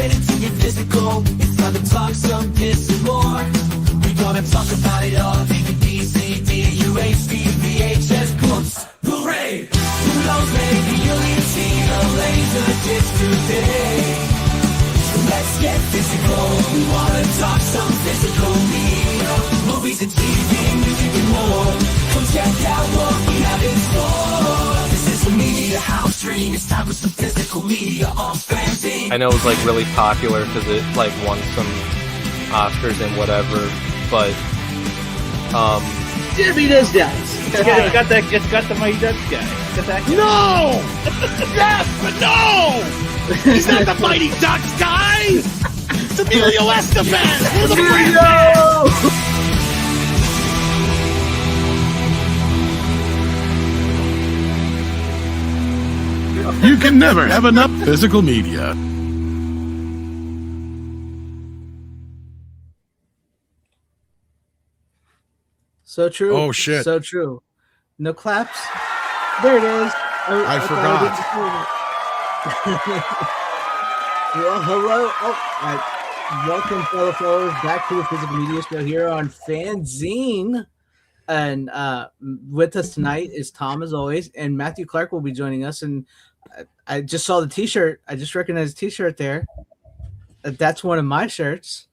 get into your physical. It's time to talk some piss and more. We gonna talk about it all. DVD, CD, UHD, VHS, books, Blu-ray. Who knows, maybe you'll even see a laser disc today. Let's get physical. We wanna talk some physical media. Movies and TV, music and more. Come check out what we have in store. This is the Media House Stream. It's time for some physical media on FanZcene. I know it was like really popular because it like won some Oscars and whatever, but Jimmy does that. It's got the Mighty Ducks guy. Got that guy. No! Yes, but no! He's not the Mighty Ducks guy! It's Emilio Estevez! We're the Emilio! You can never have enough physical media. So true. Oh, shit. So true. No claps. There it is. I forgot. Well, hello. Welcome, fellow followers, back to the Physical Media Show here on FanZcene. And with us tonight is Tom, as always, and Matthew Clark will be joining us. And I just saw the T-shirt. I just recognized the T-shirt there. That's one of my shirts.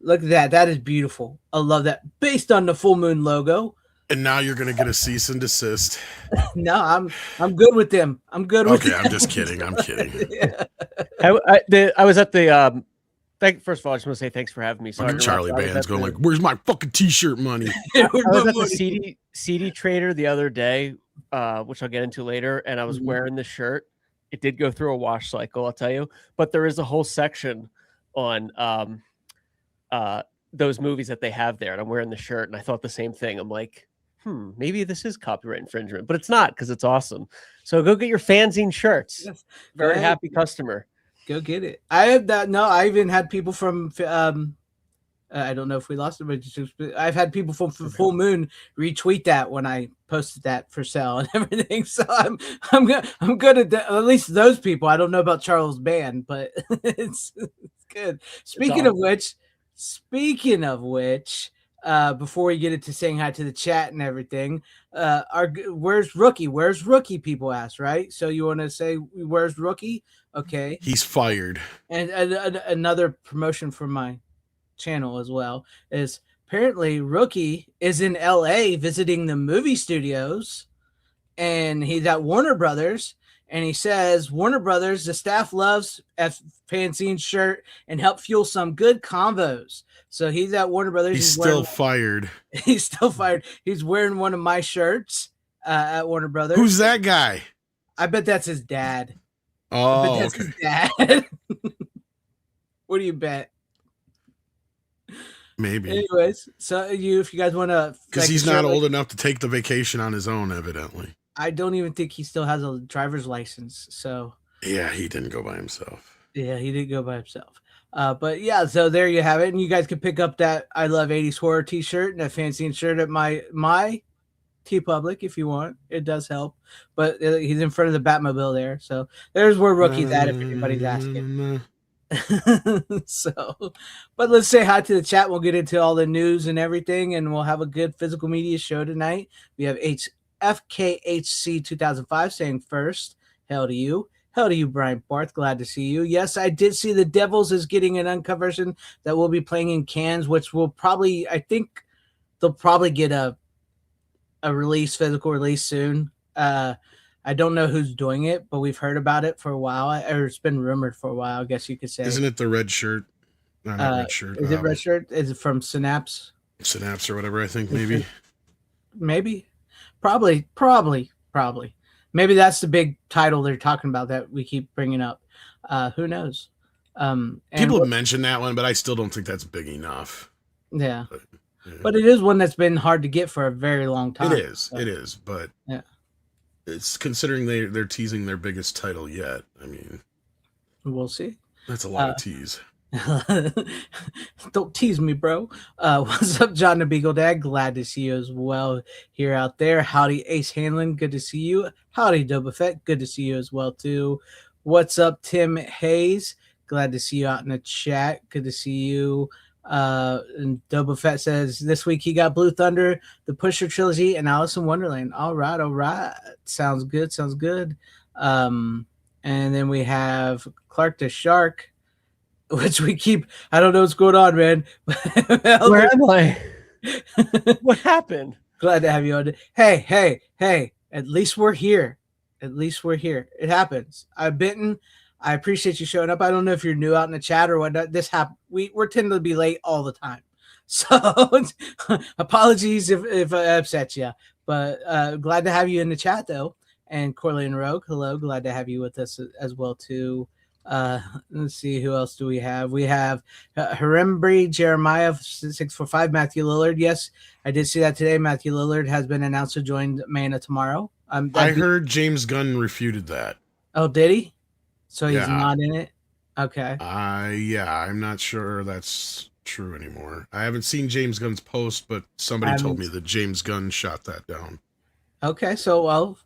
Look at that. That is beautiful. I love that. Based on the full moon logo. And now you're going to get a cease and desist. No, I'm good with them. I'm good with them. Okay, I'm just kidding. I'm kidding. Yeah. I was at the first of all, I just want to say thanks for having me. Like Charlie Band's going like, "Where's my fucking T-shirt money?" I was at the CD Trader the other day, which I'll get into later, and I was wearing this shirt. It did go through a wash cycle, I'll tell you, but there is a whole section on those movies that they have there, and I'm wearing the shirt, and I thought the same thing. I'm like, maybe this is copyright infringement, but it's not because it's awesome. So go get your FanZcene shirts. Yes. Very happy customer. Go get it. I have that. No, I even had people from. I don't know if we lost it, but I've had people from Full Moon retweet that when I posted that for sale and everything. So I'm good at that. At least those people. I don't know about Charles Band, but it's good. Speaking of which, before we get into saying hi to the chat and everything, where's Rookie? Where's Rookie? People ask, right? So you want to say where's Rookie? Okay, he's fired. And another promotion for my channel as well is apparently Rookie is in LA visiting the movie studios, and he's at Warner Brothers. And he says, Warner Brothers, the staff loves FanZcene shirt and help fuel some good convos. So he's at Warner Brothers. He's still fired. He's still fired. He's wearing one of my shirts at Warner Brothers. Who's that guy? I bet that's his dad. Oh, that's okay. his dad. What do you bet? Maybe. Anyways, so if you guys want to, because he's not old enough to take the vacation on his own, evidently. I don't even think he still has a driver's license. So yeah, he didn't go by himself. Yeah, he didn't go by himself. But yeah, so there you have it, and you guys can pick up that I Love 80s Horror T-shirt and a FanZcene shirt at my TeePublic if you want. It does help. But he's in front of the Batmobile there, so there's where Rookie's at if anybody's asking. So, but let's say hi to the chat. We'll get into all the news and everything, and we'll have a good physical media show tonight. We have FKHC 2005 saying first, hell to you. Hell to you, Brian Barth. Glad to see you. Yes, I did see The Devils is getting an uncut version that will be playing in Cannes, which will probably, I think they'll probably get a physical release soon. I don't know who's doing it, but we've heard about it for a while, or it's been rumored for a while, I guess you could say. Isn't it the red shirt? Not red shirt. Is it red shirt? Is it from Synapse? Synapse or whatever, I think, maybe. Maybe. Probably. Maybe that's the big title they're talking about that we keep bringing up. Who knows? People have mentioned that one, but I still don't think that's big enough. Yeah. But it is one that's been hard to get for a very long time. It is, but yeah, it's considering they're teasing their biggest title yet. I mean, we'll see. That's a lot of tease. Don't tease me, bro. What's up, John the Beagle Dad? Glad to see you as well here out there. Howdy, Ace Hanlon. Good to see you. Howdy, Doba Fett. Good to see you as well, too. What's up, Tim Hayes? Glad to see you out in the chat. Good to see you. And Doba Fett says this week he got Blue Thunder, the Pusher trilogy, and Alice in Wonderland. All right. Sounds good. And then we have Clark the Shark, which we keep. I don't know what's going on, man. Where am I? What happened? Glad to have you on. Hey. At least we're here. It happens. I've bitten. I appreciate you showing up. I don't know if you're new out in the chat or whatnot. This happen. We're tending to be late all the time. So apologies if I upset you. But glad to have you in the chat though. And Corley and Rogue, hello. Glad to have you with us as well too. Let's see, who else do we have? We have Harembri Jeremiah 645, Matthew Lillard. Yes, I did see that today. Matthew Lillard has been announced to join Mana tomorrow. I heard James Gunn refuted that. Oh, did he? So he's not in it? Okay. I'm not sure that's true anymore. I haven't seen James Gunn's post, but somebody told me that James Gunn shot that down. Okay, so well,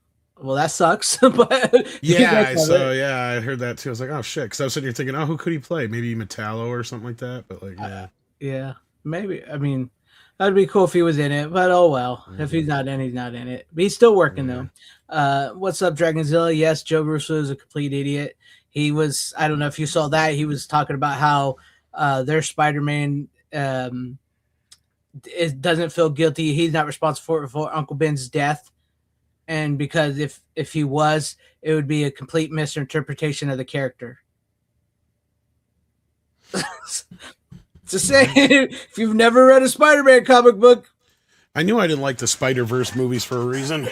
that sucks. But I heard that too. I was like, oh shit, because I was sitting here thinking, oh, who could he play? Maybe Metallo or something like that. But like, yeah, maybe. I mean, that'd be cool if he was in it. But oh well, if he's not in, he's not in it. But he's still working though. What's up, Dragonzilla? Yes, Joe Russo is a complete idiot. He was. I don't know if you saw that. He was talking about how their Spider-Man doesn't feel guilty. He's not responsible for Uncle Ben's death. And because if he was, it would be a complete misinterpretation of the character. Just saying, if you've never read a Spider-Man comic book. I knew I didn't like the Spider-Verse movies for a reason.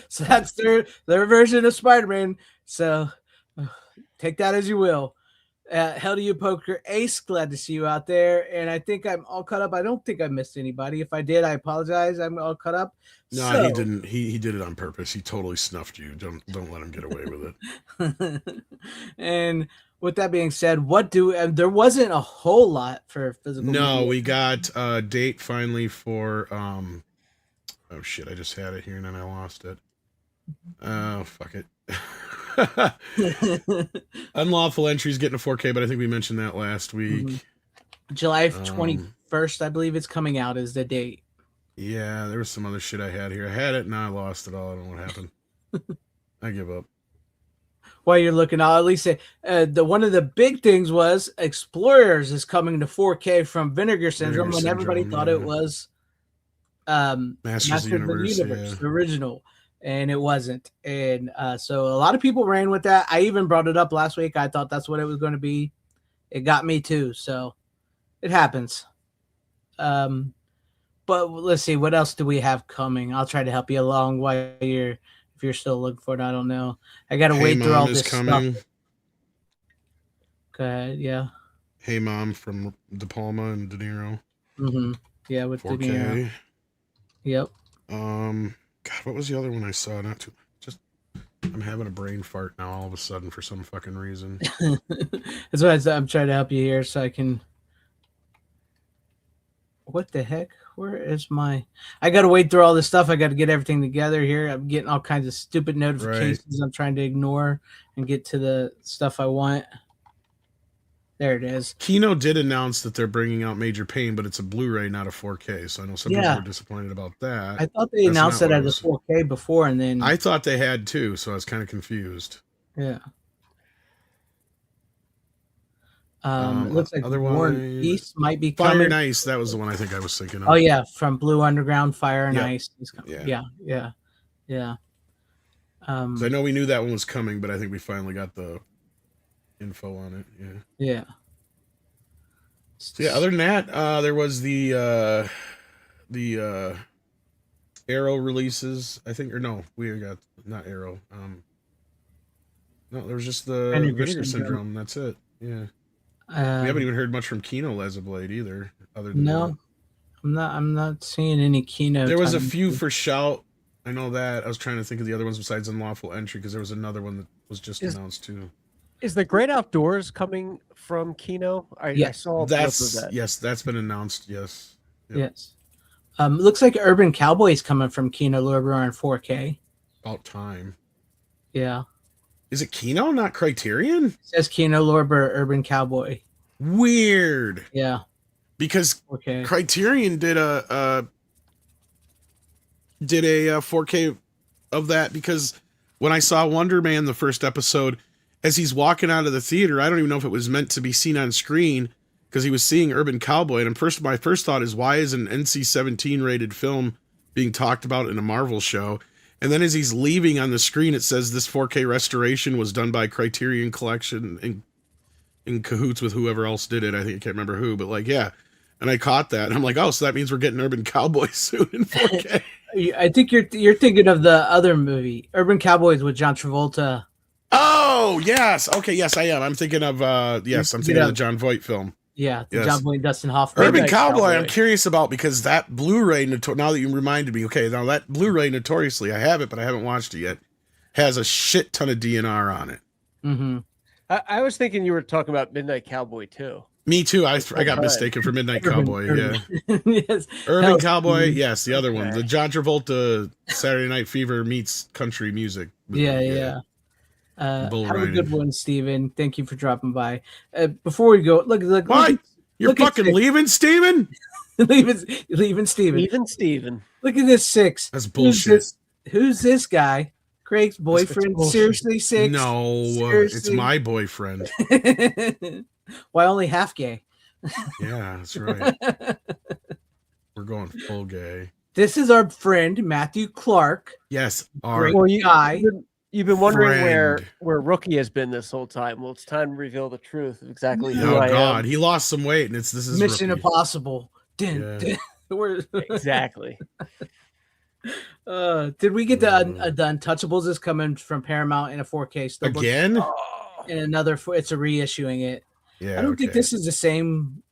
So that's their version of Spider-Man. So take that as you will. Hell to you, Poker Ace. Glad to see you out there. And I think I'm all caught up. I don't think I missed anybody. If I did, I apologize. I'm all caught up. No, he didn't. He did it on purpose. He totally snuffed you. Don't let him get away with it. And with that being said, there wasn't a whole lot for physical. No, media. we got a date finally for oh shit, I just had it here and then I lost it. Oh fuck it. Unlawful Entries getting a 4K, but I think we mentioned that last week. July 21st, I believe it's coming out is the date. Yeah, there was some other shit I had here. I had it and I lost it all. I don't know what happened. I give up. While you're looking, I'll at least say one of the big things was Explorers is coming to 4K from Vinegar Syndrome, when everybody thought it was Masters of the Universe, the original. And it wasn't. And so a lot of people ran with that. I even brought it up last week. I thought that's what it was going to be. It got me too. So it happens. But let's see. What else do we have coming? I'll try to help you along while if you're still looking for it. I don't know. I got to wait through all this stuff. Go ahead. Yeah. Hey Mom from De Palma and De Niro. Mm-hmm. Yeah, with 4K. De Niro. Yep. God, what was the other one I saw? I'm having a brain fart now all of a sudden for some fucking reason. That's why I'm trying to help you here so I can. What the heck? Where is I got to wait through all this stuff. I got to get everything together here. I'm getting all kinds of stupid notifications. I'm trying to ignore and get to the stuff I want. There it is. Kino did announce that they're bringing out Major Pain, but it's a Blu-ray, not a 4K. So I know some people were disappointed about that. I thought they announced that as a 4K before, and then I thought they had too, so I was kind of confused. Yeah. It looks like War and Peace might be coming. Fire and Ice, that was the one I think I was thinking of. Oh yeah, from Blue Underground, Fire and Ice. Yeah. I know we knew that one was coming, but I think we finally got the info on it. Yeah. So yeah, other than that, there was the Arrow releases, I think, or no, we got not Arrow. No, there was just the Vinegar Syndrome. That's it. Yeah. We haven't even heard much from Kino Lezablade either. Other than that. I'm not seeing any Kino. There was a few for Shout. I know that. I was trying to think of the other ones besides Unlawful Entry because there was another one that was just announced too. Is the Great Outdoors coming from Kino? I saw that. Yes, that's been announced. Yes. Yep. Yes. Looks like Urban Cowboy's coming from Kino Lorber in 4K. About time. Yeah. Is it Kino, not Criterion? It says Kino Lorber Urban Cowboy. Weird. Yeah. Because Okay. Criterion did a 4K of that, because when I saw Wonder Man, the first episode, as he's walking out of the theater, I don't even know if it was meant to be seen on screen, because he was seeing Urban Cowboy, and my first thought is, why is an NC-17 rated film being talked about in a Marvel show? And then as he's leaving on the screen, it says this 4K restoration was done by Criterion Collection in cahoots with whoever else did it. I can't remember who, but like, yeah. And I caught that, and I'm like, oh, so that means we're getting Urban Cowboy soon in 4K. I think you're thinking of the other movie, Urban Cowboys, with John Travolta. Oh, yes. Okay, yes, I am. I'm thinking of I'm thinking of the John Voight film. Yeah, the Yes. John Boy and Dustin Hoffman. Urban Midnight Cowboy, Cowboy. I'm curious about, because that Blu-ray, now that you reminded me, okay, now that Blu-ray, notoriously, I have it, but I haven't watched it yet, has a shit ton of DNR on it. Mm-hmm. I was thinking you were talking about Midnight Cowboy too. Me too. I got Okay. mistaken for Midnight Cowboy. Yeah, Yes. Urban Hell, Cowboy. Yes, the other one, Okay. the John Travolta Saturday Night Fever meets country music movie. Yeah. Bull Have a riding. good one, Steven. Thank you for dropping by. Before we go, look. What? You're look at fucking six. leaving, Steven? leaving Steven. Even Steven. Look at this 6. That's bullshit. Who's this guy? Craig's boyfriend? bullshit. Seriously, 6? No, it's Seriously? my boyfriend. Why only half gay? Yeah, that's right. We're going full gay. This is our friend Matthew Clark. Yes, our Great Well, guy. You've been wondering Friend. where Rookie has been this whole time. Well, it's time to reveal the truth of exactly who Oh I God, am. he lost some weight, and this is Mission Rookie. Impossible. Dun, Yeah. dun. Exactly. Did we get the Untouchables is coming from Paramount in a 4K steelbook? Again? In another, it's a reissuing it. Yeah, I don't think okay. this is the same.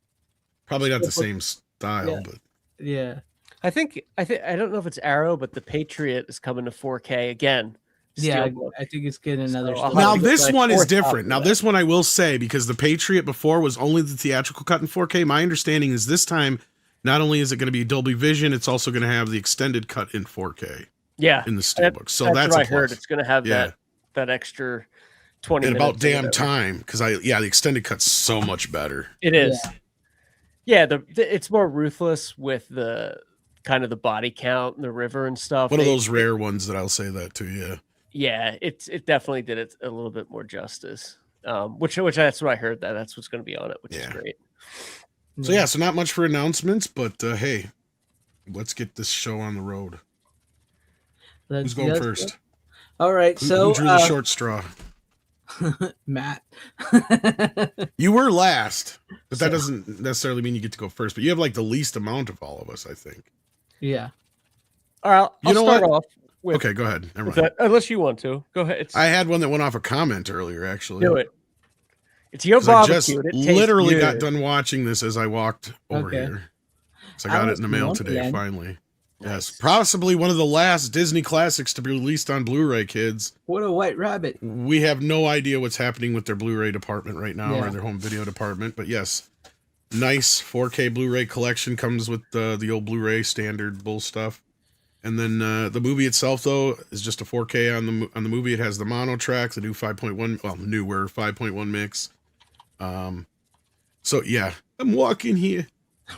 Probably not the steelbook. same style, Yeah. but Yeah. I don't know if it's Arrow, but the Patriot is coming to 4K again. Yeah, Steelbook. I think it's getting another. So I'll steelbook. now have to get this my one is fourth copy different. of Now that. this one I will say, because the Patriot before was only the theatrical cut in 4K. My understanding is this time, not only is it going to be Dolby Vision, it's also going to have the extended cut in 4K Yeah, in the steelbook. So that's what a I heard. plus. It's going to have Yeah. that extra 20 And minutes. about or damn whatever. time, because the extended cut's so much better. It is. Yeah, it's more ruthless with the kind of the body count and the river and stuff. One of those rare ones that I'll say that to. Yeah. Yeah, it definitely did it a little bit more justice. Which that's what I heard. That's what's going to be on it, which is Yeah. great. So yeah, so not much for announcements, but hey, let's get this show on the road. Who's going first? All right, so who drew the short straw? Matt. You were last, but that doesn't necessarily mean you get to go first. But you have like the least amount of all of us, I think. Yeah. All right, I'll You know start what? off with, Okay, go ahead. Never with mind. that, unless you want to. Go ahead. I had one that went off a comment earlier, actually. Do it. It's your 'Cause I barbecue. just It tastes literally good. got done watching this as I walked over Okay. here. So I got it in the mail Alice today, Wonderland. finally. Yes. Nice. Possibly one of the last Disney classics to be released on Blu-ray, kids. What a white rabbit. We have no idea what's happening with their Blu-ray department right now, Yeah. or their home video department. But yes, nice 4K Blu-ray collection comes with the old Blu-ray standard bull stuff. And then the movie itself, though, is just a 4K on the movie. It has the mono track, the new 5.1, well, newer 5.1 mix. So yeah, I'm walking here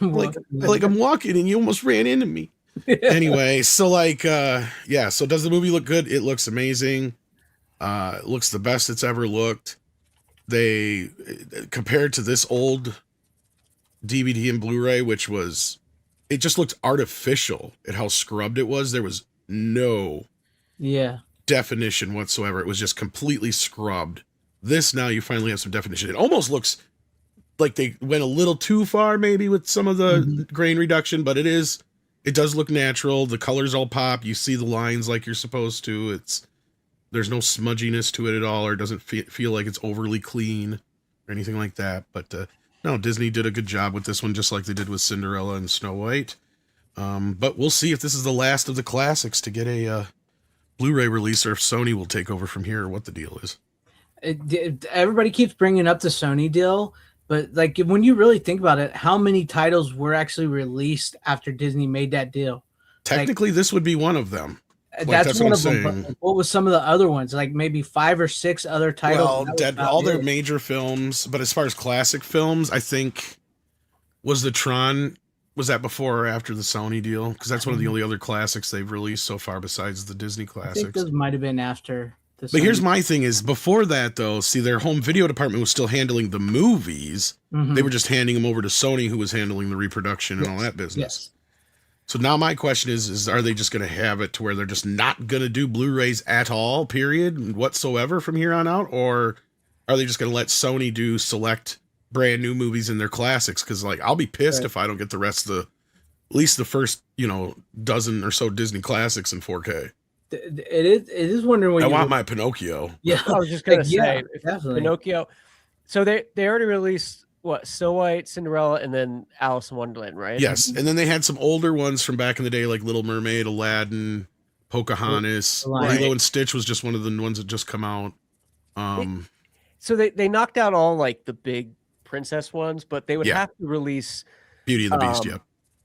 like I'm walking, and you almost ran into me. Anyway, so like yeah, so does the movie look good? It looks amazing. It looks the best it's ever looked. They compared to this old DVD and Blu-ray, which was, it just looked artificial at how scrubbed it was. There was no Yeah. definition whatsoever. It was just completely scrubbed. This, now you finally have some definition. It almost looks like they went a little too far maybe with some of the grain reduction, but it does look natural. The colors all pop. You see the lines like you're supposed to. There's no smudginess to it at all, or it doesn't feel like it's overly clean or anything like that. But no, Disney did a good job with this one, just like they did with Cinderella and Snow White. But we'll see if this is the last of the classics to get a Blu-ray release, or if Sony will take over from here, or what the deal is. Everybody keeps bringing up the Sony deal, but like when you really think about it, how many titles were actually released after Disney made that deal? Technically, this would be one of them. That's what one I'm of them. saying. But what was some of the other ones? Like maybe 5 or 6 other titles. Well, and that was about all their it. major films, but as far as classic films, I think was the Tron. Was that before or after the Sony deal? Because that's one of the only other classics they've released so far besides the Disney I think classics. those might have been after. But here's my thing: is before that though, see, their home video department was still handling the movies. They were just handing them over to Sony, who was handling the reproduction and all that business. Yes. So now my question is are they just going to have it to where they're just not going to do Blu-rays at all, period, whatsoever from here on out? Or are they just going to let Sony do select brand new movies in their classics? Because, like, I'll be pissed if I don't get the rest of at least the first, dozen or so Disney classics in 4K. It is wondering what I want my Pinocchio. Yeah, I was just gonna say yeah, if definitely. Pinocchio. So they already released what, Snow White, Cinderella, and then Alice in Wonderland, right? Yes, and then they had some older ones from back in the day, like Little Mermaid, Aladdin, Pocahontas. Right. Lilo and Stitch was just one of the ones that just come out. So they knocked out all like the big princess ones, but they would Yeah. have to release Beauty and the Beast, yeah.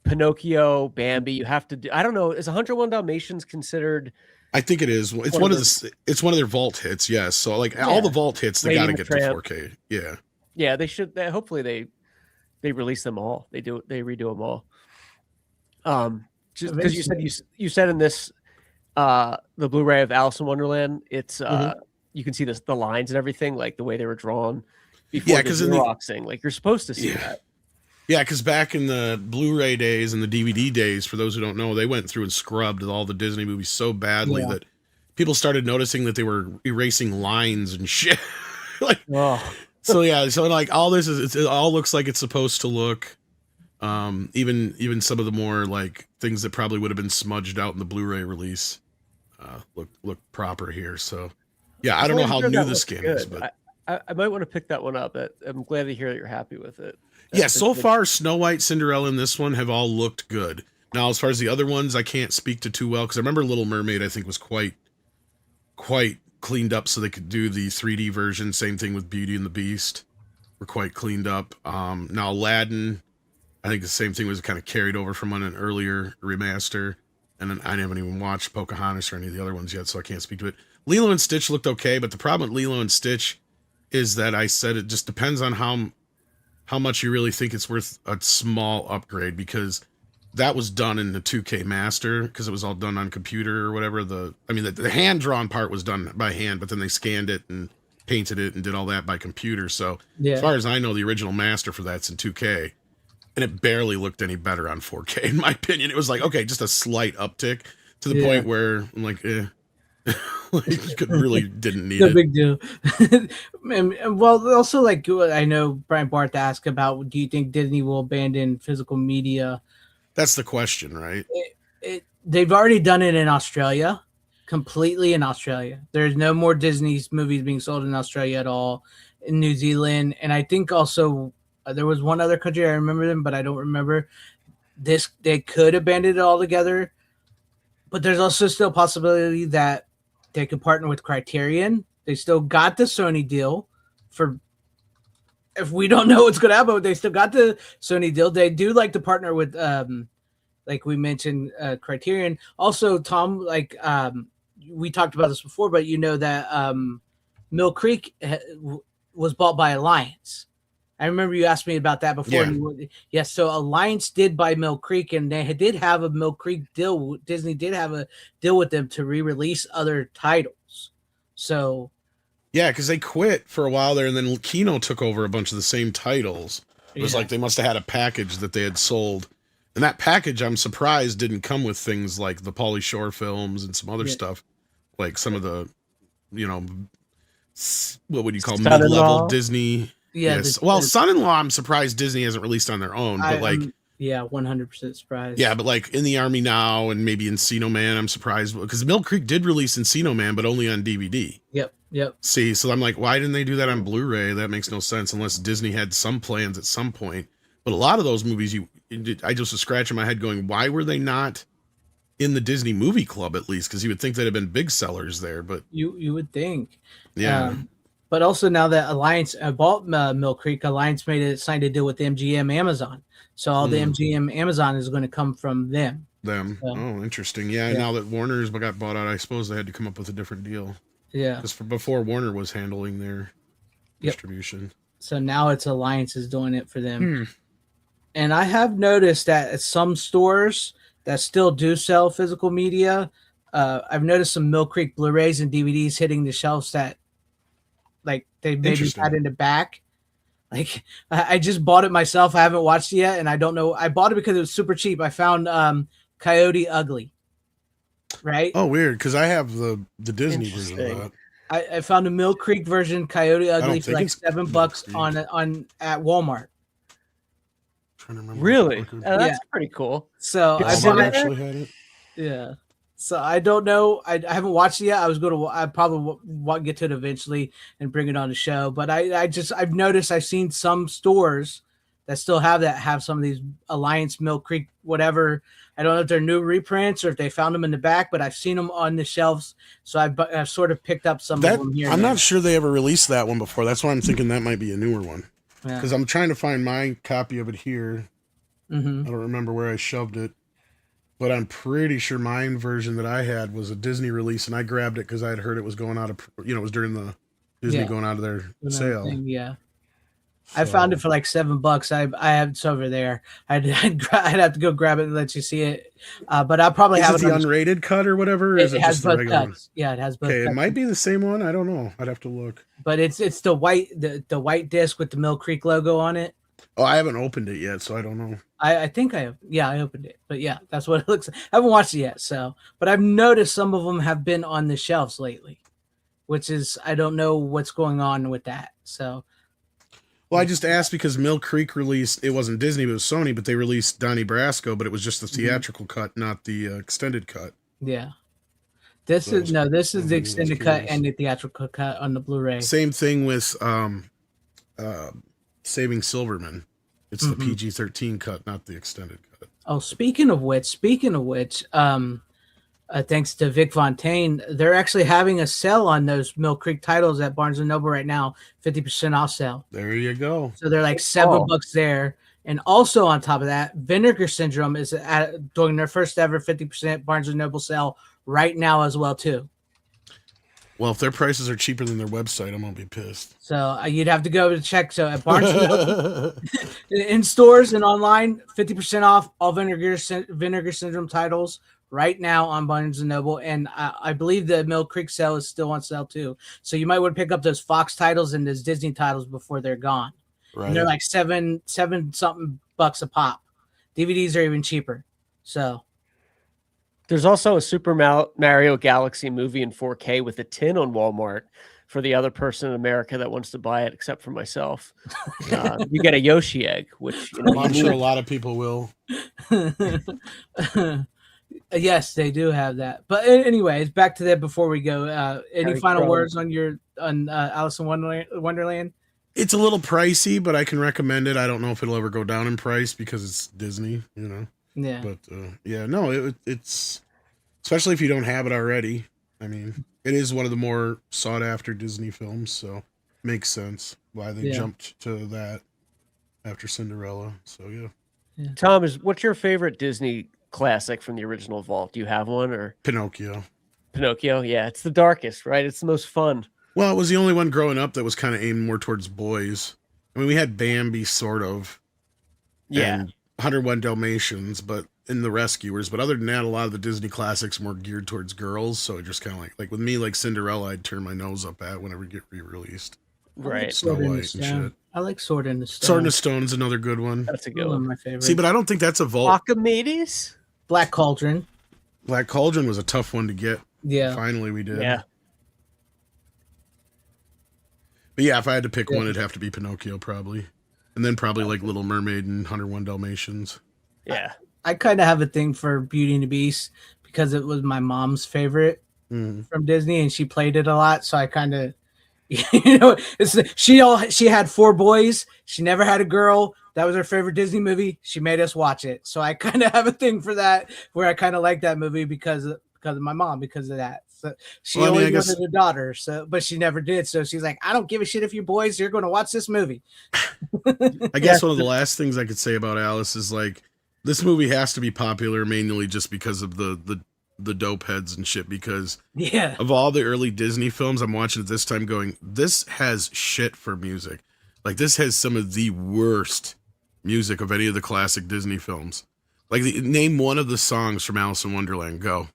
Pinocchio, Bambi. You have to do. I don't know. Is 101 Dalmatians considered? I think it is. It's it's one of their vault hits, yes. So like all the vault hits, they Lady got to and the get to Tramp. 4K. Yeah. Yeah, they should. Hopefully they release them all. They redo them all. Just because you said in this the Blu-ray of Alice in Wonderland, it's you can see the lines and everything, like the way they were drawn before the Xeroxing. Like you're supposed to see that. Yeah, because back in the Blu-ray days and the DVD days, for those who don't know, they went through and scrubbed all the Disney movies so badly that people started noticing that they were erasing lines and shit. So like all this it all looks like it's supposed to look. Even some of the more like things that probably would have been smudged out in the Blu-ray release look proper here. So yeah, I don't know how new the skin is, but I might want to pick that one up. I'm glad to hear that you're happy with it. Yeah, so far Snow White, Cinderella, and this one have all looked good. Now, as far as the other ones, I can't speak to too well because I remember Little Mermaid. I think was quite cleaned up, so they could do the 3D version. Same thing with Beauty and the Beast, were quite cleaned up. Now Aladdin, I think the same thing was kind of carried over from an earlier remaster, and then I haven't even watched Pocahontas or any of the other ones yet, so I can't speak to it. Lilo and Stitch looked okay, but the problem with Lilo and Stitch is that I said it just depends on how much you really think it's worth a small upgrade, because that was done in the 2K master because it was all done on computer or whatever. The hand drawn part was done by hand, but then they scanned it and painted it and did all that by computer. So as far as I know, the original master for that's in 2K, and it barely looked any better on 4K in my opinion. It was like, okay, just a slight uptick to the point where I'm like, like really didn't need it. Big deal. And, well, also like I know Brian Barth asked about, do you think Disney will abandon physical media? That's the question, right? They've already done it in Australia, completely in Australia. There's no more Disney's movies being sold in Australia at all. In New Zealand, and I think also there was one other country I remember them, but I don't remember. They could abandon it altogether, but there's also still a possibility that they could partner with Criterion. They still got the Sony deal for. If we don't know what's going to happen, they still got the Sony deal. They do like to partner with, like we mentioned, Criterion. Also, Tom, like we talked about this before, but you know that Mill Creek was bought by Alliance. I remember you asked me about that before. Yes, so Alliance did buy Mill Creek, and they did have a Mill Creek deal. Disney did have a deal with them to re-release other titles. So, yeah, because they quit for a while there, and then Kino took over a bunch of the same titles. It was like they must have had a package that they had sold, and that package, I'm surprised, didn't come with things like the Pauly Shore films and some other stuff, like some of the, what would you call mid-level Disney. Yes. Son-in-Law, I'm surprised Disney hasn't released on their own, but 100% surprised. Yeah, but like In the Army Now and maybe Encino Man, I'm surprised because Mill Creek did release Encino Man, but only on DVD. Yep. See, so I'm like, why didn't they do that on Blu-ray? That makes no sense unless Disney had some plans at some point. But a lot of those movies, I just was scratching my head going, why were they not in the Disney Movie Club at least? Because you would think they'd have been big sellers there, but you would think, yeah. But also now that Alliance bought Mill Creek, Alliance signed a deal with MGM Amazon. So all the MGM Amazon is going to come from them. them. So, Oh, interesting. Yeah, yeah. now that Warner's got bought out, I suppose they had to come up with a different deal. Yeah. Because before Warner was handling their Yep. distribution. So now it's Alliance is doing it for them. Hmm. And I have noticed that at some stores that still do sell physical media, I've noticed some Mill Creek Blu-rays and DVDs hitting the shelves that, like, they maybe Interesting. had in the back. Like, I just bought it myself. I haven't watched it yet, and I don't know. I bought it because it was super cheap. I found Coyote Ugly, right? Oh, weird. Because I have the Disney version of Interesting. that. I found a Mill Creek version, Coyote Ugly, for think like it's $7 Mill Creek. on at Walmart. Trying to remember. Really? what record- That's Yeah. pretty cool. So Did I you Walmart send bought it? actually had it. Yeah. So I don't know. I haven't watched it yet. I was going to. I probably want get to it eventually and bring it on the show. But I've noticed I've seen some stores that still have some of these Alliance Mill Creek whatever. I don't know if they're new reprints or if they found them in the back, but I've seen them on the shelves. So I've sort of picked up some That of them here. I'm not sure they ever released that one before. That's why I'm thinking that might be a newer one. Yeah. Because I'm trying to find my copy of it here. Mm-hmm. I don't remember where I shoved it, but I'm pretty sure mine version that I had was a Disney release, and I grabbed it because I had heard it was going out of, it was during the Disney Yeah. going out of their sale. Yeah. I found it for like $7. I have it's over there. I'd have to go grab it and let you see it. But I'll probably Is have it it the on unrated cut or whatever? Or is it has just the both regular one? cuts. Yeah, it has both. Okay, it cuts. might be the same one. I don't know. I'd have to look. But it's the white disc with the Mill Creek logo on it. Oh, I haven't opened it yet, so I don't know. I think I opened it, but yeah, that's what it looks like. I haven't watched it yet, so but I've noticed some of them have been on the shelves lately, which is I don't know what's going on with that. So Well, I just asked because Mill Creek released, it wasn't Disney, but it was Sony, but they released Donnie Brasco, but it was just the theatrical cut, not the extended cut. yeah, this So is the was extended cut curious. and the theatrical cut on the Blu-ray. Same thing with Saving Silverman. It's the Mhm. PG-13 cut, not the extended cut. Oh, speaking of which, thanks to Vic Fontaine, they're actually having a sale on those Mill Creek titles at Barnes and Noble right now, 50% off sale. There you go. So they're like $7 there. And also on top of that, Vinegar Syndrome is doing their first ever 50% Barnes and Noble sale right now as well too. Well, if their prices are cheaper than their website, I'm gonna be pissed. So you'd have to go to check. So at Barnes and Noble, in stores and online, 50% off all Vinegar Syndrome titles right now on Barnes and Noble. And I believe the Mill Creek sale is still on sale too. So you might want to pick up those Fox titles and those Disney titles before they're gone. Right. And they're like seven something bucks a pop. DVDs are even cheaper. So There's also a Super Mario Galaxy movie in 4K with a tin on Walmart for the other person in America that wants to buy it, except for myself. You get a Yoshi egg, which you know, I'm you sure a need. lot of people will. yes, they do have that. But anyways, back to that before we go. Any Harry final Crumb. words on Alice in Wonderland? It's a little pricey, but I can recommend it. I don't know if it'll ever go down in price because it's Disney, you know. Yeah. But yeah, no, it's especially if you don't have it already. I mean, it is one of the more sought after Disney films, so makes sense why they Yeah. jumped to that after Cinderella. So yeah, Tom, what's your favorite Disney classic from the original vault? Do you have one or Pinocchio. Pinocchio? Yeah, it's the darkest, right? It's the most fun. Well, it was the only one growing up that was kind of aimed more towards boys. I mean, we had Bambi, sort of, Yeah. and 101 Dalmatians, but in the Rescuers. But other than that, a lot of the Disney classics more geared towards girls. So it just kind of like with me, like Cinderella, I'd turn my nose up at whenever it get re-released. Right. Snow Sword in the White and Stone. shit. I like Sword in the Stone. Sword in the Stone's another good one. That's a good One of one. my favorites. See, but I don't think that's a vault. Archimedes? Black Cauldron. Black Cauldron was a tough one to get. Yeah. Finally, we did. Yeah. But yeah, if I had to pick Yeah. one, it'd have to be Pinocchio, probably. And then probably like Little Mermaid and 101 Dalmatians. Yeah. I kind of have a thing for Beauty and the Beast because it was my mom's favorite Mm. from Disney, and she played it a lot. So I kind of, you know, she had 4 boys. She never had a girl. That was her favorite Disney movie. She made us watch it. So I kind of have a thing for that, where I kind of like that movie because of my mom, because of that. So she Well, I mean, always I guess- wanted a daughter, but she never did. So she's like, I don't give a shit if you're boys. You're going to watch this movie. I guess one of the last things I could say about Alice is like, This movie has to be popular mainly just because of the dope heads and shit, because Yeah. of all the early Disney films, I'm watching it this time going, this has shit for music. Like, this has some of the worst music of any of the classic Disney films. Like, name one of the songs from Alice in Wonderland. Go.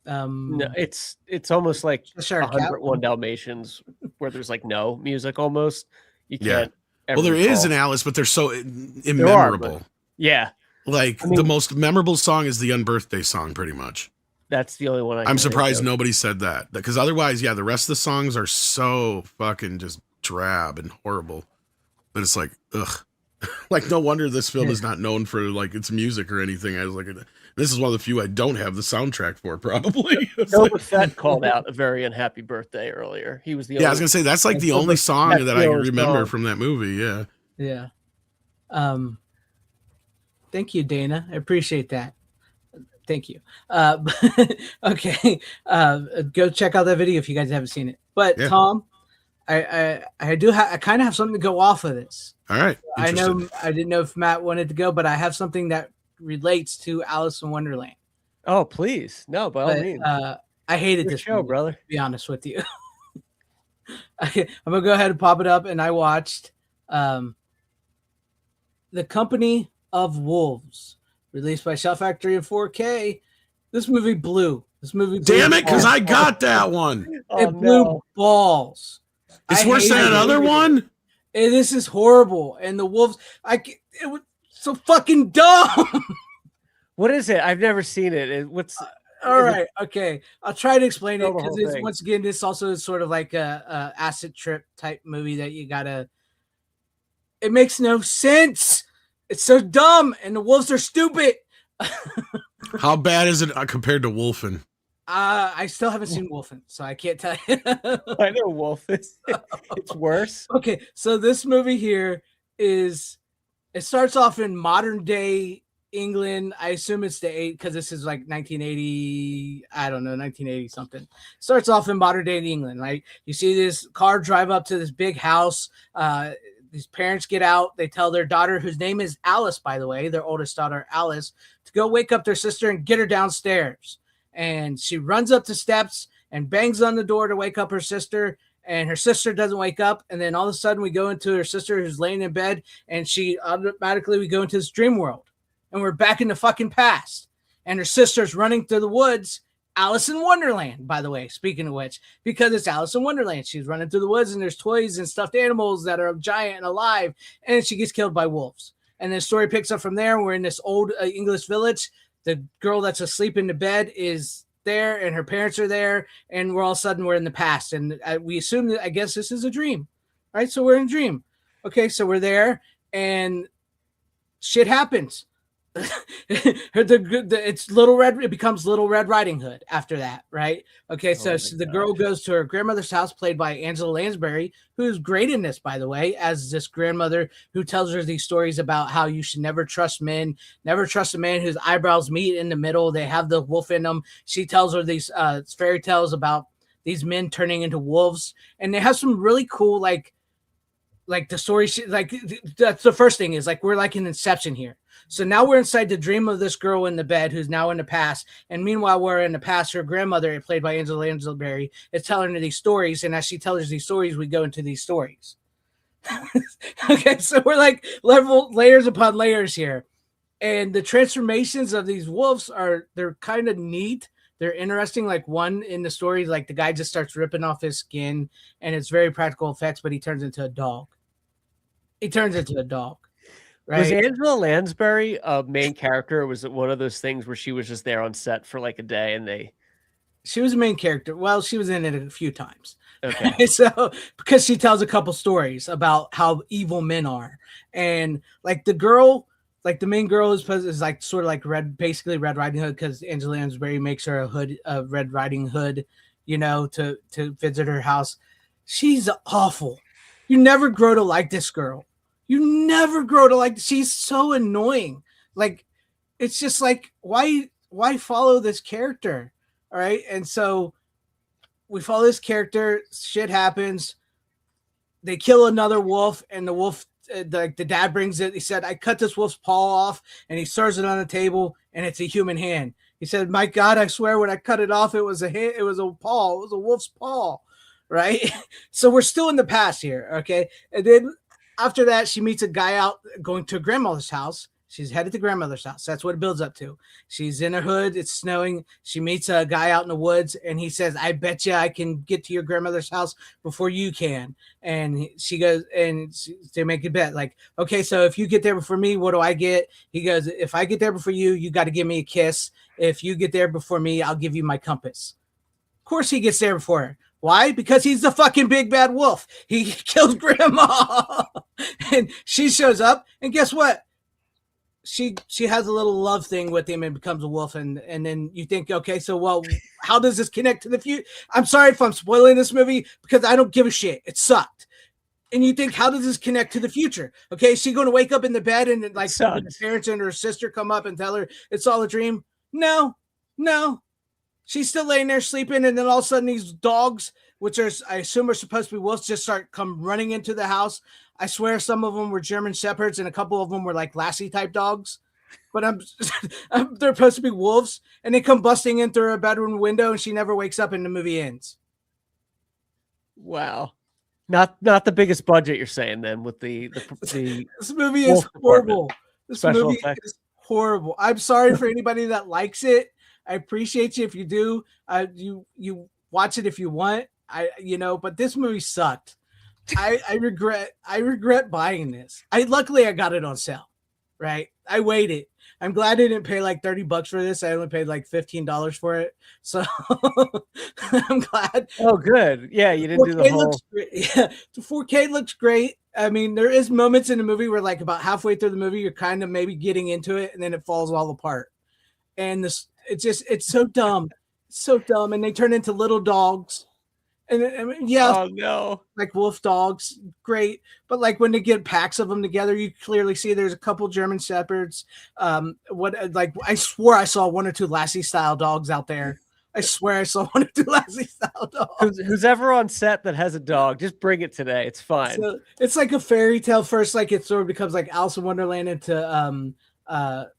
No, it's almost like Cheshire Cat 101 Dalmatians, where there's like no music almost. You Yeah. can't. Ever Well, there is recall. an Alice, but they're so There are, immemorable. but yeah, Like, I mean- the most memorable song is the Unbirthday song, pretty much. that's the only one I'm surprised nobody said that. Because otherwise, yeah, the rest of the songs are so fucking just drab and horrible. But it's like, ugh. Like, no wonder this film is not known for, like, its music or anything. I was like, this is one of the few I don't have the soundtrack for, probably. Boba Fett called out a very unhappy birthday earlier. He was the Yeah, I was going to say, that's like the Boba only song Fett's that the I only remember song. from that movie, yeah. Yeah. Thank you, Dana. I appreciate that. Thank you. Okay. Go check out that video if you guys haven't seen it. But Yeah. Tom, I kind of have something to go off of this. All right. I know Interesting. I didn't know if Matt wanted to go, but I have something that relates to Alice in Wonderland. Oh, please, no, by all But, means. I hated Your this show, movie, brother. to be honest with you. I'm gonna go ahead and pop it up, and I watched The Company of Wolves, released by Shell Factory in 4K. This movie blew. Damn it, because I got that one. It blew balls. It's I worse than hated it. another one? And this is horrible. And the wolves, it was so fucking dumb. What is it? I've never seen it. What's All right, okay. I'll try to explain it Tell the because whole thing. once again, this also is sort of like a acid trip type movie that you gotta. It makes no sense. It's so dumb, and the wolves are stupid. How bad is it compared to Wolfen? I still haven't seen Wolfen, so I can't tell you. I know Wolf is. It's worse. Okay, so this movie here it starts off in modern day England. I assume it's because this is like 1980. I don't know, 1980 something. Starts off in modern day England. Like you see this car drive up to this big house. These parents get out. They tell their daughter, whose name is Alice, by the way, their oldest daughter, Alice, to go wake up their sister and get her downstairs. And she runs up the steps and bangs on the door to wake up her sister. And her sister doesn't wake up. And then all of a sudden we go into her sister who's laying in bed, and we go into this dream world. And we're back in the fucking past. And her sister's running through the woods. Alice in Wonderland, by the way, speaking of which, because it's Alice in Wonderland. She's running through the woods, and there's toys and stuffed animals that are giant and alive, and she gets killed by wolves. And the story picks up from there. We're in this old English village. The girl that's asleep in the bed is there, and her parents are there, and all of a sudden we're in the past. And we assume that, I guess this is a dream, right? So we're in a dream. Okay, so we're there, and shit happens. It's Little Red. It becomes Little Red Riding Hood after that, right? Okay, so the girl goes to her grandmother's house, played by Angela Lansbury, who's great in this, by the way, as this grandmother who tells her these stories about how you should never trust men, never trust a man whose eyebrows meet in the middle. They have the wolf in them. She tells her these fairy tales about these men turning into wolves, and they have some really cool like the story. That's the first thing is like we're like in Inception here. So now we're inside the dream of this girl in the bed who's now in the past. And meanwhile, we're in the past. Her grandmother, played by Angela Lansbury, is telling her these stories. And as she tells us these stories, we go into these stories. Okay, so we're like layers upon layers here. And the transformations of these wolves they're kind of neat. They're interesting. Like one in the story, like the guy just starts ripping off his skin, and it's very practical effects, but he turns into a dog. Right? Was Angela Lansbury a main character, or was it one of those things where she was just there on set for like a day and She was a main character. Well, she was in it a few times. Okay. So because she tells a couple stories about how evil men are, and like the girl, like the main girl is like sort of like basically Red Riding Hood, because Angela Lansbury makes her a Red Riding Hood, to visit her house. She's awful. You never grow to like this girl. She's so annoying. Like, it's just like, why follow this character? All right. And so we follow this character, shit happens. They kill another wolf, and the wolf like the dad brings it. He said, I cut this wolf's paw off, and he serves it on the table, and it's a human hand. He said, my God, I swear when I cut it off, it was a hand, it was a paw, it was a wolf's paw, right? So we're still in the past here, okay? And then after that, she meets a guy out going to grandmother's house. She's headed to grandmother's house. That's what it builds up to. She's in a hood. It's snowing. She meets a guy out in the woods, and he says, I bet you I can get to your grandmother's house before you can. And she goes, and they make a bet. Like, okay, so if you get there before me, what do I get? He goes, if I get there before you, you got to give me a kiss. If you get there before me, I'll give you my compass. Of course he gets there before her. Why? Because he's the fucking big bad wolf. He kills grandma. And she shows up, and guess what? She has a little love thing with him and becomes a wolf, and then you think, okay, so well, how does this connect to the future? I'm sorry if I'm spoiling this movie because I don't give a shit. It sucked. And you think, how does this connect to the future? Okay, is she going to wake up in the bed and like her parents and her sister come up and tell her it's all a dream? No. She's still laying there sleeping, and then all of a sudden these dogs, which are I assume are supposed to be wolves, just start come running into the house. I swear some of them were German Shepherds and a couple of them were like Lassie type dogs, but they're supposed to be wolves, and they come busting in through her bedroom window, and she never wakes up and the movie ends. Wow. Not the biggest budget you're saying then with the this movie is horrible. This Special movie effects. is horrible. I'm sorry for anybody that likes it. I appreciate you if you do. You watch it if you want. But this movie sucked. I regret buying this. Luckily I got it on sale, right? I waited. I'm glad I didn't pay like $30 for this. I only paid like $15 for it. So I'm glad. Oh, good. Yeah, you didn't do the whole. Yeah, the 4K looks great. I mean, there is moments in the movie where like about halfway through the movie, you're kind of maybe getting into it and then it falls all apart. And it's so dumb. So dumb. And they turn into little dogs. And I mean, yeah, oh no, like wolf dogs, great. But like when they get packs of them together, you clearly see there's a couple German Shepherds. I swore I saw one or two Lassie style dogs out there. I swear I saw one or two Lassie style dogs. Who's ever on set that has a dog, just bring it today. It's fine. So it's like a fairy tale first, like it sort of becomes like Alice in Wonderland into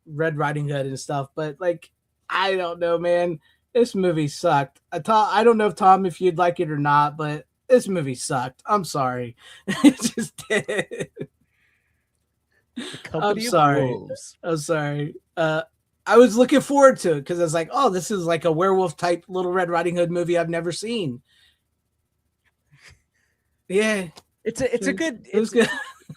Red Riding Hood and stuff. But like, I don't know, man. This movie sucked. I don't know, Tom, if you'd like it or not, but this movie sucked. I'm sorry. It just did. I'm sorry. I'm sorry. I was looking forward to it because I was like, oh, this is like a werewolf type Little Red Riding Hood movie I've never seen. Yeah. It's a good. It was good.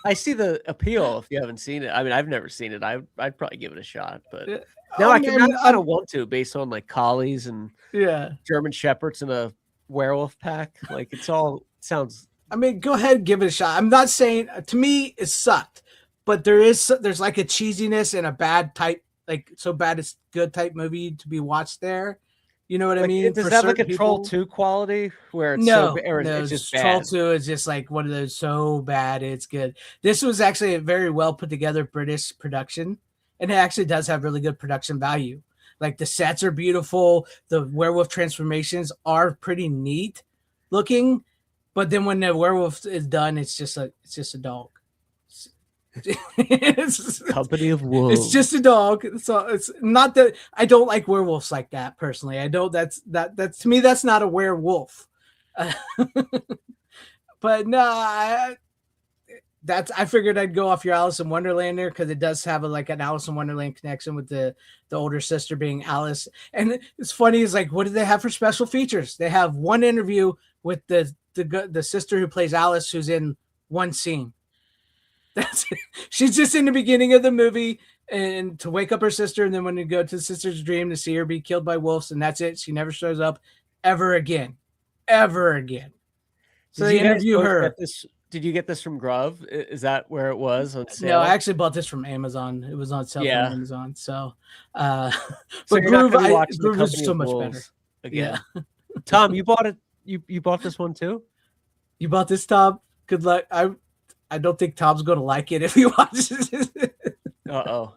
I see the appeal if you haven't seen it. I mean, I've never seen it. I'd probably give it a shot, but now I don't want to based on like collies and German Shepherds and a werewolf pack. Like it sounds. I mean, go ahead and give it a shot. I'm not saying to me it sucked, but there's like a cheesiness and a bad type, like so bad it's good type movie to be watched there. You know what I mean? Does that like a Troll 2 quality where it's it's just bad? Troll 2 is just like one of those so bad it's good. This was actually a very well put together British production, and it actually does have really good production value. Like the sets are beautiful, the werewolf transformations are pretty neat looking, but then when the werewolf is done, it's just a dog. It's company of wolves. It's just a dog. So it's not that I don't like werewolves like that personally. I don't. That's to me. That's not a werewolf. But no, I figured I'd go off your Alice in Wonderland there because it does have an Alice in Wonderland connection with the older sister being Alice. And it's funny. It's like, what do they have for special features? They have one interview with the sister who plays Alice, who's in one scene. That's it. She's just in the beginning of the movie and to wake up her sister, and then when you go to the sister's dream to see her be killed by wolves, and that's it. She never shows up ever again. So they interview her. Did you get this from Grove? Is that where it was on sale? No, I actually bought this from Amazon. It was on sale from Amazon. So, but Groove is so much better. Again. Yeah. Tom, you bought it. You bought this one too? You bought this, Tom? Good luck. I don't think Tom's going to like it if he watches it. Uh-oh.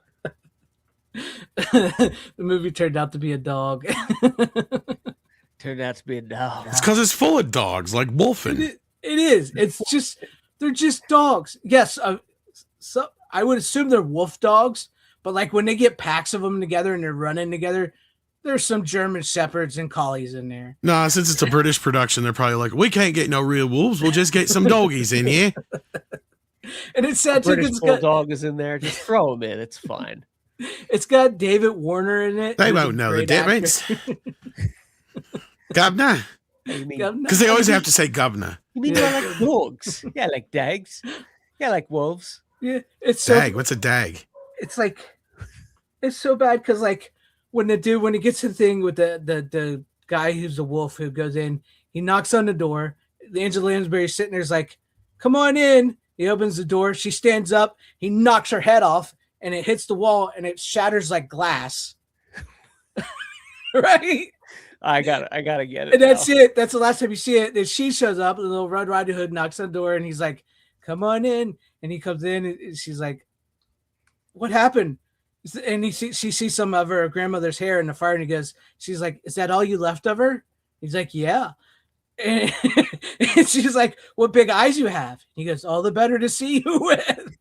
The movie turned out to be a dog. Turned out to be a dog. It's because it's full of dogs, like Wolfen. It is. It's just, they're just dogs. Yes, so I would assume they're wolf dogs, but like when they get packs of them together and they're running together, there's some German shepherds and collies in there. Nah, since it's a British production, they're probably like, we can't get no real wolves. We'll just get some doggies in here. And it's sad too. British bulldog is in there. Just throw him in. It's fine. It's got David Warner in it. They won't know the difference. Governor. Because they always have to say governor. You mean I like dogs? Yeah, like dags. Yeah, like wolves. Yeah, it's so, Dag. What's a dag? It's like, it's so bad because like when he gets to the thing with the guy who's a wolf who goes in, he knocks on the door. The Angela Lansbury's sitting there's like, come on in. He opens the door. She stands up. He knocks her head off, and it hits the wall, and it shatters like glass. Right? I gotta get it. And that's it. That's the last time you see it. Then she shows up, the little Red Riding Hood knocks on the door, and he's like, come on in. And he comes in, and she's like, what happened? And she sees some of her grandmother's hair in the fire, and she's like, is that all you left of her? He's like, yeah. And she's like, what big eyes you have. He goes, all the better to see you with.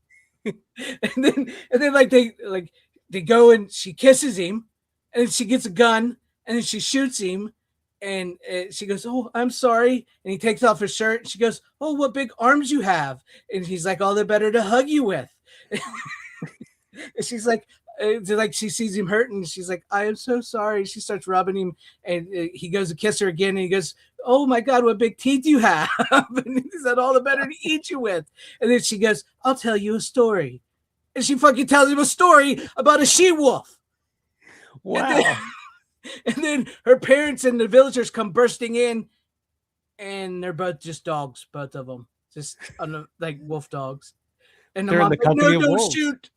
and then like they go and she kisses him, and then she gets a gun, and then she shoots him, and she goes, oh, I'm sorry. And he takes off his shirt, and she goes, oh, what big arms you have. And he's like, all the better to hug you with. And she's like she sees him hurt, and she's like, I am so sorry. She starts rubbing him, and he goes to kiss her again, and he goes, oh my God, what big teeth you have. And he said, all the better to eat you with. And then she goes, I'll tell you a story. And she fucking tells him a story about a she-wolf. Wow. And then her parents and the villagers come bursting in, and they're both just dogs, both of them, just like wolf dogs. And they're in the company of wolves. Shoot.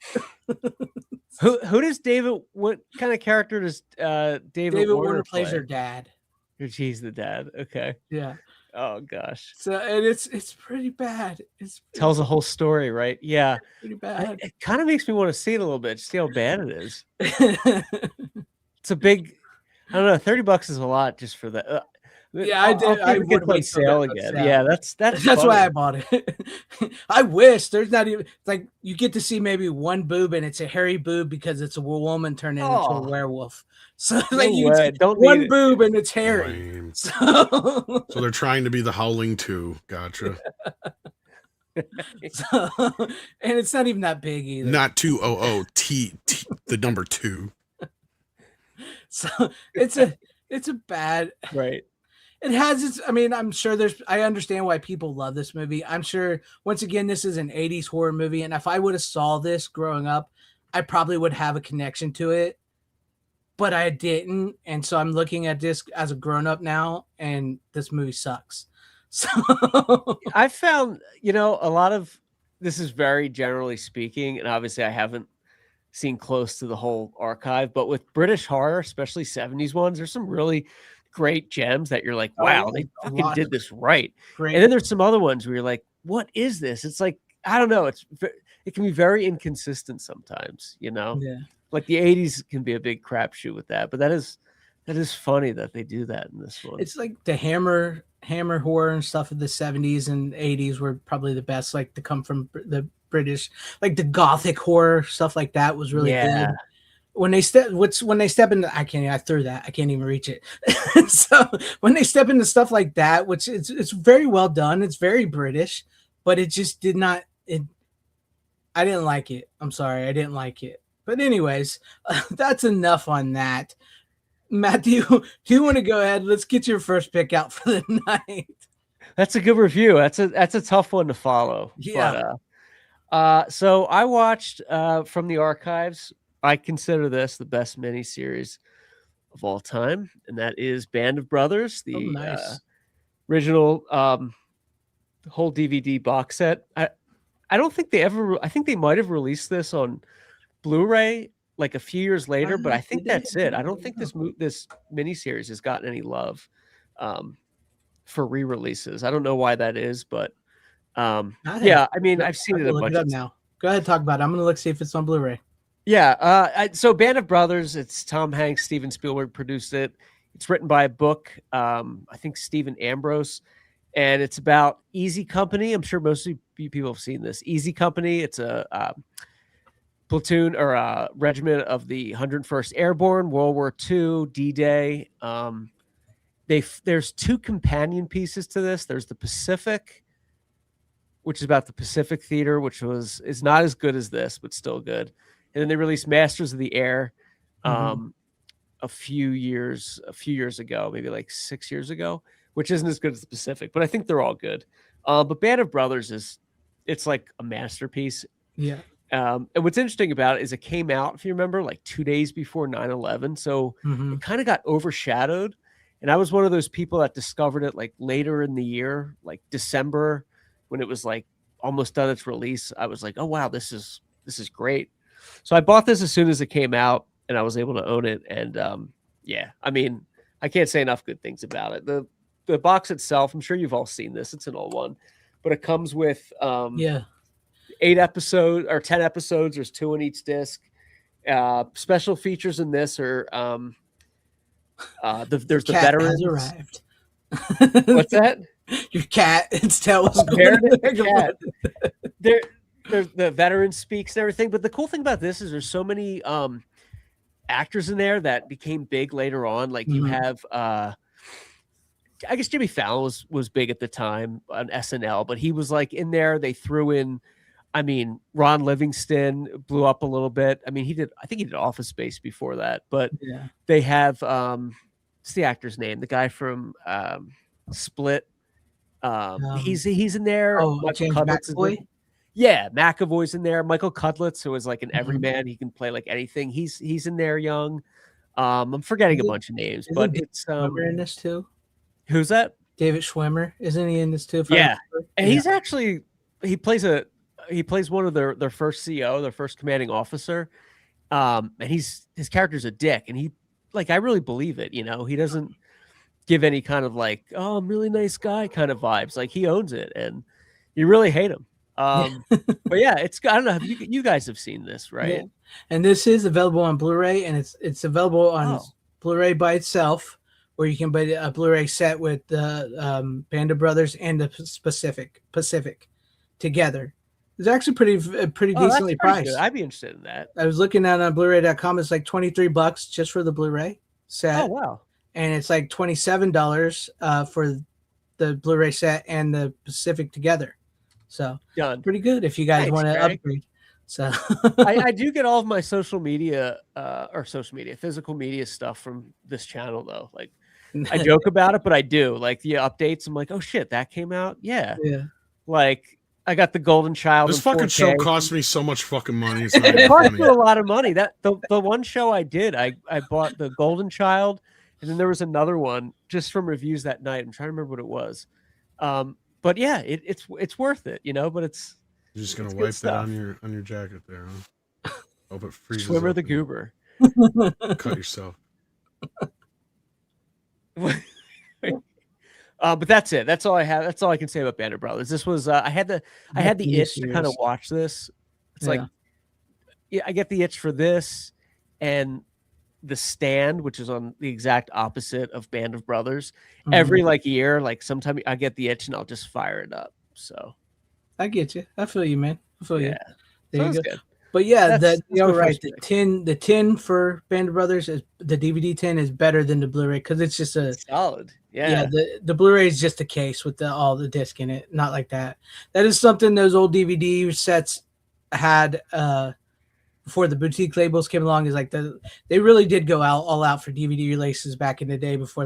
Who does David? What kind of character does David Warner plays play? her dad? He's the dad. Okay. Yeah. Oh gosh. So and it's pretty bad. Tells a whole story, right? Yeah. Pretty bad. It kind of makes me want to see it a little bit, see how bad it is. It's a big. I don't know. $30 is a lot just for that. Yeah, I did. I would on sale again. Yeah, that's why I bought it. I wish there's not even like you get to see maybe one boob, and it's a hairy boob because it's a woman turning into a werewolf. So like you don't one boob and it's hairy. So they're trying to be the Howling 2. Gotcha. And it's not even that big either. Not 200 T the number 2. So it's a bad right. It has its, I mean, I'm sure I understand why people love this movie. I'm sure, once again, this is an 80s horror movie. And if I would have saw this growing up, I probably would have a connection to it. But I didn't. And so I'm looking at this as a grown up now, and this movie sucks. So I found, a lot of this is very generally speaking. And obviously I haven't seen close to the whole archive, but with British horror, especially 70s ones, there's some really great gems that you're like, wow, they fucking did this right. Great. And then there's some other ones where you're like, what is this? It's like, I don't know. It can be very inconsistent sometimes, Yeah. Like the 80s can be a big crapshoot with that, but that is funny that they do that in this one. It's like the hammer horror and stuff of the 70s and 80s were probably the best, like to come from the British, like the gothic horror stuff like that was really good. When they step into, I can't even reach it. So when they step into stuff like that, which it's very well done, it's very British, but it just did not. I didn't like it. I'm sorry, I didn't like it. But anyways, that's enough on that. Matt, do you want to go ahead? Let's get your first pick out for the night. That's a good review. That's a tough one to follow. Yeah. But, so I watched from the archives. I consider this the best miniseries of all time, and that is Band of Brothers, the original whole DVD box set. I don't think I think they might have released this on Blu-ray like a few years later, but I think that's it. I don't think this miniseries has gotten any love for re-releases. I don't know why that is, but yeah, I mean, I've seen it a bunch. Now, go ahead, talk about it. I'm gonna look see if it's on Blu-ray. Yeah, so Band of Brothers, it's Tom Hanks, Steven Spielberg produced it. It's written by a book, I think Stephen Ambrose. and it's about Easy Company. I'm sure most of you people have seen this. Easy Company. It's a platoon or a regiment of the 101st Airborne, World War II, D-Day. There's two companion pieces to this. There's the Pacific, which is about the Pacific Theater, which is not as good as this, but still good. And then they released Masters of the Air a few years ago, maybe like 6 years ago, which isn't as good as the Pacific, but I think they're all good. But Band of Brothers it's like a masterpiece. Yeah. And what's interesting about it is it came out, if you remember, like 2 days before 9/11. So it kind of got overshadowed. And I was one of those people that discovered it like later in the year, like December, when it was like almost done its release. I was like, oh wow, this is great. So I bought this as soon as it came out, and I was able to own it. And yeah, I mean, I can't say enough good things about it. The box itself, I'm sure you've all seen this. It's an old one, but it comes with 8 episodes or 10 episodes. There's 2 on each disc. Special features in this are there's the veterans. Has arrived. What's that? Your cat. Its tail was cat. There's the veteran speaks and everything. But the cool thing about this is there's so many actors in there that became big later on. Like you have I guess Jimmy Fallon was big at the time on SNL, but he was like in there. They threw in, I mean, Ron Livingston blew up a little bit. I mean, I think he did Office Space before that, but they have, what's the actor's name? The guy from Split. He's in there. Oh, James McAvoy? Yeah, McAvoy's in there. Michael Cudlitz, who is like an everyman. He can play like anything. He's in there young. I'm forgetting a bunch of names, but it's in this too. Who's that? David Schwimmer, isn't he in this too? Yeah, and he's actually he plays one of their first CO, their first commanding officer, and his character's a dick, and he I really believe it. You know, he doesn't give any kind of like, oh, I'm a really nice guy kind of vibes. Like he owns it, and you really hate him. But yeah, I don't know. You guys have seen this, right? Yeah. And this is available on Blu-ray, and it's available on Blu-ray by itself, or you can buy a Blu-ray set with the Band of Brothers and the Pacific together. It's actually pretty decently priced. Good. I'd be interested in that. I was looking at on Blu-ray.com. It's like $23 just for the Blu-ray set. Oh wow! And it's like $27 for the Blu-ray set and the Pacific together. So pretty good if you guys want to upgrade. So I do get all of my physical media stuff from this channel though. Like I joke about it, but I do like the updates. I'm like, oh shit, that came out. Yeah. Like I got the Golden Child. This fucking 4K. show cost me so much fucking money. It's not It even cost funny. me a lot of money. That the one show I did, I bought the Golden Child, and then there was another one just from reviews that night. I'm trying to remember what it was. But yeah, it's worth it, you know. But it's You're just gonna wipe that on your jacket there, huh? Hope it freezes. Swimmer up the and Goober. Cut yourself. But that's it. That's all I have. That's all I can say about Band of Brothers. This was I had the itch to kind of watch this. It's like I get the itch for this and The Stand, which is on the exact opposite of Band of Brothers. Every year, sometime I get the itch and I'll just fire it up. So I get you. I feel you, man. I feel you. There you go. Good. But yeah, you're right. The tin for Band of Brothers is the DVD tin is better than the Blu-ray because it's just a solid. Yeah. The Blu-ray is just a case with all the disc in it, not like that. That is something those old DVD sets had before the boutique labels came along. Is they really did go all out for DVD releases back in the day before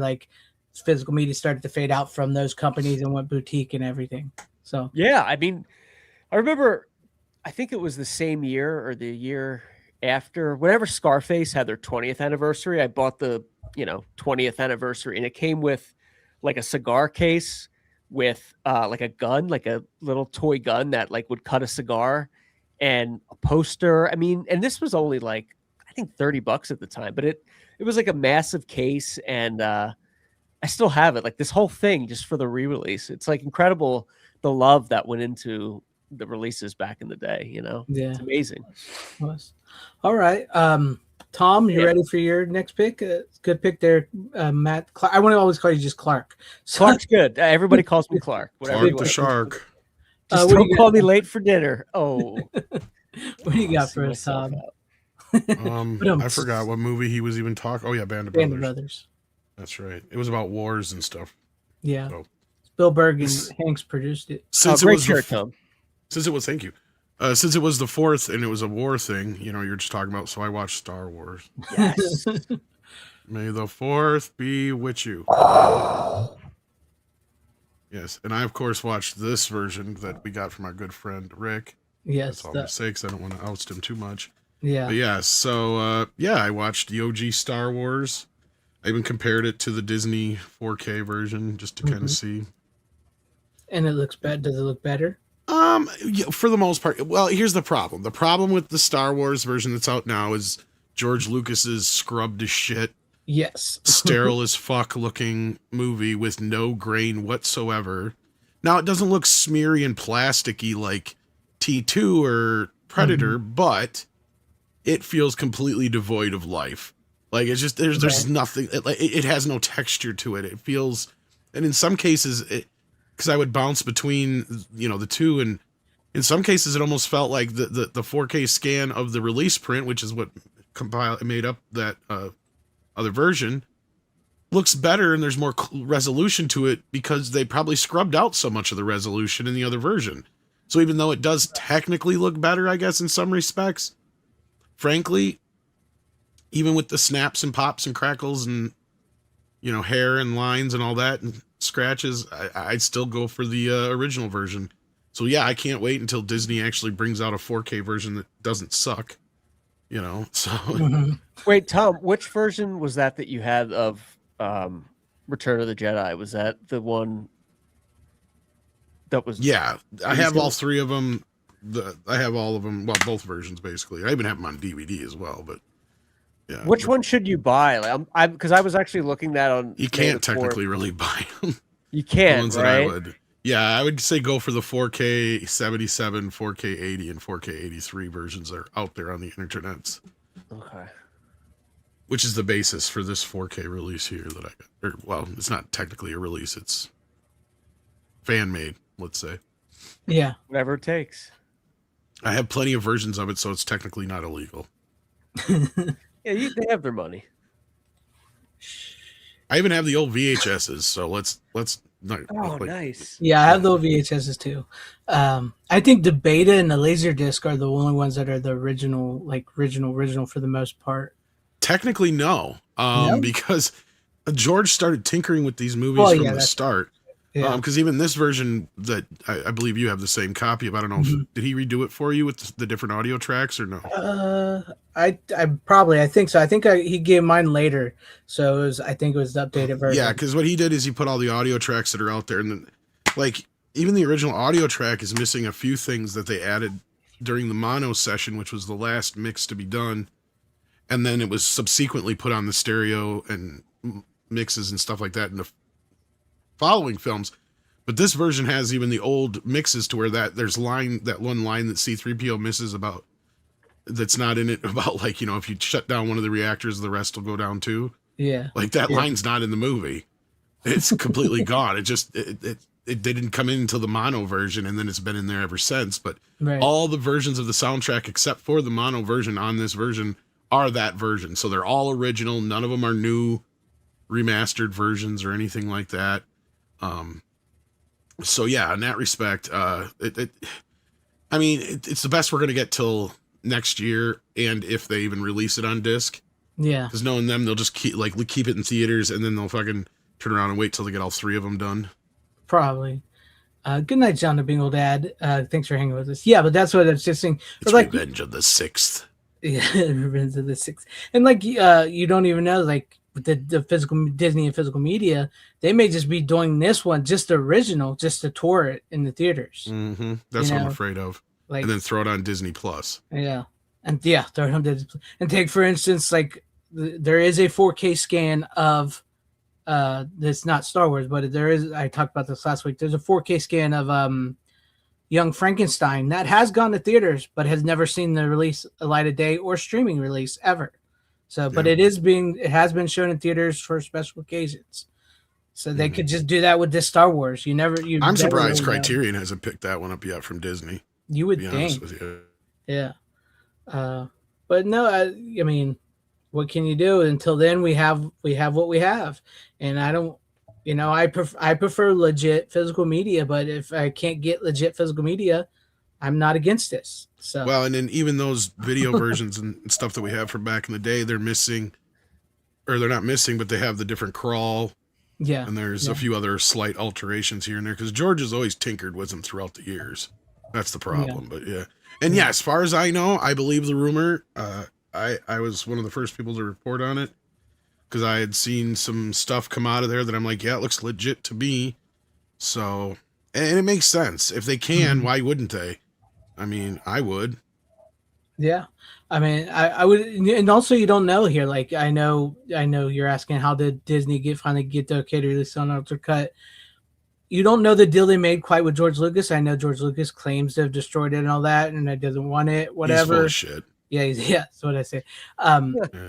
physical media started to fade out from those companies and went boutique and everything. So yeah, I mean, I remember. I think it was the same year or the year after, whenever Scarface had their 20th anniversary, I bought the 20th anniversary, and it came with like a cigar case with like a gun, like a little toy gun that would cut a cigar, and a poster. I mean, and this was only I think $30 at the time, but it was like a massive case, and I still have it, like this whole thing just for the re-release. It's incredible the love that went into the releases back in the day, Yeah, it's amazing. All right. Tom, you Yeah. ready for your next pick? Good pick there, Matt. I want to always call you just Clark. So, Clark's good. Everybody calls me Clark. Whatever Clark you the want. Shark. Just what do don't you call me late for dinner. Oh, what do you got see for us, myself Tom? out. I forgot what movie he was even talking. Oh yeah, Band of Band Brothers. of Brothers. That's right. It was about wars and stuff. Yeah. So, Spielberg and This- Hanks produced it. since it Great was shirt, Tom. since it was thank you. Since it was the fourth and it was a war thing, you're just talking about. So I watched Star Wars. Yes. May the fourth be with you. Yes, and I of course watched this version that we got from our good friend Rick. Yes. That's all I'm gonna say because I don't want to oust him too much. Yeah. But yeah, so I watched the OG Star Wars. I even compared it to the Disney 4K version just to kind of see. And it looks bad. Does it look better? Yeah, for the most part. Well, here's the problem. The problem with the Star Wars version that's out now is George Lucas's scrubbed as shit, Yes. sterile as fuck looking movie with no grain whatsoever. Now it doesn't look smeary and plasticky like T2 or Predator, but it feels completely devoid of life. Like it's just there's nothing. It has no texture to it. It feels, and in some cases, because I would bounce between the two, and in some cases it almost felt like the 4K scan of the release print, which is what made up that other version, looks better and there's more resolution to it because they probably scrubbed out so much of the resolution in the other version. So even though it does technically look better, I guess in some respects, frankly, even with the snaps and pops and crackles and hair and lines and all that and scratches, I'd still go for the original version. So yeah, I can't wait until Disney actually brings out a 4K version that doesn't suck. So Wait, Tom, which version was that you had of Return of the Jedi? Was that the one that was? yeah, I have all three of them. I have all of them. Well, both versions basically. I even have them on DVD as well. But yeah, Which one should you buy? Like, because I was actually looking that on. you can't technically really buy them. You can't, ones right? that I would. Yeah, I would say go for the 4K 77, 4K 80, and 4K 83 versions that are out there on the internets. Okay. Which is the basis for this 4K release here that I got. Well, it's not technically a release, it's fan made, let's say. Yeah. Whatever it takes. I have plenty of versions of it, so it's technically not illegal. Yeah, they have their money. I even have the old VHSs, so let's not. Oh, nice. Yeah, I have the VHSs too. I think the beta and the Laserdisc are the only ones that are the original for the most part. Technically, no, because George started tinkering with these movies from the start. Yeah. Because even this version that I believe you have the same copy of, I don't know, did he redo it for you with the different audio tracks or no? I think so. I think he gave mine later, so I think it was the updated version. Yeah, because what he did is he put all the audio tracks that are out there, and then, like, even the original audio track is missing a few things that they added during the mono session, which was the last mix to be done, and then it was subsequently put on the stereo and mixes and stuff like that in the following films. But this version has even the old mixes to where there's that one line that C-3PO misses about, that's not in it, about, like, if you shut down one of the reactors, the rest will go down too. Yeah. Like that line's not in the movie. It's completely gone. It just it didn't come in until the mono version, and then it's been in there ever since. But all the versions of the soundtrack except for the mono version on this version are that version. So they're all original. None of them are new remastered versions or anything like that. So yeah, in that respect, it's the best we're gonna get till next year, and if they even release it on disc. Yeah. Because knowing them, they'll just keep it in theaters, and then they'll fucking turn around and wait till they get all three of them done. Probably. Good night, John the Bingle Dad. Thanks for hanging with us. Yeah, but that's what it's just saying. It's like Revenge of the Sixth. Yeah, Revenge of the Sixth. And like you don't even know, like with the physical Disney and physical media, they may just be doing this one, just the original, just to tour it in the theaters. Mm-hmm. That's what I'm afraid of. Like, and then throw it on Disney Plus. Yeah. And throw it on Disney Plus. And take, for instance, like there is a 4K scan of that's not Star Wars, but there is, I talked about this last week, there's a 4K scan of Young Frankenstein that has gone to theaters but has never seen the release, a light of day, or streaming release ever. So, but Yeah. it has been shown in theaters for special occasions. So they could just do that with this Star Wars. I'm I'm surprised Criterion hasn't picked that one up yet from Disney. You would To be honest think, with you. yeah. But no, I mean, what can you do? Until then, we have what we have, and I don't, I prefer legit physical media. But if I can't get legit physical media, I'm not against this. So Well, and then even those video versions and stuff that we have from back in the day, they're missing, or they're not missing, but they have the different crawl. yeah, And there's a few other slight alterations here and there because George has always tinkered with them throughout the years. That's the problem. But yeah. And yeah, as far as I know, I believe the rumor. I was one of the first people to report on it because I had seen some stuff come out of there that I'm like, yeah, it looks legit to me. So, and it makes sense. If they can, why wouldn't they? I mean, I would. Yeah, I mean, I would, and also you don't know here. Like I know you're asking how did Disney finally get the okay to release on Ultra Cut. You don't know the deal they made quite with George Lucas. I know George Lucas claims to have destroyed it and all that, and it doesn't want it. Whatever. He's full of shit. Yeah, that's what I say.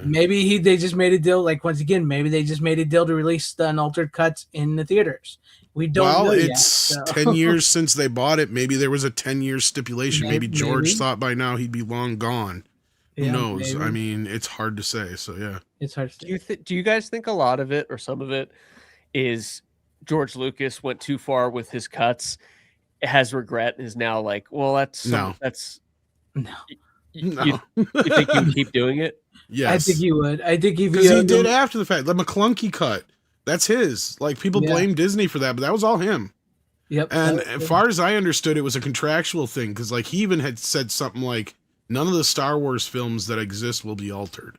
Maybe they just made a deal. Like once again, maybe they just made a deal to release the unaltered cuts in the theaters. We don't know yet. It's 10 years since they bought it. Maybe there was a 10-year stipulation. Maybe George thought by now he'd be long gone. Who knows? Maybe. I mean, it's hard to say. So yeah, it's hard to say. Do you guys think a lot of it or some of it is George Lucas went too far with his cuts, has regret, is now like, well, no. You think you would keep doing it? Yes, I think you would. I think because he did after the fact. The McClunky cut, that's his. Like people blame Disney for that, but that was all him. Yep. And as far as I understood, it was a contractual thing because like he even had said something like, none of the Star Wars films that exist will be altered.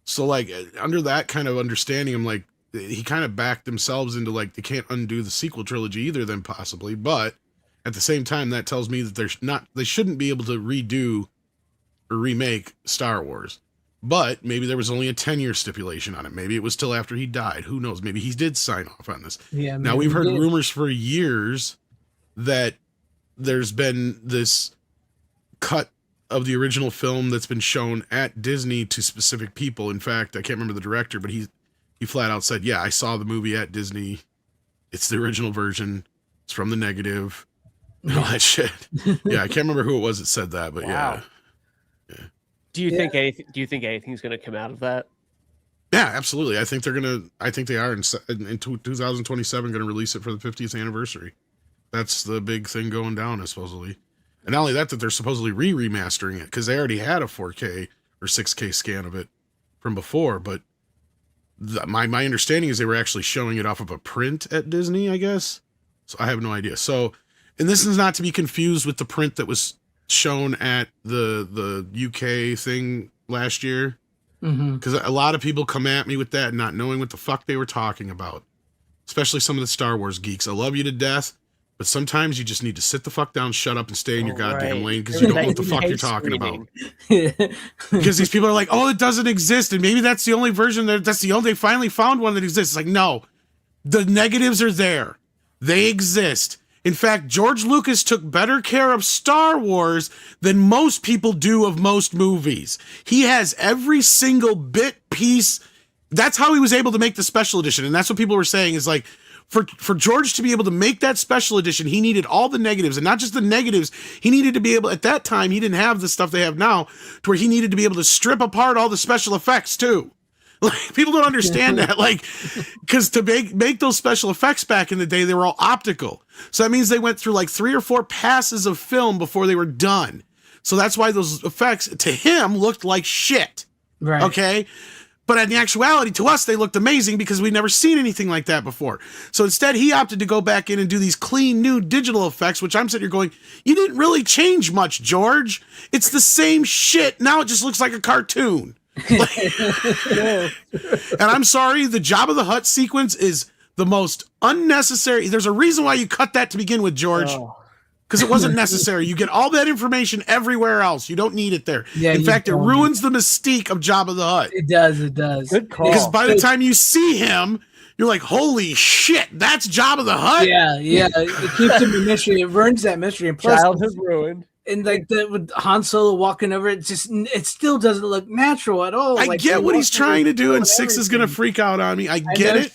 So like under that kind of understanding, I'm like, he kind of backed themselves into like, they can't undo the sequel trilogy either then possibly. But at the same time, that tells me that they shouldn't be able to redo or remake Star Wars. But maybe there was only a 10-year stipulation on it. Maybe it was till after he died. Who knows? Maybe he did sign off on this. Yeah. Now we've heard rumors for years that there's been this cut of the original film that's been shown at Disney to specific people. In fact, I can't remember the director, but he flat out said, yeah, I saw the movie at Disney. It's the original version. It's from the negative. And all that shit. Yeah, I can't remember who it was that said that, but yeah. Do you think anything's going to come out of that? Yeah, absolutely. I think they are in 2027 going to release it for the 50th anniversary. That's the big thing going down, supposedly. And not only that they're supposedly remastering it because they already had a 4K or 6K scan of it from before. But my understanding is they were actually showing it off of a print at Disney, I guess. So I have no idea. So, and this is not to be confused with the print that was shown at the UK thing last year. Because a lot of people come at me with that, not knowing what the fuck they were talking about. Especially some of the Star Wars geeks. I love you to death. But sometimes you just need to sit the fuck down, shut up, and stay in your goddamn lane because you don't know what the fuck you're talking about. Because these people are like, oh, it doesn't exist, and maybe that's the only version they finally found one that exists. It's like, no, the negatives are there. They exist. In fact, George Lucas took better care of Star Wars than most people do of most movies. He has every single bit piece. That's how he was able to make the special edition, and that's what people were saying is like, For George to be able to make that special edition, he needed all the negatives, and not just the negatives. He needed to be able, at that time, he didn't have the stuff they have now, to where he needed to be able to strip apart all the special effects too. Like people don't understand that, like, because to make those special effects back in the day, they were all optical. So that means they went through like 3 or 4 passes of film before they were done. So that's why those effects to him looked like shit. Right. Okay. But in actuality, to us, they looked amazing because we'd never seen anything like that before. So instead, he opted to go back in and do these clean, new digital effects, which I'm sitting here going, you didn't really change much, George. It's the same shit. Now it just looks like a cartoon. And I'm sorry, the Jabba the Hutt sequence is the most unnecessary. There's a reason why you cut that to begin with, George. Because it wasn't necessary. You get all that information everywhere else. You don't need it there. Yeah, in fact, it ruins the mystique of Jabba the Hutt. It does. It does. Good call. Because by the time you see him, you're like, holy shit, that's Jabba the Hutt? Yeah. It keeps him a mystery. It ruins that mystery. And plus, childhood ruined. And like the with Han Solo walking over, it still doesn't look natural at all. I Like, get they what he's walk trying to do, through and 6 is going to everything. freak out on me. I I get know it.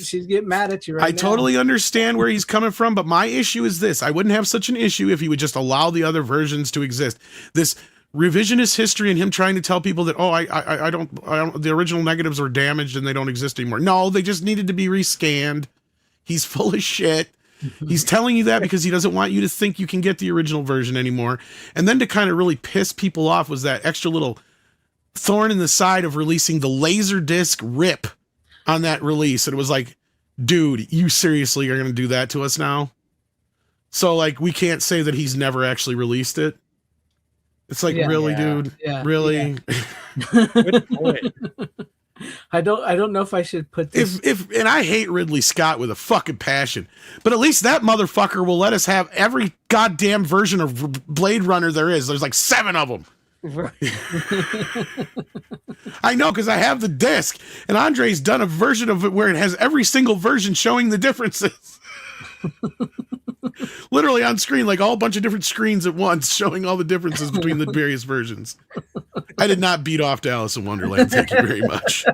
She's getting mad at you right I now. totally understand where he's coming from, but my issue is this. I wouldn't have such an issue if he would just allow the other versions to exist. This revisionist history and him trying to tell people that, oh, I don't, the original negatives are damaged and they don't exist anymore. No, they just needed to be rescanned. He's full of shit. He's telling you that because he doesn't want you to think you can get the original version anymore. And then to kind of really piss people off was that extra little thorn in the side of releasing the Laserdisc rip on that release. And it was like, dude, you seriously are going to do that to us now? So like, we can't say that he's never actually released it. It's like, really, dude? Yeah, really? yeah. Good point. I don't know if I should put this. And I hate Ridley Scott with a fucking passion, but at least that motherfucker will let us have every goddamn version of Blade Runner there is. There's like 7 of them. I know, because I have the disc, and Andre's done a version of it where it has every single version showing the differences. Literally on screen, like all bunch of different screens at once, showing all the differences between the various versions. I did not beat off to Alice in Wonderland. Thank you very much.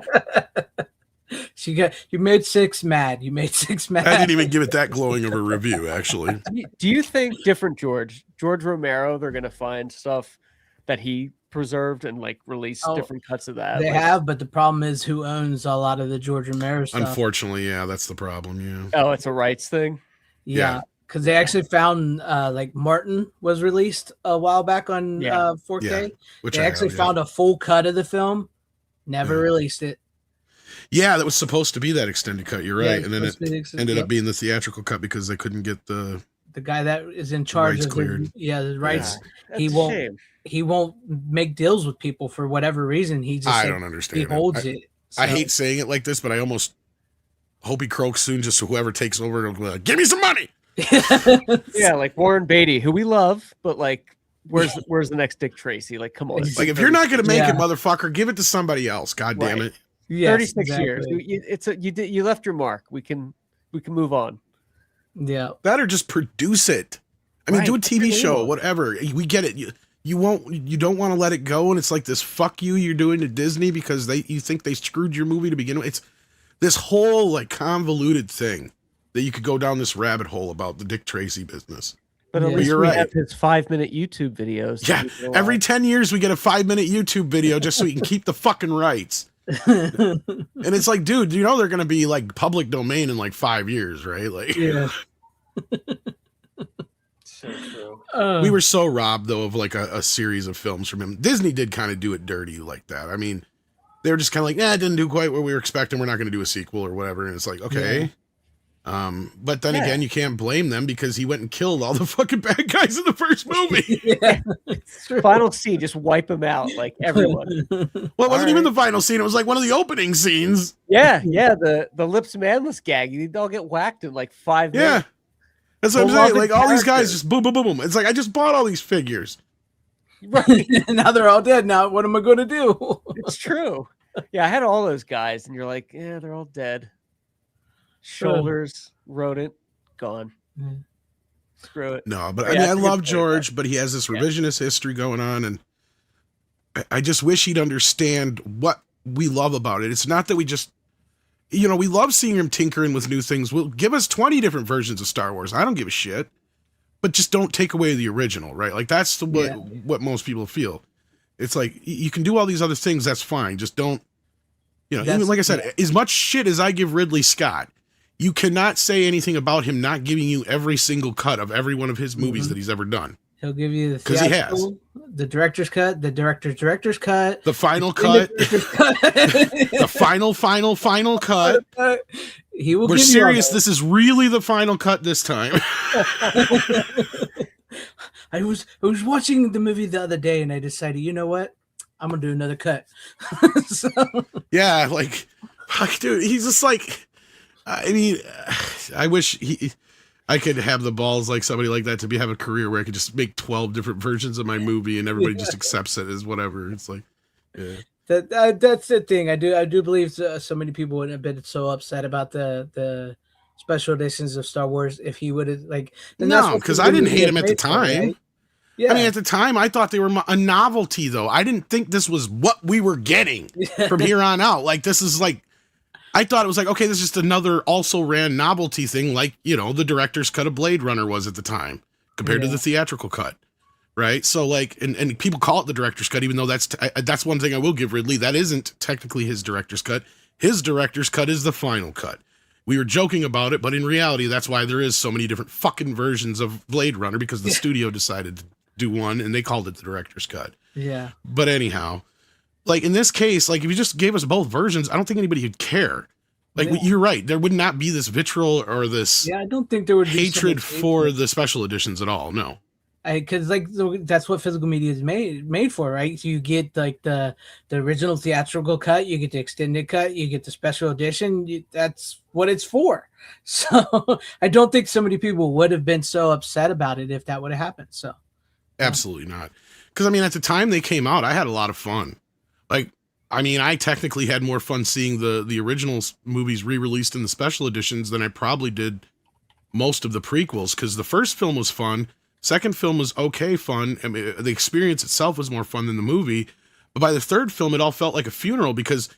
You made 6 mad. You made 6 mad. I didn't even give it that glowing of a review, actually. Do you think different George Romero, they're gonna find stuff that he preserved and like release different cuts of that? They like, have, but the problem is who owns a lot of the George Romero stuff. Unfortunately, yeah, that's the problem. Yeah. Oh, it's a rights thing. Yeah, because they actually found like Martin was released a while back on 4K. Yeah, which they I actually have, found a full cut of the film, never released it. Yeah, that was supposed to be that extended cut. You're right, and then it ended yep. up being the theatrical cut because they couldn't get the guy that is in charge rights of cleared. the rights. That's He a won't. shame. He won't make deals with people for whatever reason. He just I don't understand. He holds it. I hate saying it like this, but I almost hope he croaks soon, just so whoever takes over will be like, "Give me some money." Yeah, like Warren Beatty, who we love, but like, where's the next Dick Tracy? Like, come on. Like, if you're not going to make it, motherfucker, give it to somebody else. God damn it. Yes, 36 exactly. years. You left your mark. We can move on. Yeah. That or just produce it. I mean, Right. do a TV show, whatever. We get it. You don't want to let it go, and it's like this fuck you're doing to Disney because you think they screwed your movie to begin with. It's this whole like convoluted thing that you could go down this rabbit hole about the Dick Tracy business. But at Yeah. least You're we right. have his 5-minute YouTube videos. Yeah, every 10 years we get a 5-minute YouTube video just so we can keep the fucking rights. And it's like, dude, you know they're going to be like public domain in like 5 years, right? Like, Yeah. So true. we were so robbed though of like a series of films from him. Disney did kind of do it dirty like that. I mean, they were just kind of like, it didn't do quite what we were expecting. We're not going to do a sequel or whatever. And it's like, okay. But then again, you can't blame them because he went and killed all the fucking bad guys in the first movie. Yeah. It's true. Final scene, just wipe him out, like everyone. Well, it wasn't even the final scene. It was like one of the opening scenes. Yeah, the lips manless gag. They'd all get whacked in like 5 Yeah. minutes. That's what I'm saying. Beloved Like all these guys character. just boom, boom, boom, boom. It's like, I just bought all these figures. Right. Now they're all dead. Now what am I going to do? It's true. Yeah, I had all those guys, and you're like, yeah, they're all dead. Shoulders, rodent, gone. Mm. Screw it. No, but Yeah, I mean, I that's a good love point, George, but he has this revisionist history going on, and I just wish he'd understand what we love about it. It's not that we just, we love seeing him tinkering with new things. Well, give us 20 different versions of Star Wars. I don't give a shit, but just don't take away the original, right? Like that's what most people feel. It's like you can do all these other things. That's fine. Just don't, even like I said, as much shit as I give Ridley Scott, you cannot say anything about him not giving you every single cut of every one of his movies that he's ever done. He'll give you the 'Cause he has. theatrical, the director's cut, the director's cut, The final cut, the the final cut. He will. We're give serious. You all This is really the final cut this time. that. I was watching the movie the other day, and I decided, you know what, I'm gonna do another cut. So, Yeah, like, fuck, dude, he's just like, I mean, I wish I could have the balls like somebody like that to have a career where I could just make 12 different versions of my movie and everybody just accepts it as whatever. It's like, yeah. that's the thing. I do believe so many people wouldn't have been so upset about the special editions of Star Wars if he would have like. No, because I didn't hate him at the time. Right? Yeah. I mean, at the time, I thought they were a novelty, though. I didn't think this was what we were getting from here on out. Like, this is like, I thought it was like, okay, this is just another also ran novelty thing, like, you know, the director's cut of Blade Runner was at the time compared to the theatrical cut. Right. So like, and people call it the director's cut, even though that's one thing I will give Ridley. That isn't technically his director's cut. His director's cut is the final cut. We were joking about it, but in reality, that's why there is so many different fucking versions of Blade Runner, because the studio decided to do one and they called it the director's cut. Yeah. But anyhow, like in this case, like if you just gave us both versions, I don't think anybody would care. Like you're right. There would not be this vitriol or this I don't think there would be hatred for the special editions at all. No. Because like that's what physical media is made for, right? So you get like the original theatrical cut, you get the extended cut, you get the special edition. That's what it's for. So I don't think so many people would have been so upset about it if that would have happened. So absolutely not. Because I mean, at the time they came out, I had a lot of fun. Like, I mean, I technically had more fun seeing the original movies re-released in the special editions than I probably did most of the prequels. Because the first film was fun. Second film was okay fun. I mean, the experience itself was more fun than the movie. But by the third film, it all felt like a funeral because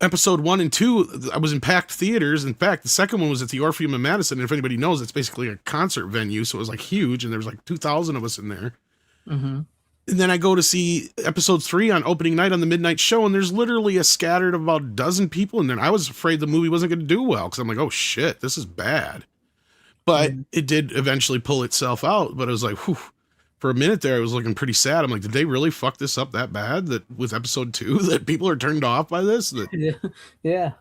episode 1 and 2, I was in packed theaters. In fact, the second one was at the Orpheum in Madison. And if anybody knows, it's basically a concert venue. So it was like huge. And there was like 2,000 of us in there. Mm-hmm. And then I go to see episode 3 on opening night on the midnight show. And there's literally a scattered of about a dozen people in there. And I was afraid the movie wasn't going to do well because I'm like, oh shit, this is bad. But it did eventually pull itself out. But it was like, whew, for a minute there, I was looking pretty sad. I'm like, did they really fuck this up that bad that with episode 2 that people are turned off by this? Yeah.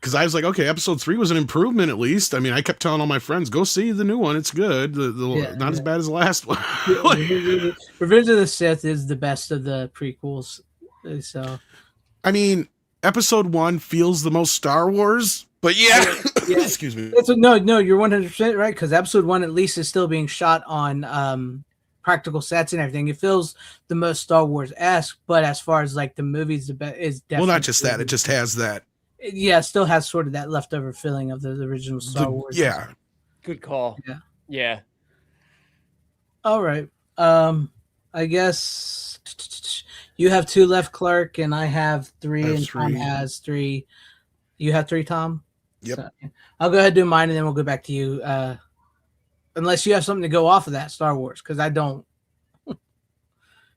Because I was like, okay, episode 3 was an improvement at least. I mean, I kept telling all my friends, go see the new one. It's good. Not as bad as the last one. Revenge of the Sith is the best of the prequels. So, I mean, episode 1 feels the most Star Wars. But yeah. Excuse me. No, you're 100% right, because episode 1 at least is still being shot on practical sets and everything. It feels the most Star Wars-esque, but as far as like the movies, is definitely. Well, not just that; it just has that. Yeah, it still has sort of that leftover feeling of the original Star Wars. Yeah. Good call. Yeah. All right. I guess you have 2 left, Clark, and I have 3, and 3. Tom has 3. You have 3, Tom? Yep. So, I'll go ahead and do mine, and then we'll go back to you. Unless you have something to go off of that Star Wars, because I don't. Do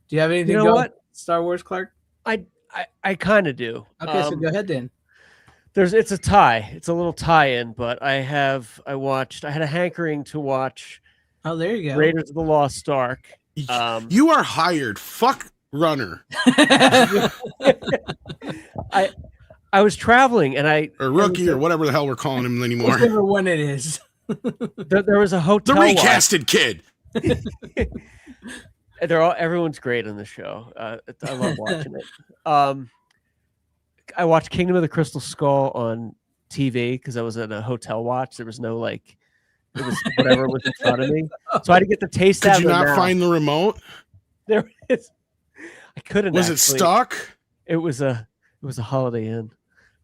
you have anything? You know what? Star Wars, Clark? I kind of do. Okay, so go ahead then. It's a tie. It's a little tie-in, but I had a hankering to watch. Oh, there you go. Raiders of the Lost Ark. You are hired. Fuck Runner. I was traveling and or Rookie or whatever the hell we're calling him anymore. Whichever one it is. There was a hotel. The recasted kid. Everyone's great on the show. I love watching it. I watched Kingdom of the Crystal Skull on TV because I was at a hotel watch. There was no it was whatever was in front of me, so I had to get the taste. Could you not find the remote? There is. I couldn't. Was it stuck? It was a Holiday Inn,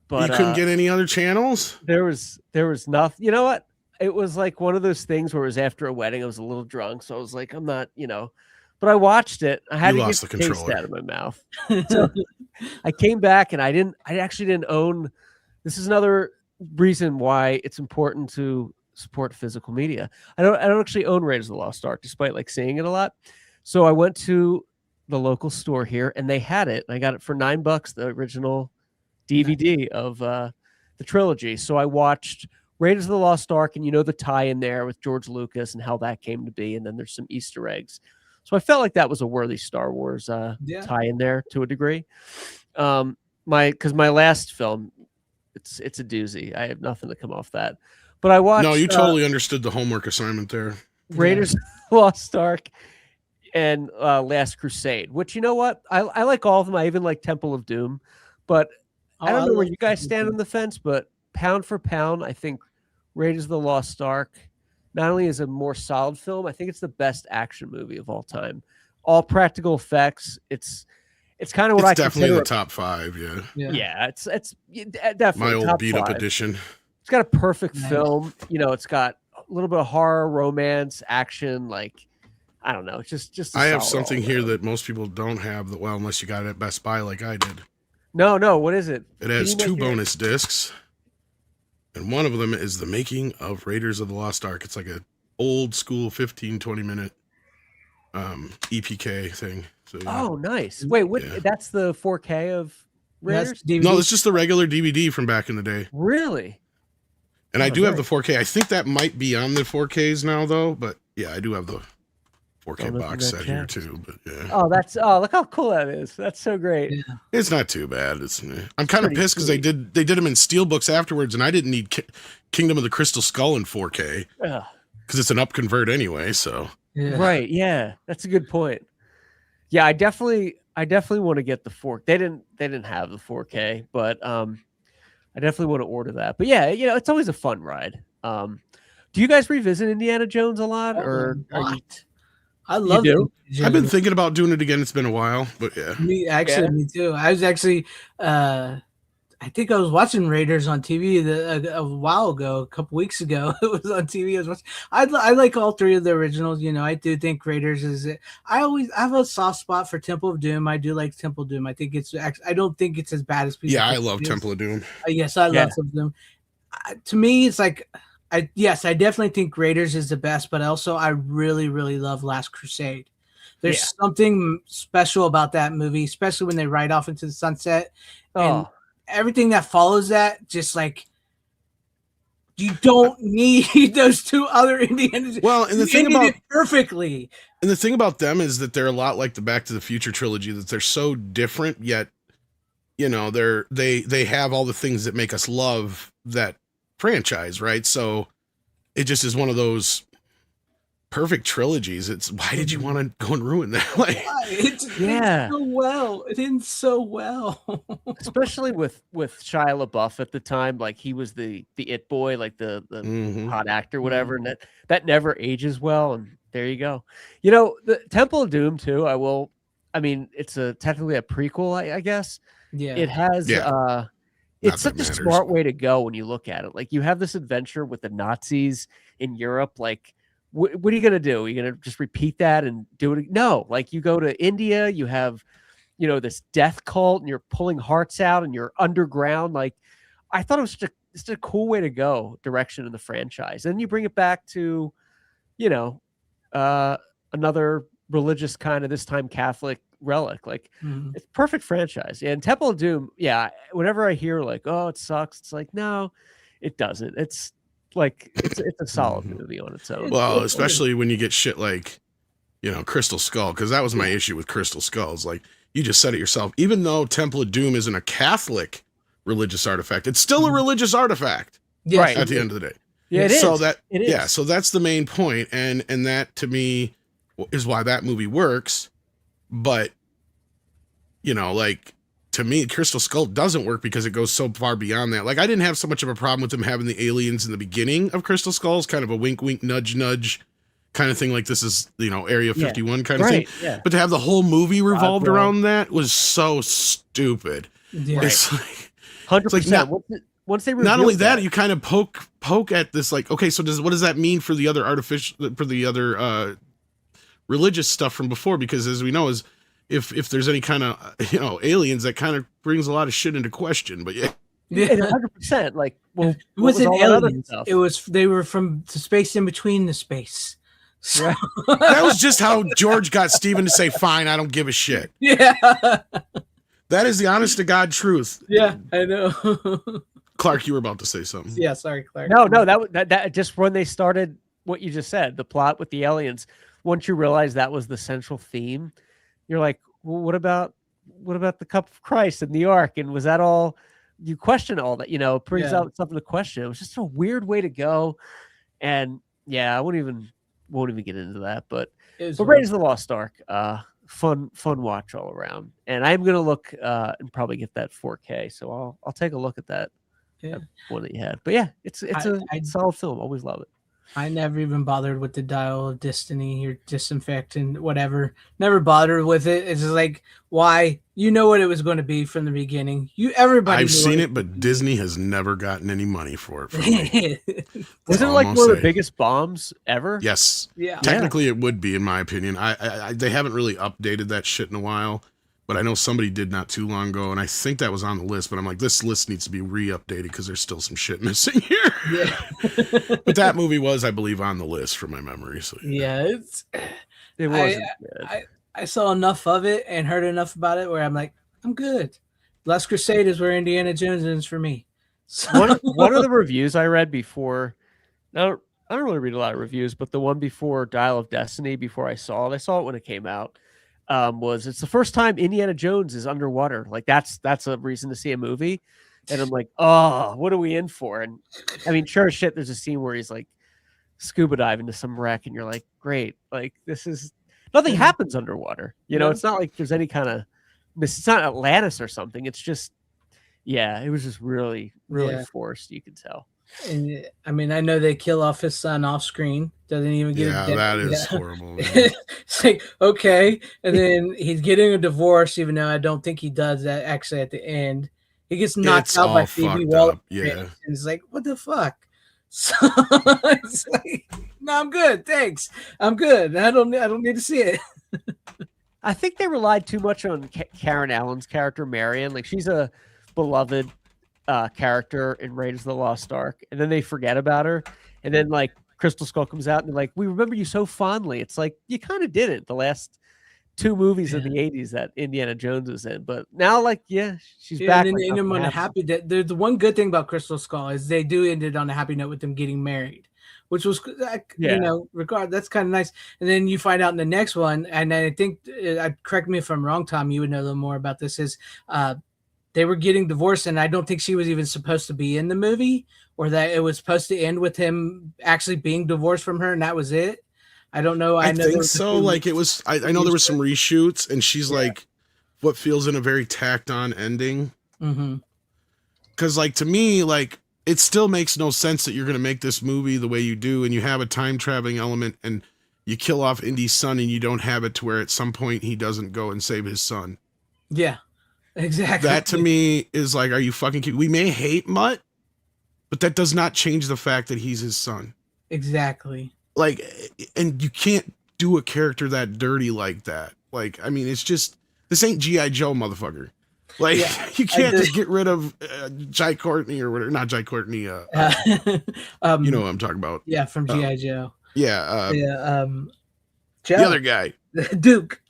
but you couldn't get any other channels. There was nothing. You know what? It was like one of those things where it was after a wedding. I was a little drunk, so I was like, I'm not, But I watched it. I had to get the taste out of my mouth. So I came back, and I actually didn't own. This is another reason why it's important to support physical media. I don't actually own Raiders of the Lost Ark, despite like seeing it a lot. So I went to the local store here, and they had it. And I got it for $9, the original DVD of the trilogy. So I watched Raiders of the Lost Ark, and the tie in there with George Lucas and how that came to be, and then there's some Easter eggs. So I felt like that was a worthy Star Wars tie in there to a degree. Because my last film, it's a doozy. I have nothing to come off that. But I watched. No, you totally understood the homework assignment there. Raiders of the Lost Ark and Last Crusade, which you know what? I like all of them. I even like Temple of Doom, but I don't know where you guys stand on the fence. But pound for pound, I think Raiders of the Lost Ark not only is a more solid film, I think it's the best action movie of all time. All practical effects. It's kind of what I definitely the top 5. Yeah. It's definitely my old top beat up 5. edition. It's got a perfect film. It's got a little bit of horror, romance, action. Like I don't know. It's just. I have something here that most people don't have. That well, unless you got it at Best Buy like I did. No. What is it? It has 2 bonus discs, and one of them is the making of Raiders of the Lost Ark. It's like a old school 15-20 minute EPK thing. So, yeah. Oh, nice. Wait, what? Yeah. That's the 4K of Raiders? DVD. No, it's just the regular DVD from back in the day. Really? And I do have the nice. 4K. I think that might be on the 4Ks now, though. But yeah, I do have the 4K look box at that set here chest. too. But yeah, Oh, look how cool that is. That's so great. Yeah. it's not too bad. I'm kind of pretty pissed because they did them in steelbooks afterwards, and I didn't need Kingdom of the Crystal Skull in 4K Ugh. because it's an up convert anyway. So Yeah. Right. Yeah. That's a good point. Yeah, I definitely want to get the 4K. They didn't have the 4K, but I definitely want to order that. But yeah, it's always a fun ride. Do you guys revisit Indiana Jones a lot, or are you? What? I love do? it. I've been thinking about doing it again. It's been a while, but yeah. Me too. I was actually, I think I was watching Raiders on TV a while ago, a couple weeks ago. It was on TV. I like all 3 of the originals. I do think Raiders is it. I have a soft spot for Temple of Doom. I do like Temple of Doom. I think I don't think it's as bad as people. Yeah, I think love it is. Temple of Doom. Yes, I love Temple of Doom. To me, it's like I definitely think Raiders is the best, but also I really, really love Last Crusade. There's something special about that movie, especially when they ride off into the sunset. And everything that follows that, just like you don't need those 2 other Indiana. Well, and the thing ended about it perfectly. And the thing about them is that they're a lot like the Back to the Future trilogy, that they're so different, yet, they have all the things that make us love that franchise, right? So it just is one of those perfect trilogies. It's why did you want to go and ruin that? Like, It did so well. It did so well. Especially with Shia LaBeouf at the time, like he was the it boy, like the hot actor, whatever, and that never ages well. And there you go. The Temple of Doom too. I mean, it's technically a prequel, I guess. Yeah, it has. It's such a smart way to go when you look at it. Like you have this adventure with the Nazis in Europe. Like, what are you gonna do? Are you gonna just repeat that and do it? No, like you go to India. You have, this death cult, and you're pulling hearts out, and you're underground. Like, I thought it was just a cool way to go direction in the franchise. And then you bring it back to, another religious kind of, this time Catholic relic. Like it's perfect franchise. And Temple of Doom, whenever I hear like, oh, it sucks, it's like, no, it doesn't. It's like it's a solid movie on its own. well, especially when you get shit like, Crystal Skull, because that was my issue with Crystal Skulls. Like you just said it yourself. Even though Temple of Doom isn't a Catholic religious artifact, it's still a religious artifact. Right. At the end of the day. Yeah, it is. So it is. Yeah, so that's the main point, and that to me is why that movie works. But like to me, Crystal Skull doesn't work because it goes so far beyond that. Like I didn't have so much of a problem with them having the aliens in the beginning of Crystal Skulls, kind of a wink, wink, nudge, nudge kind of thing. Like this is Area 51 kind of thing. Yeah. But to have the whole movie revolved around that was so stupid. Yeah. It's like 100%. Once they not only that, you kind of poke at this, like, okay, so what does that mean for the other religious stuff from before? Because as we know, is if there's any kind of aliens, that kind of brings a lot of shit into question. But yeah, 100%. Like, well, it wasn't all that other aliens. stuff? They were from the space in between the space. Right. that was just how George got Steven to say, "Fine, I don't give a shit." Yeah, that is the honest to God truth. Yeah, I know. Clark, you were about to say something. Yeah, sorry, Clark. No, that just when they started what you just said, the plot with the aliens. Once you realize that was the central theme, you're like, well, what about the cup of Christ and the ark? And was that all? You question all that, it brings out something to question. It was just a weird way to go, and I won't even get into that. But Raiders of the Lost Ark, fun watch all around. And I'm gonna look and probably get that 4K. So I'll take a look at that. Yeah. One that you had. But yeah, it's a solid film. Always love it. I never even bothered with the Dial of Destiny or Disinfectant, whatever. Never bothered with it. It's just like, why? You know what it was going to be from the beginning. Everybody. I've seen it, but Disney has never gotten any money for it from me. Wasn't it like one of the biggest bombs ever? Yes. Yeah. Technically, it would be, in my opinion. They haven't really updated that shit in a while, but I know somebody did not too long ago, and I think that was on the list. But I'm like, this list needs to be re-updated because there's still some shit missing here. Yeah. But that movie was, I believe, on the list from my memory. So Yeah, It wasn't good. I saw enough of it and heard enough about it where I'm like, I'm good. Last Crusade is where Indiana Jones is for me. So, One of the reviews I read before, I don't really read a lot of reviews, but the one before Dial of Destiny, before I saw it when it came out, was it's the first time Indiana Jones is underwater. Like that's a reason to see a movie. And I'm like, oh, what are we in for? And I mean, sure as shit, there's a scene where he's like scuba diving to some wreck, and you're like, great, like this is nothing happens underwater. You know, it's not like there's any kind of it's not Atlantis or something. It's just it was just really forced, you could tell. and I mean, I know they kill off his son off screen. Doesn't even get that is horrible. It's like, okay. And then he's getting a divorce, even though I don't think he does that actually at the end. He gets knocked out by Phoebe Waller. Yeah. And it's like, what the fuck? So it's like, no, I'm good. Thanks. I'm good. I don't need to see it. I think they relied too much on Karen Allen's character, Marion. Like she's a beloved character in Raiders of the Lost Ark, and then they forget about her. And then like Crystal Skull comes out and they're like, we remember you so fondly. It's like, you kind of didn't the last two movies in the 80s that Indiana Jones was in. But now, like, she's back. And then I'm on a happy that there's the one good thing about Crystal Skull is they do ended on a happy note with them getting married, which was, you know, that's kind of nice. And then you find out in the next one, and I think, correct me if I'm wrong, Tom, you would know a little more about this, is they were getting divorced, and I don't think she was even supposed to be in the movie, or that it was supposed to end with him actually being divorced from her, and that was it. I don't know. I think so. Like it was. I know there was some reshoots, and she's like, what feels in a very tacked on ending. Because like to me, like it still makes no sense that you're going to make this movie the way you do, and you have a time traveling element, and you kill off Indy's son, and you don't have it to where at some point he doesn't go and save his son. Yeah, exactly. That to me is like, are you fucking kidding? We may hate Mutt, but that does not change the fact that he's his son. Exactly. Like, and you can't do a character that dirty like that. Like, I mean, it's just, this ain't G.I. Joe, motherfucker. Like, you can't just get rid of Jai Courtney or whatever. Not Jai Courtney. You know what I'm talking about. Yeah, from G.I. Joe. Yeah. Joe. The other guy. Duke.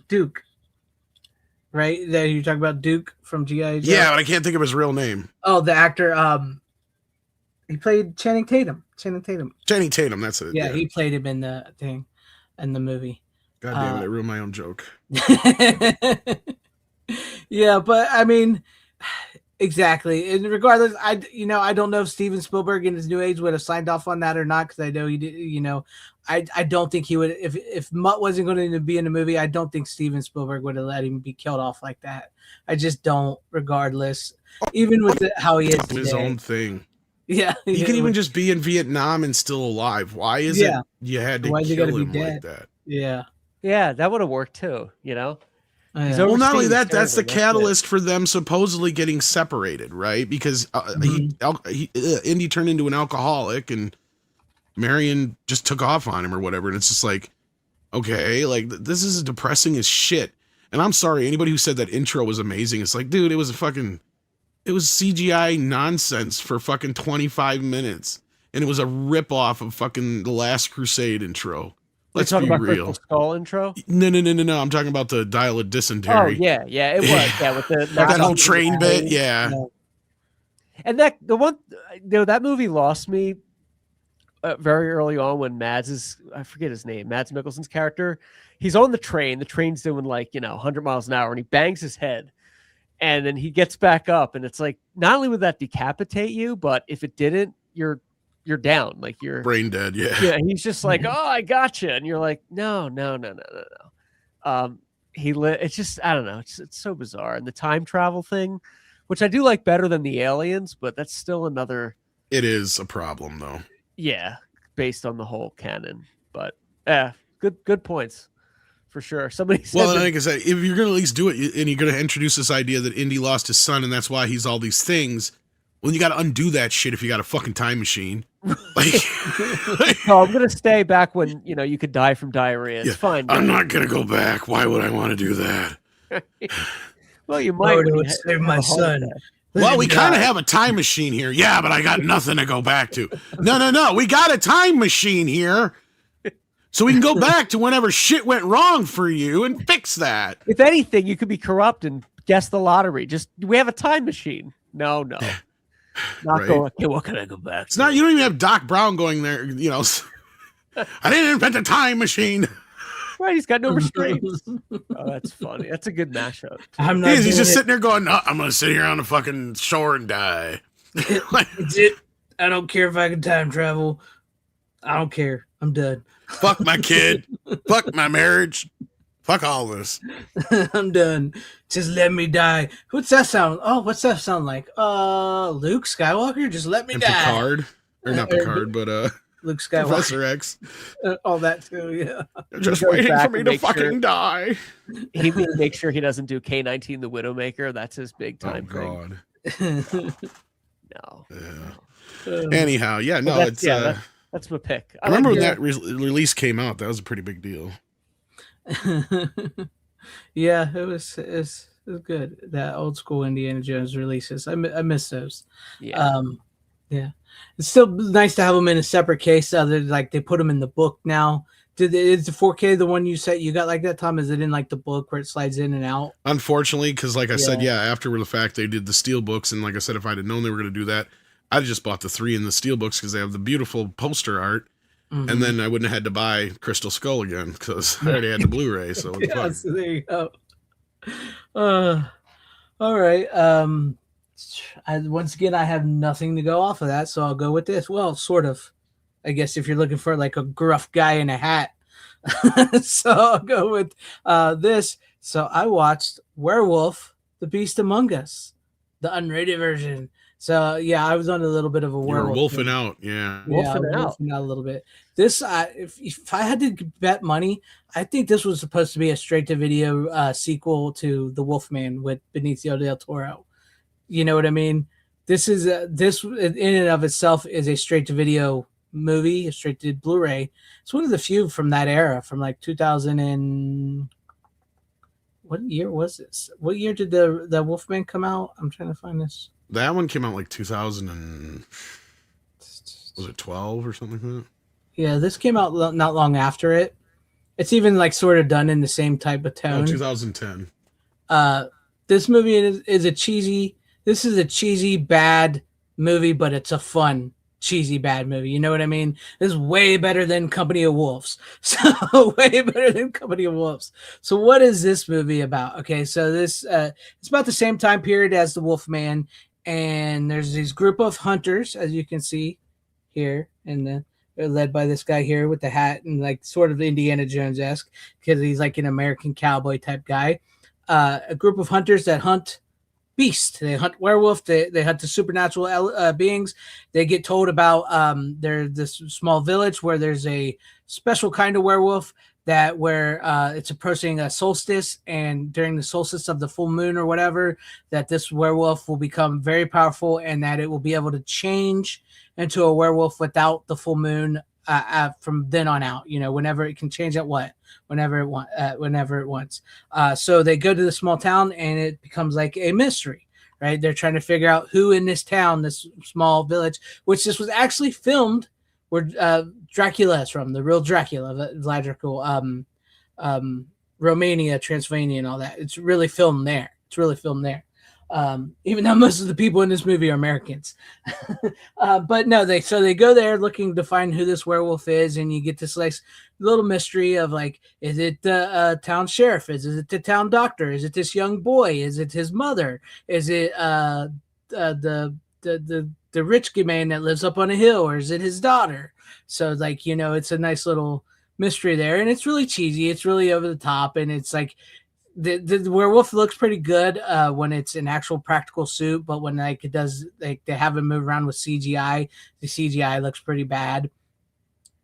Right? That you're talking about Duke from G.I. Joe? Yeah, but I can't think of his real name. Oh, the actor. He played Channing Tatum. Channing Tatum, that's it. Yeah, he played him in the thing, in the movie. God damn it, I ruined my own joke. Yeah, but I mean, exactly. And regardless, I don't know if Steven Spielberg in his new age would have signed off on that or not, because I know he did. You know, I don't think he would. If Mutt wasn't going to be in the movie, I don't think Steven Spielberg would have let him be killed off like that. I just don't. Regardless, even with how he is his own thing. Yeah, he could even just be in Vietnam and still alive. Why is it you had to kill him like that? Yeah, that would have worked too. You know. Well, not only that, that's the catalyst for them supposedly getting separated, right? Because Indy turned into an alcoholic, and Marion just took off on him or whatever. And it's just like, okay, like this is depressing as shit. And I'm sorry, anybody who said that intro was amazing. It's like, dude, it was CGI nonsense for fucking 25 minutes. And it was a ripoff of fucking The Last Crusade intro. Let's be real. Crystal Skull intro? No. I'm talking about the Dial of Dysentery. Oh, yeah, it was. Yeah, with the that whole train bit, yeah. And that movie lost me very early on when I forget his name, Mads Mikkelsen's character. He's on the train. The train's doing 100 miles an hour, and he bangs his head. And then he gets back up, and it's like, not only would that decapitate you, but if it didn't, you're down, like you're brain dead. Yeah, he's just like, oh, I gotcha, and you're like, no. It's just, I don't know, it's so bizarre. And the time travel thing, which I do like better than the aliens, but that's still another. It is a problem though. Yeah, based on the whole canon. But yeah, good points for sure. Somebody said Well, that- like I said, if you're going to at least do it and you're going to introduce this idea that Indy lost his son and that's why he's all these things, well, you got to undo that shit if you got a fucking time machine. Like, no, I'm gonna stay back when you could die from diarrhea. It's yeah, fine. I'm not going to go back. Why would I want to do that? Well, you might. Lord, when it you would ha- save have my a heart son. attack. Well, we kind of have a time machine here. Yeah, but I got nothing to go back to. No. We got a time machine here. So we can go back to whenever shit went wrong for you and fix that. If anything, you could be corrupt and guess the lottery. We have a time machine. No. Not Right. going. Okay, what can I go back It's to? not, you don't even have Doc Brown going there, I didn't invent a time machine. Right, he's got no restraints. Oh, that's funny. That's a good mashup. I'm not. He's doing just it. sitting there going, no, I'm going to sit here on the fucking shore and die. Like, That's it. I don't care if I can time travel. I don't care. I'm done. fuck my kid. Fuck my marriage. Fuck all this. I'm done. Just let me die. What's that sound? Oh, what's that sound like? Luke Skywalker. Just let me And die. Picard. Or not Picard, but Luke Skywalker. Professor X. All that too. Yeah. Just goes waiting back for me and to makes fucking sure- die. He makes sure he doesn't do K-19 the Widowmaker. That's his big Oh, time thing. God. No. Yeah. Anyhow, yeah, no, That's- it's. yeah, that's my pick. I remember like when the- that release came out. That was a pretty big deal. Yeah, it was good. That old school Indiana Jones releases. I miss those. Yeah. Yeah, it's still nice to have them in a separate case. Like they put them in the book now. Is the 4K the one you said you got like that, Tom? Is it in like the book where it slides in and out? Unfortunately, because like I said, Yeah. after the fact they did the steel books, and like I said, if I'd have known they were going to do that, I'd have just bought the 3 in the steel books because they have the beautiful poster art, Mhm. and then I wouldn't have had to buy Crystal Skull again because I already had the Blu-ray. So it's Yeah, fine. so there you go. All right. Once again, I have nothing to go off of that, so I'll go with this. Well, sort of. I guess if you're looking for like a gruff guy in a hat. So I'll go with this. So I watched Werewolf, The Beast Among Us, the unrated version. So yeah, I was on a little bit of a You were werewolf. wolfing thing. out, yeah. Yeah, I Wolfing was out. wolfing out a little bit. This, if I had to bet money, I think this was supposed to be a straight-to-video sequel to The Wolfman with Benicio del Toro. You know what I mean? This is this in and of itself is a straight-to-video movie, a straight-to Blu-ray. It's one of the few from that era, from like 2000 and what year was this? What year did the Wolfman come out? I'm trying to find this. That one came out like 2000 and was it 12 or something like that? Yeah, this came out not long after it. It's even like sort of done in the same type of No, tone. 2010. This movie is a cheesy. This is a cheesy bad movie, but it's a fun cheesy bad movie. You know what I mean? This is way better than Company of Wolves. So way better than Company of Wolves. So what is this movie about? Okay, so this it's about the same time period as The Wolfman, and there's this group of hunters, as you can see here, and they're led by this guy here with the hat and like sort of Indiana Jones-esque because he's like an American cowboy type guy. A group of hunters that hunt beast. They hunt werewolf. They hunt the supernatural beings. They get told about there's this small village where there's a special kind of werewolf that where it's approaching a solstice, and during the solstice of the full moon or whatever, that this werewolf will become very powerful and that it will be able to change into a werewolf without the full moon from then on out. You know, whenever it can change at whenever it wants. So they go to the small town and it becomes like a mystery, right? They're trying to figure out who in this town, this small village, which this was actually filmed where Dracula is from, the real Dracula, Vlad Dracula, Romania, Transylvania, and all that. It's really filmed there. Even though most of the people in this movie are Americans. But no, they go there looking to find who this werewolf is, and you get this like little mystery of like, is it the town sheriff? Is it the town doctor? Is it this young boy? Is it his mother? Is it the rich man that lives up on a hill, or is it his daughter? So like, you know, it's a nice little mystery there, and it's really cheesy. It's really over the top, and it's like the werewolf looks pretty good when it's an actual practical suit, but when like it does, like they have him move around with CGI, the CGI looks pretty bad.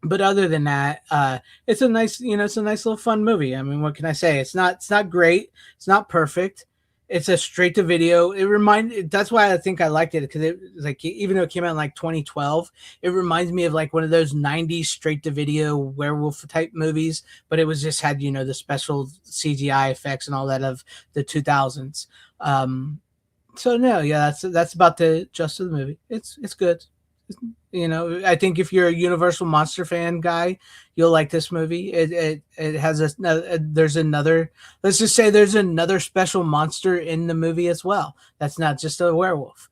but other than that, it's a nice, it's a nice little fun movie. I mean, what can I say? It's not great. It's not perfect. It's a straight to video. That's why I think I liked it, because it was like, even though it came out in like 2012, it reminds me of like one of those 90s straight to video werewolf type movies, but it was just had, the special CGI effects and all that of the 2000s. So no, yeah, that's about the gist of the movie. It's good. I think if you're a Universal Monster fan guy, you'll like this movie. It has there's another, let's just say there's another special monster in the movie as well. That's not just a werewolf.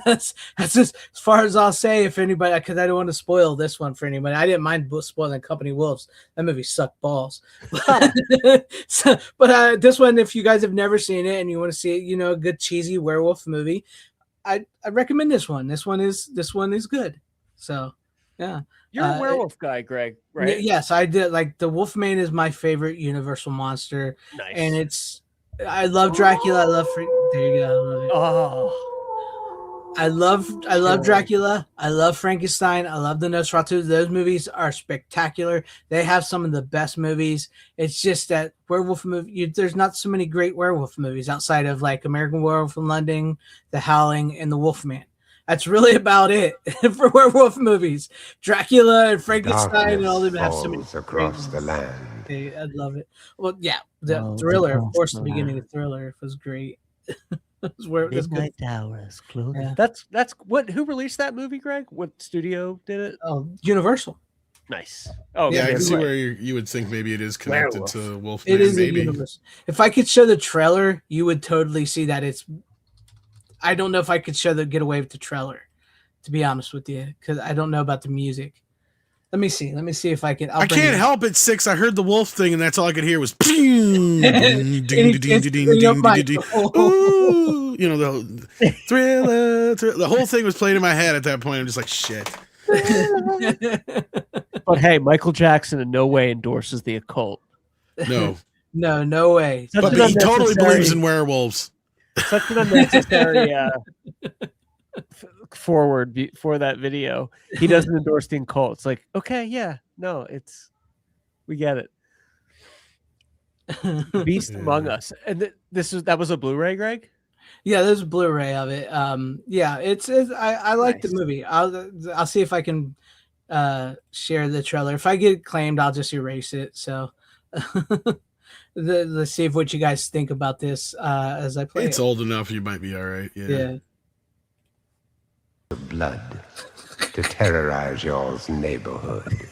That's just as far as I'll say. If anybody, because I don't want to spoil this one for anybody. I didn't mind spoiling Company Wolves. That movie sucked balls. But this one, if you guys have never seen it and you want to see it, a good cheesy werewolf movie, I recommend this one. This one is good. So, yeah. You're a werewolf guy, Greg, right? Yes, I did. Like, the Wolfman is my favorite Universal monster. Nice. And I love Dracula. I love there you go. I love it. Oh, I love Dracula. I love Frankenstein. I love the Nosferatu. Those movies are spectacular. They have some of the best movies. It's just that werewolf movie. There's not so many great werewolf movies outside of like American Werewolf in London, The Howling, and The Wolfman. That's really about it for werewolf movies. Dracula and Frankenstein and all them have so many across the land. I love it. Well, yeah, the Thriller, of course. The beginning of Thriller was great. Midnight Towers. Yeah. That's what. Who released that movie, Greg? What studio did it? Oh, Universal. Nice. Oh, Yeah, I okay, can see right. where you would think maybe it is connected Werewolf. to Wolfman. It is a maybe. universe. If I could show the trailer, you would totally see that it's. I don't know if I could get away with the trailer, to be honest with you, because I don't know about the music. Let me see if I can. I can't help it, Six. I heard the wolf thing, and that's all I could hear was. Ooh, the Thriller. The whole thing was playing in my head at that point. I'm just like, shit. But hey, Michael Jackson in no way endorses the occult. No. No way. But he totally believes in werewolves. Such an unnecessary forward for that video. He doesn't endorse the occult. It's like, okay, yeah, no, we get it. Beast Among Us, and that was a Blu-ray, Greg. Yeah, there's a Blu-ray of it. Yeah, I like the movie. I'll see if I can share the trailer. If I get claimed, I'll just erase it. So let's see what you guys think about this as I play. It's old enough, you might be all right. Yeah. Blood to terrorize y'all's neighborhood.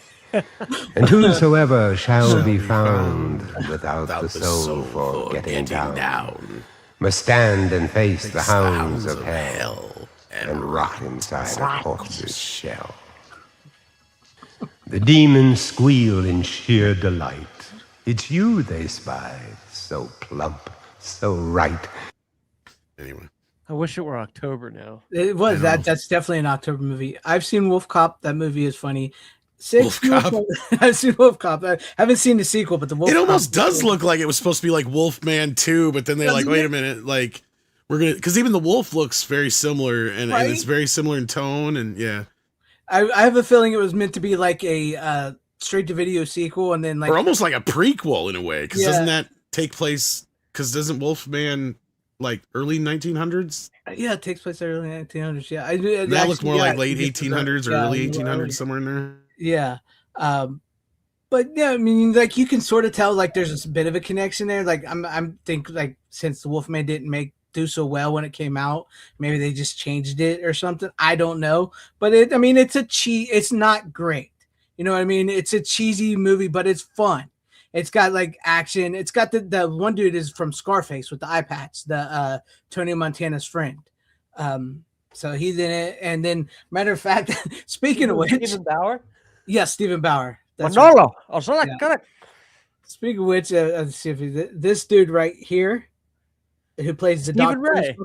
And whosoever shall be found without the soul for getting down must stand and face the hounds of hell and rot inside a corpse's shell. The demons squeal in sheer delight. It's you they spy, so plump, so right. Anyway. I wish it were October now. It was that's definitely an October movie. I've seen Wolf Cop. That movie is funny. Wolf Cop. I've seen Wolf Cop. I haven't seen the sequel, but the Wolf. It almost Cop does look like it was supposed to be like Wolfman 2, but then they're like, wait a minute, like we're gonna, because even the wolf looks very similar and it's very similar in tone and yeah. I have a feeling it was meant to be like a straight to video sequel, and then like or almost like a prequel in a way, because doesn't that take place? Because doesn't Wolfman like early 1900s? Yeah, it takes place early 1900s. Yeah, that looked more like late 1800s or early 1800s, somewhere in there. Yeah, but yeah, I mean, like you can sort of tell like there's a bit of a connection there. Like I'm think like since the Wolfman didn't do so well when it came out, maybe they just changed it or something. I don't know, but it's not great. You know what I mean? It's a cheesy movie, but it's fun. It's got like action. It's got the one dude is from Scarface with the eye patch, the Tony Montana's friend. So he's in it. And then, matter of fact, speaking of which, Stephen Bauer. Yes, Stephen Bauer. That's Manolo. Right. Speaking of which, let's see if this dude right here, who plays the Stephen Ray,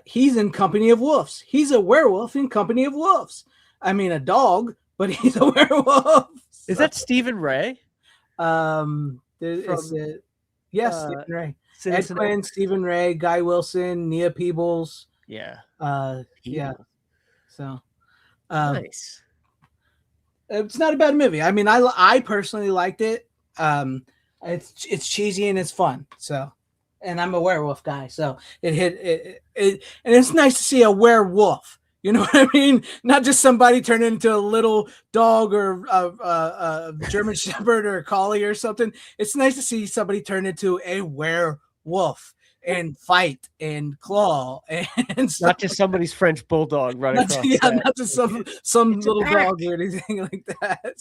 he's in Company of Wolves. He's a werewolf in Company of Wolves. I mean, a dog, but he's a werewolf. Is that Stephen Ray? Stephen Ray. Ed Quinn, Stephen Ray, Guy Wilson, Nia Peebles. Yeah. Yeah. So nice. It's not a bad movie. I mean, I personally liked it. It's cheesy and it's fun. So, and I'm a werewolf guy, so and it's nice to see a werewolf. You know what I mean? Not just somebody turn into a little dog or a German Shepherd or a collie or something. It's nice to see somebody turn into a werewolf and fight and claw and stuff. Not just somebody's French bulldog running Not, across. yeah, not just some It's a little pack. dog or anything like that.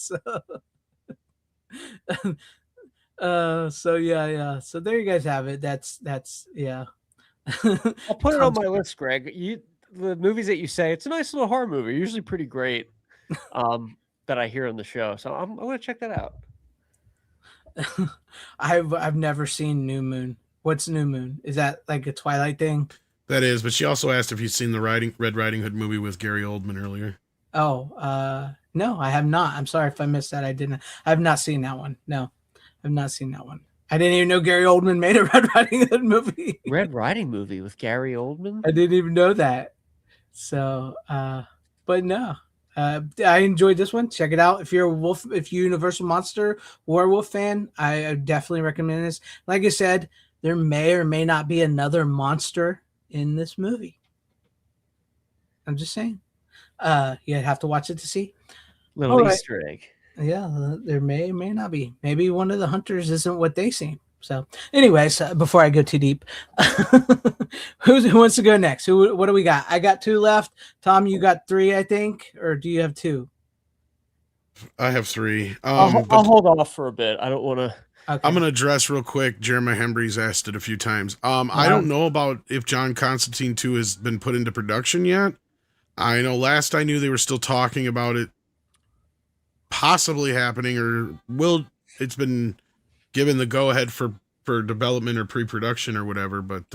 So yeah. So there you guys have it. That's yeah. I'll put it on my list, Greg. The movies that you say, it's a nice little horror movie, usually pretty great. That I hear on the show, so I'm gonna check that out. I've never seen New Moon. What's New Moon? Is that like a Twilight thing? That is, but she also asked if you'd seen the Red Riding Hood movie with Gary Oldman earlier. Oh, no, I have not. I'm sorry if I missed that. I have not seen that one. No, I've not seen that one. I didn't even know Gary Oldman made a Red Riding Hood movie. Red Riding movie with Gary Oldman. I didn't even know that. So, but no, I enjoyed this one. Check it out. If you're Universal Monster werewolf fan, I definitely recommend this. Like I said, there may or may not be another monster in this movie. I'm just saying. You'd have to watch it to see. Little All right. Easter egg. Yeah, there may or may not be. Maybe one of the hunters isn't what they seem. So, anyways, before I go too deep, who wants to go next? What do we got? I got 2 left. Tom, you got 3, I think, or do you have 2? I have 3. I'll hold off for a bit. I don't want to. Okay. I'm going to address real quick. Jeremiah Hembry's asked it a few times. I don't know about if John Constantine 2 has been put into production yet. I know last I knew they were still talking about it possibly happening, or it's been given the go-ahead for development or pre-production or whatever, but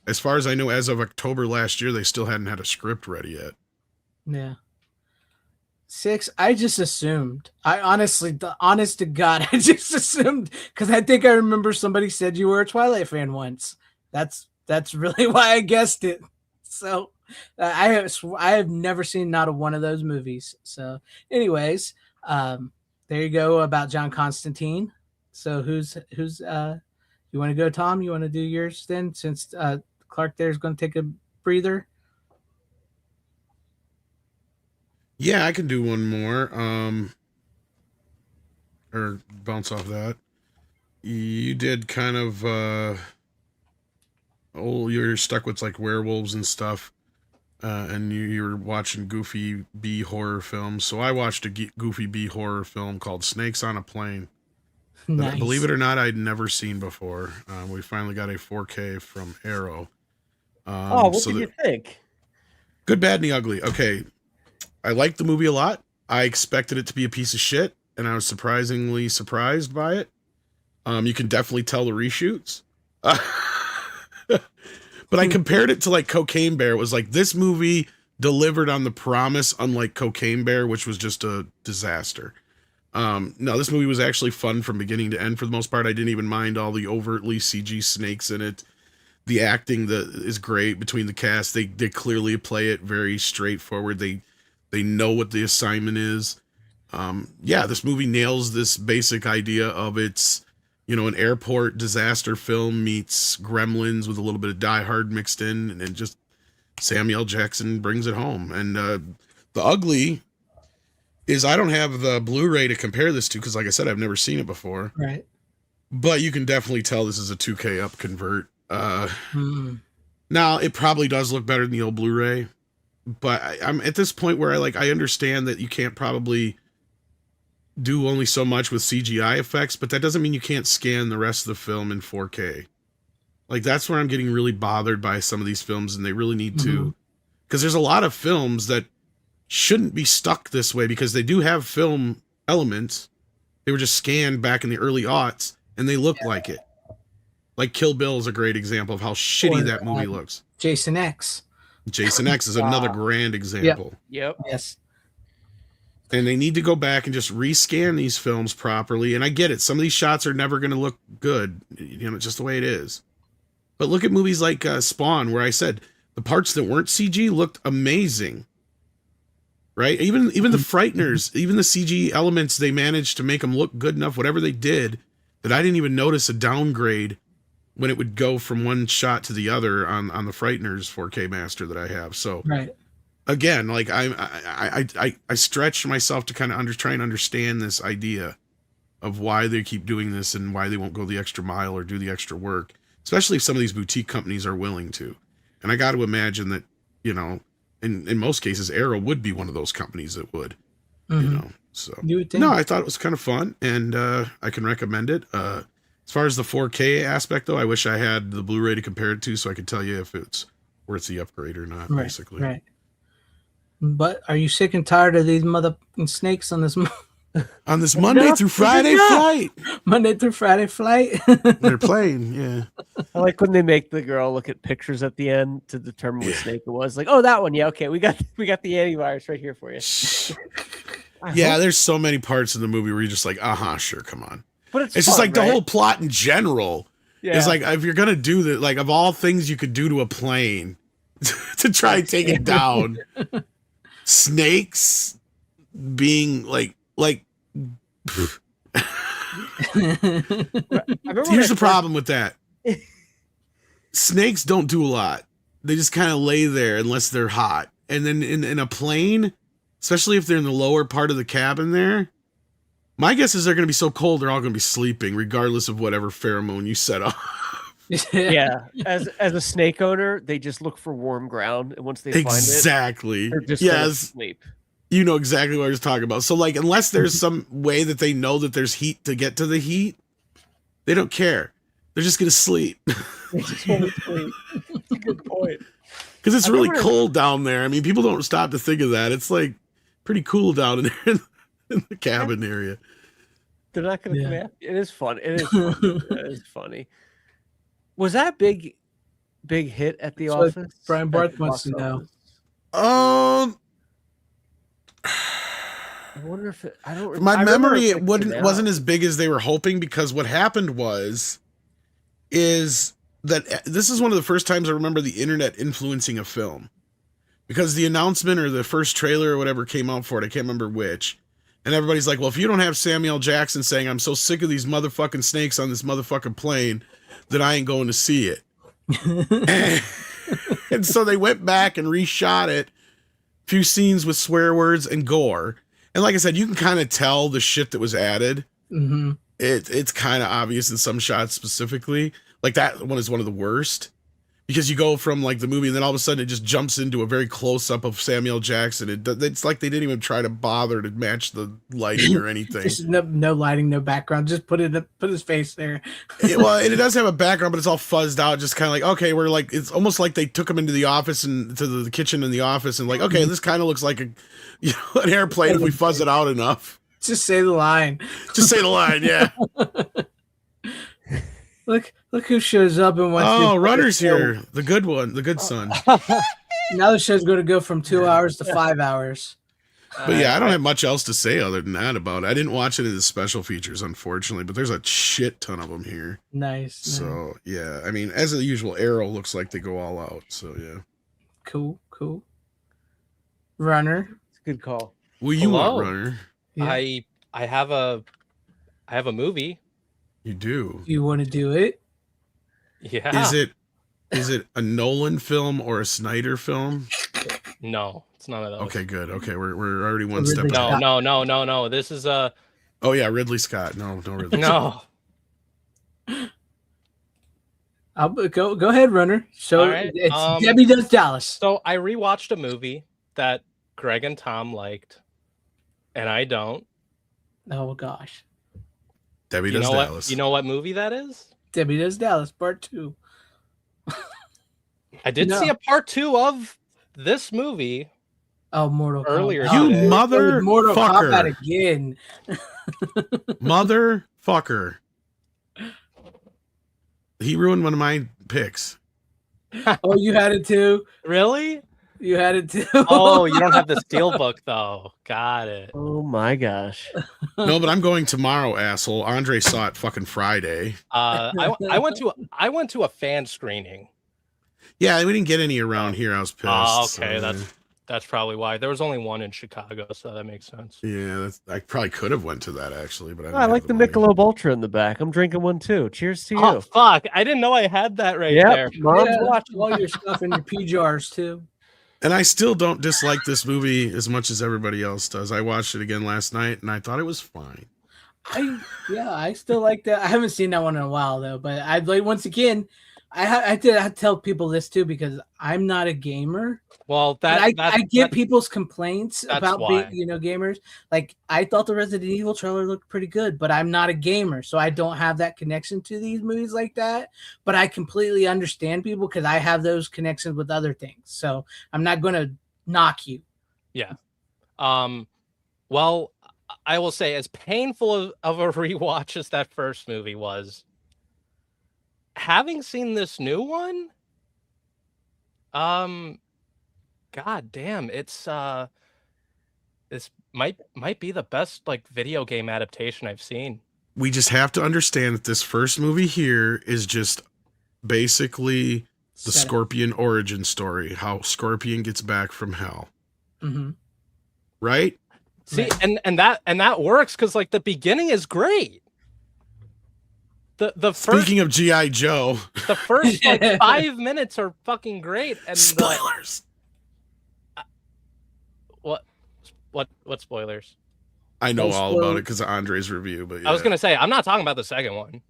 as far as I know, as of October last year, they still hadn't had a script ready yet. Yeah. 6, I just assumed. I honestly, honest to God, I just assumed, because I think I remember somebody said you were a Twilight fan once. That's really why I guessed it. So I have never seen not a one of those movies. So anyways, there you go about John Constantine. So who's you want to go, Tom? You want to do yours then, since Clark there's going to take a breather? Yeah, I can do one more. Or bounce off that. You did kind of you're stuck with like werewolves and stuff. And you're watching goofy B horror films. So I watched a goofy B horror film called Snakes on a Plane. Nice. That, believe it or not, I'd never seen before. We finally got a 4K from Arrow. What did you think? Good, Bad, and the Ugly. Okay. I liked the movie a lot. I expected it to be a piece of shit, and I was surprisingly surprised by it. You can definitely tell the reshoots. But I compared it to like Cocaine Bear. It was like this movie delivered on the promise, unlike Cocaine Bear, which was just a disaster. No, this movie was actually fun from beginning to end for the most part. I didn't even mind all the overtly CG snakes in it. The acting that is great between the cast. They clearly play it very straightforward. They know what the assignment is. This movie nails this basic idea of it's, an airport disaster film meets Gremlins with a little bit of Die Hard mixed in, and just Samuel Jackson brings it home. And The Ugly is, I don't have the Blu-ray to compare this to because, like I said, I've never seen it before. Right. But you can definitely tell this is a 2K up convert. Now, it probably does look better than the old Blu-ray, but I'm at this point where I understand that you can't probably do only so much with CGI effects, but that doesn't mean you can't scan the rest of the film in 4K. Like, that's where I'm getting really bothered by some of these films, and they really need to. Because there's a lot of films that shouldn't be stuck this way because they do have film elements. They were just scanned back in the early aughts, and they look like it. Like Kill Bill is a great example of how shitty that movie looks. Jason X. Jason X is another grand example. Yep. Yes. And they need to go back and just rescan these films properly. And I get it. Some of these shots are never going to look good. It's just the way it is. But look at movies like Spawn, where I said the parts that weren't CG looked amazing. right? Even the frighteners, even the CG elements, they managed to make them look good enough, whatever they did, that I didn't even notice a downgrade when it would go from one shot to the other on the frighteners 4K master that I have. So Right. again, like I stretched myself to kind of try and understand this idea of why they keep doing this and why they won't go the extra mile or do the extra work, especially if some of these boutique companies are willing to. And I got to imagine that, you know, in most cases, Arrow would be one of those companies that would, you know. So You would think. no, I thought it was kind of fun, and I can recommend it. As far as the 4K aspect, though, I wish I had the Blu-ray to compare it to, so I could tell you if it's worth the upgrade or not. Right, basically, right. But are you sick and tired of these motherfucking snakes on this on this Monday through Friday flight, Monday through Friday flight? they're playing. Yeah, I like when they make the girl look at pictures at the end to determine what snake it was. Like, oh, that one. Yeah, okay, we got the antivirus right here for you. yeah. There's so many parts in the movie where you're just like, sure, come on. But it's just fun, like the right? whole plot in general. Yeah. It's like, if you're gonna do that, like of all things you could do to a plane to try and take it down, snakes being like. Here's the problem with that. Snakes don't do a lot. They just kind of lay there unless they're hot. And then in a plane, especially if they're in the lower part of the cabin there, my guess is they're going to be so cold they're all going to be sleeping regardless of whatever pheromone you set off. Yeah, as a snake owner, they just look for warm ground, and once they Exactly. find it, they're just gonna sleep. You know exactly what I was talking about. So, like, unless there's some way that they know that there's heat to get to the heat, they don't care. They're just going to sleep. They just want to sleep. That's a good point. Because it's really cold down there. I mean, people don't stop to think of that. It's, like, pretty cool down in there in the cabin area. They're not going to come after you. It is fun. It is funny. It is funny. Was that big hit at the office? Brian Barth wants to know. I wonder if I don't. From my memory, it wasn't wasn't as big as they were hoping, because what happened is that this is one of the first times I remember the internet influencing a film, because the announcement or the first trailer or whatever came out for it, I can't remember which, and everybody's like, well, if you don't have Samuel L. Jackson saying, I'm so sick of these motherfucking snakes on this motherfucking plane that I ain't going to see it. And so they went back and reshot it, a few scenes with swear words and gore. And like I said, you can kind of tell the shit that was added. Mm-hmm. It's kind of obvious in some shots specifically. Like that one is one of the worst, because you go from like the movie and then all of a sudden it just jumps into a very close up of Samuel Jackson. It's like they didn't even try to bother to match the lighting or anything. Just no lighting, no background. Just put his face there. Well, and it does have a background, but it's all fuzzed out. Just kind of like, okay, we're like, it's almost like they took him into the office and to the kitchen in the office and like, okay, this kind of looks like an airplane if we fuzz it out enough. Just say the line. Just say the line, yeah. Look who shows up and wants. Oh, Runner's here. The good one, the good son. Now the show's going to go from 2 hours to 5 hours. But yeah, I don't have much else to say other than that about it. I didn't watch any of the special features, unfortunately, but there's a shit ton of them here. Nice. So yeah, I mean, as usual, Arrow looks like they go all out. So yeah. Cool. Runner. It's a good call. Well, you Hello. want Runner? Yeah. I have a movie. You do. You want to do it? Yeah. Is it a Nolan film or a Snyder film? No, it's none of those. Okay, good. Okay, we're already one Ridley step ahead. No. This is a Oh yeah, Ridley Scott. No, Ridley. no. I'll go ahead, Runner. So All right, it's Debbie Does Dallas. So I rewatched a movie that Greg and Tom liked, and I don't. Oh gosh, Debbie You Does know Dallas. what? You know what movie that is? Debbie Does Dallas Part 2. I did see a part 2 of this movie. Oh, Mortal Earlier Kombat. You today. mother Mortal fucker. Kombat again. Motherfucker. He ruined one of my picks. Oh, you had it too. Really? You had it too. Oh, you don't have the steelbook though. Got it. Oh my gosh. No, but I'm going tomorrow, asshole. Andre saw it fucking Friday. I went to a fan screening. Yeah, we didn't get any around here. I was pissed. Oh, okay, so, that's That's probably why. There was only one in Chicago, so that makes sense. Yeah, I probably could have went to that actually, but I, I like the money. Michelob Ultra in the back. I'm drinking one too. Cheers to you. Oh fuck! I didn't know I had that right Yep, there. Mom's Yeah, watching. all your stuff in your pee jars too. And I still don't dislike this movie as much as everybody else does. I watched it again last night, and I thought it was fine. I still like that. I haven't seen that one in a while though, but I'd like once again. I have to tell people this too because I'm not a gamer. Well, I get people's complaints about why. being, gamers. Like I thought the Resident Evil trailer looked pretty good, but I'm not a gamer, so I don't have that connection to these movies like that. But I completely understand people because I have those connections with other things. So I'm not going to knock you. Yeah. Well, I will say, as painful of a rewatch as that first movie was, having seen this new one, god damn, it's this might be the best like video game adaptation I've seen. We just have to understand that this first movie here is just basically the Scorpion origin story, how Scorpion gets back from hell. Mm-hmm. Right? See, and that works because like the beginning is great. The first, Speaking of G.I. Joe, the first like 5 minutes are fucking great. And spoilers. What spoilers? I know all about it because of Andre's review, but yeah. I was gonna say I'm not talking about the second one.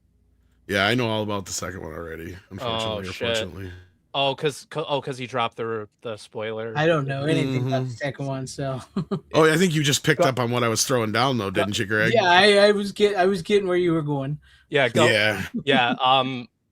Yeah, I know all about the second one already. Unfortunately, unfortunately. Oh, because he dropped the spoiler. I don't know anything about the second one, so. Oh, I think you just picked up on what I was throwing down, though, didn't you, Greg? Yeah, I was getting where you were going. Yeah, go. Yeah.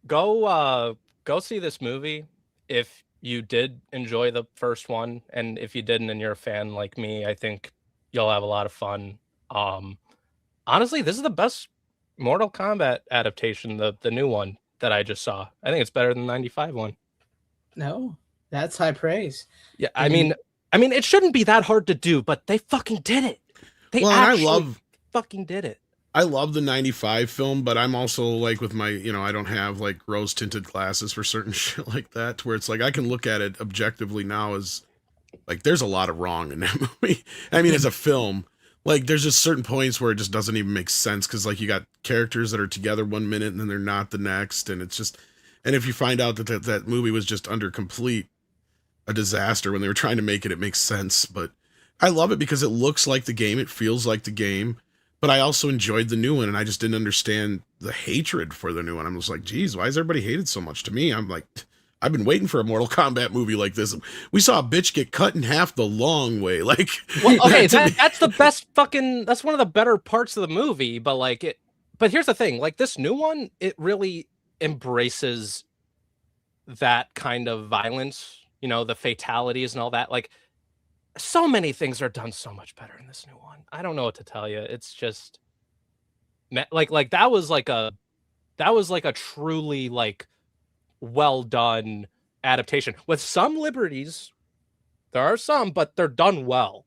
Go see this movie if you did enjoy the first one, and if you didn't and you're a fan like me, I think you'll have a lot of fun. Honestly, this is the best Mortal Kombat adaptation, the new one that I just saw. I think it's better than the 95 one. No, that's high praise. Yeah, I mean, it shouldn't be that hard to do, but they fucking did it. They fucking did it. I love the 95 film, but I'm also like with my, I don't have like rose tinted glasses for certain shit like that, where it's like I can look at it objectively now as like there's a lot of wrong in that movie. I mean, as a film, like there's just certain points where it just doesn't even make sense because like you got characters that are together 1 minute and then they're not the next, and it's just, and if you find out that movie was just under complete a disaster when they were trying to make it, it makes sense. But I love it because it looks like the game, it feels like the game. But I also enjoyed the new one, and I just didn't understand the hatred for the new one. I'm just like, geez, why is everybody hated so much? To me, I'm like, I've been waiting for a Mortal Kombat movie like this. We saw a bitch get cut in half the long way. Like, well, okay, that's the best fucking. That's one of the better parts of the movie. But like it. But here's the thing: like this new one, it really embraces that kind of violence. The fatalities and all that. Like, so many things are done so much better in this new one. I don't know what to tell you. It's just like that was like a truly like well done adaptation with some liberties. There are some, but they're done well.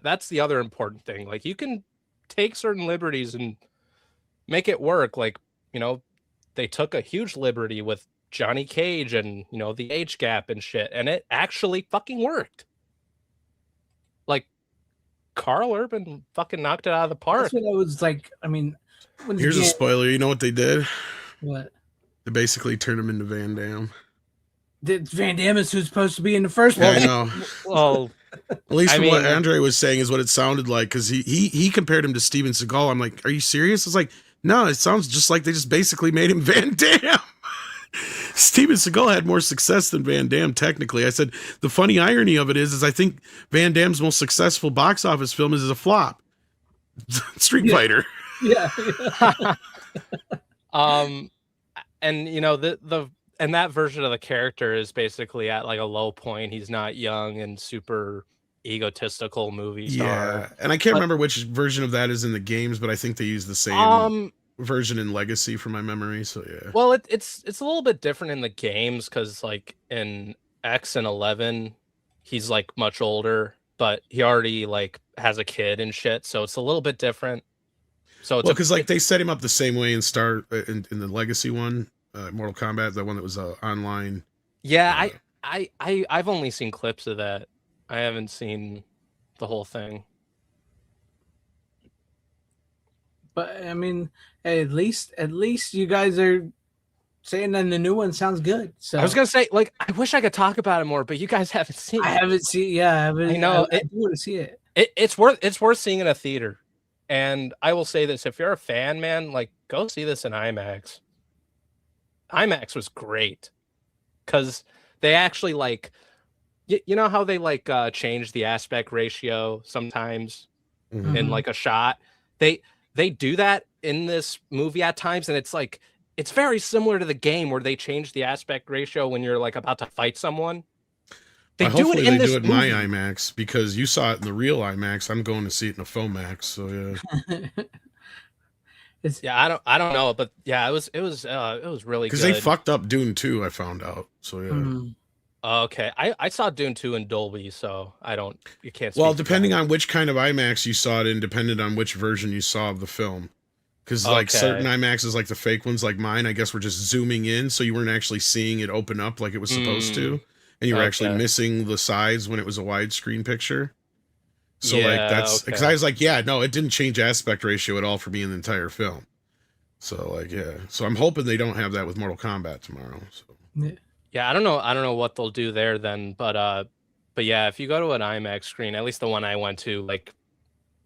That's the other important thing. Like you can take certain liberties and make it work. Like, they took a huge liberty with Johnny Cage and, the age gap and shit, and it actually fucking worked. Like, Carl Urban fucking knocked it out of the park. That's what I was like. I mean, here's a spoiler. You know what they did? What? They basically turned him into Van Damme. Van Damme is who's supposed to be in the first one. I know. Well, at least what Andre was saying is what it sounded like, because he compared him to Steven Seagal. I'm like, are you serious? It's like, no, it sounds just like they just basically made him Van Damme. Steven Seagal had more success than Van Damme, technically. I said, the funny irony of it is I think Van Damme's most successful box office film is a flop. Street Fighter. Yeah. And and that version of the character is basically at like a low point. He's not young and super egotistical movie star. Yeah, and I can't remember which version of that is in the games, but I think they use the same version in Legacy from my memory. So yeah. Well, it's a little bit different in the games because like in X and 11, he's like much older, but he already like has a kid and shit. So it's a little bit different. So it's because like they set him up the same way in the Legacy one, Mortal Kombat, the one that was online. Yeah, I've only seen clips of that. I haven't seen the whole thing. But I mean, hey, at least you guys are saying that the new one sounds good. So I was gonna say, like, I wish I could talk about it more, but you guys haven't seen I it. haven't seen. Yeah, I haven't. I know I do want to see it. It's worth seeing in a theater. And I will say this: if you're a fan, man, like, go see this in IMAX. IMAX was great because they actually like, you know how they like change the aspect ratio sometimes Mhm. in like a shot. They do that in this movie at times, and it's like it's very similar to the game where they change the aspect ratio when you're like about to fight someone. They do Hopefully it in they this do it in movie. my IMAX because you saw it in the real IMAX. I'm going to see it in a Fomax. So yeah, Yeah, I don't know, but yeah, it was really because good. they fucked up Dune 2, I found out. So yeah. Mhm. Okay, I saw Dune 2 in Dolby, so you can't. Well, speak to depending that. on which kind of IMAX you saw it in, depended on which version you saw of the film. Because like certain Okay. IMAXs, like the fake ones, like mine, I guess were just zooming in, so you weren't actually seeing it open up like it was supposed to, and you were actually Okay. missing the sides when it was a widescreen picture. So like Yeah, that's because I okay. was like, yeah, no, it didn't change aspect ratio at all for me in the entire film. So like, yeah, so I'm hoping they don't have that with Mortal Kombat tomorrow. So Yeah, I don't know what they'll do there then, but yeah, if you go to an IMAX screen, at least the one I went to, like,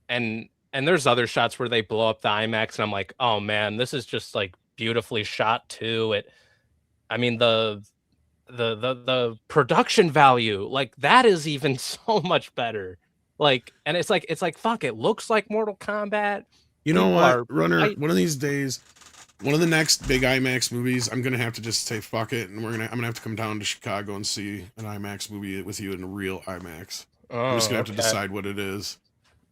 and there's other shots where they blow up the IMAX, and I'm like, oh man, this is just like beautifully shot too. I mean the production value, like that is even so much better. Like, and it's like fuck, it looks like Mortal Kombat. you know People what, are Runner? fight- One of these days, one of the next big IMAX movies, I'm gonna have to just say fuck it, and I'm gonna have to come down to Chicago and see an IMAX movie with you in a real IMAX. I'm just Oh, gonna have to okay. decide what it is.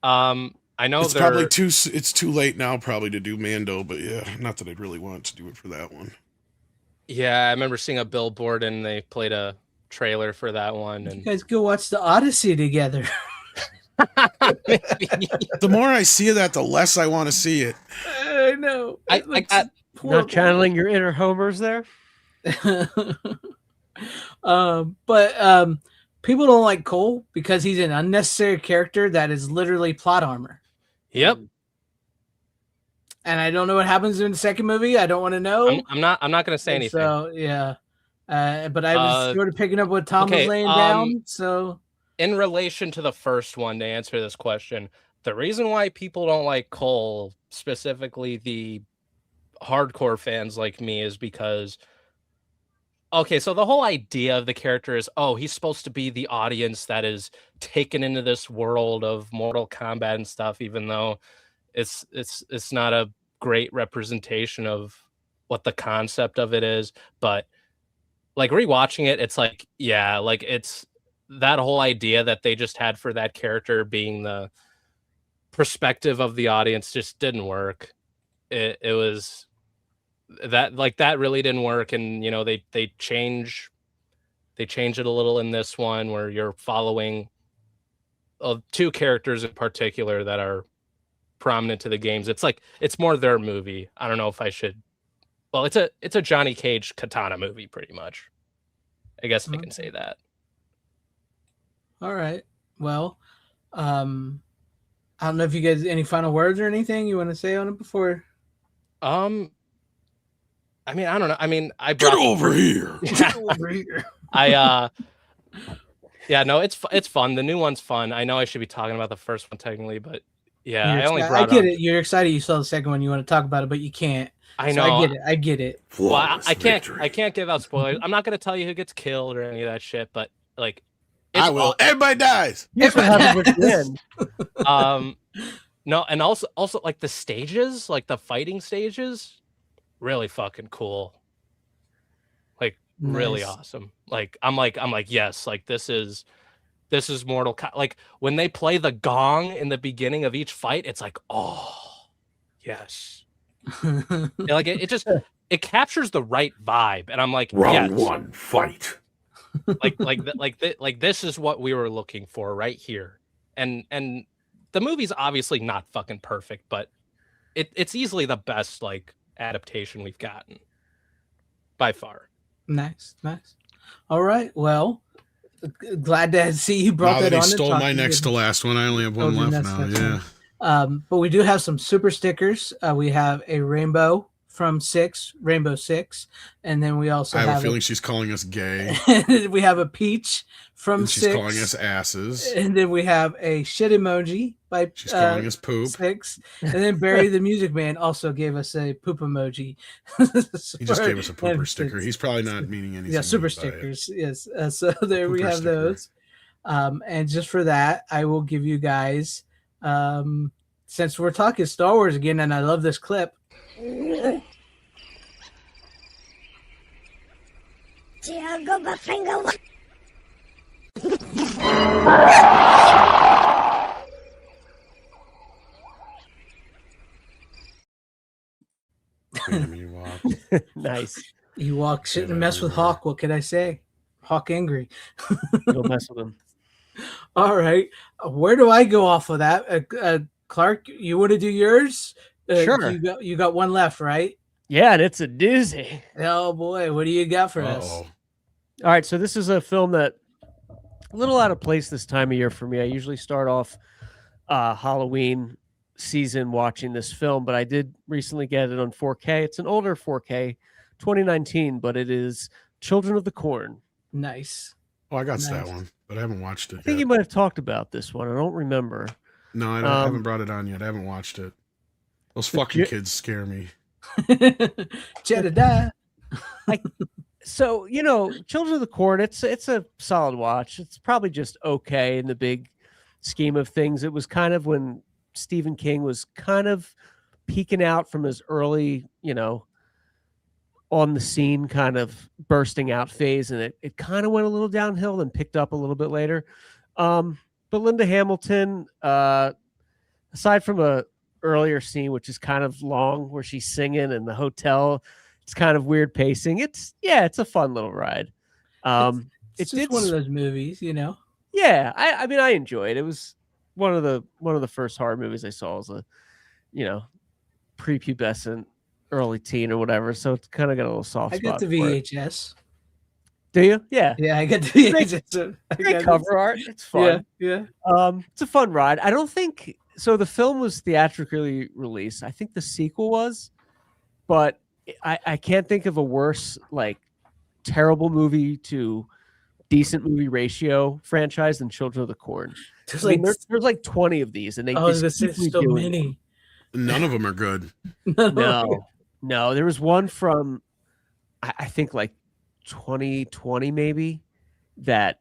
I know It's probably they're it's too late now probably to do Mando, but yeah, not that I'd really want to do it for that one. yeah, I remember seeing a billboard and they played a trailer for that one, You and guys go watch the Odyssey together. maybe. The more I see of that, the less I want to see it. I know. I It looks got Not channeling your inner homers there. but people don't like Cole because he's an unnecessary character that is literally plot armor. yep. And I don't know what happens in the second movie. I don't want to know. I'm not gonna say And anything. so yeah, but I was sort of picking up what Tom okay, was laying down. So In relation to the first one, to answer this question, the reason why people don't like Cole, specifically the hardcore fans like me, is because okay, so the whole idea of the character is, oh, he's supposed to be the audience that is taken into this world of Mortal Kombat and stuff, even though it's not a great representation of what the concept of it is. But like rewatching it, it's like, yeah, like it's that whole idea that they just had for that character being the perspective of the audience just didn't work. It was that, like, that really didn't work, and you know they change it a little in this one where you're following two characters in particular that are prominent to the games. It's like it's more their movie. I don't know if I should. Well, it's a Johnny Cage Katana movie, pretty much. I guess I can say that. all right. Well, I don't know if you guys any final words or anything you want to say on it before. I mean, I don't know. I mean, I Get brought over here. Over here. Yeah, no, it's fun. The new one's fun. I know I should be talking about the first one technically, but yeah, I only I brought get on. it. You're excited you saw the second one. You want to talk about it, but you can't. I So know. I get it. Well, Flawless I can't. victory. I can't give out spoilers. I'm not gonna tell you who gets killed or any of that shit. But like, I will. Everybody dies. Here's what happens at the end. No, and also like the stages, like the fighting stages, really fucking cool. Like really Nice. awesome. Like I'm like yes, like this is Mortal Kombat. Like when they play the gong in the beginning of each fight, it's like, oh yes. Yeah, like it just it captures the right vibe, and I'm like, Round yes. one, fight. like this is what we were looking for right here. And the movie's obviously not fucking perfect, but it's easily the best like adaptation we've gotten by far. Nice. All right. Well, glad to see you brought Now that that on. he and stole talked my to next you. to last one, I only have one Told you left that's now. next Yeah. one. But we do have some super stickers. We have a rainbow from Rainbow Six, and then we also I have a have feeling she's calling us gay, we have a peach from and she's Six, calling us asses. and then we have a shit emoji by She's calling us poop. Six, and then Barry the Music Man also gave us a poop emoji. He just gave us a pooper And sticker. Six. He's probably not meaning anything. Yeah, super by it. stickers. Yes. So there we Pooper have sticker. those. And just for that, I will give you guys, since we're talking Star Wars again, and I love this clip. Damn, you walk. Nice. Ewok shouldn't mess with Hawk. What can I say? Hawk angry. Don't mess with him. All right. Where do I go off of that? Clark, you want to do yours? Sure. You got one left, right? Yeah, and it's a doozy. Oh boy, what do you got for us? Uh-oh. All right, so this is a film that a little out of place this time of year for me. I usually start off Halloween season watching this film, but I did recently get it on 4K. It's an older 4K, 2019, but it is Children of the Corn. Nice. Oh, I got that Nice. one, but I haven't watched it I think yet. you might have talked about this one. I don't remember. No, I haven't brought it on yet. I haven't watched it. Those fucking kids scare me. Jedediah. So, you know, Children of the Corn, it's a solid watch. It's probably just okay in the big scheme of things. It was kind of when Stephen King was kind of peeking out from his early, you know, on the scene kind of bursting out phase, and it kind of went a little downhill and picked up a little bit later. But Linda Hamilton, aside from a earlier scene, which is kind of long, where she's singing in the hotel, it's kind of weird pacing. It's a fun little ride. It's just one of those movies, you know. Yeah, I mean, I enjoyed it. It was one of the first horror movies I saw as a, you know, prepubescent, early teen or whatever. So it's kind of got a little soft I spot. got the for it. VHS. Do you? Yeah. Yeah, I got the VHS. Great cover art. It's fun. Yeah. It's a fun ride. I don't think so. The film was theatrically released. I think the sequel was, but I can't think of a worse, like, terrible movie to decent movie ratio franchise than Children of the Corn. There's There's like 20 of these, and they there's keep so redoing many. None of them are good. them. No. There was one from I think like 2020 maybe, that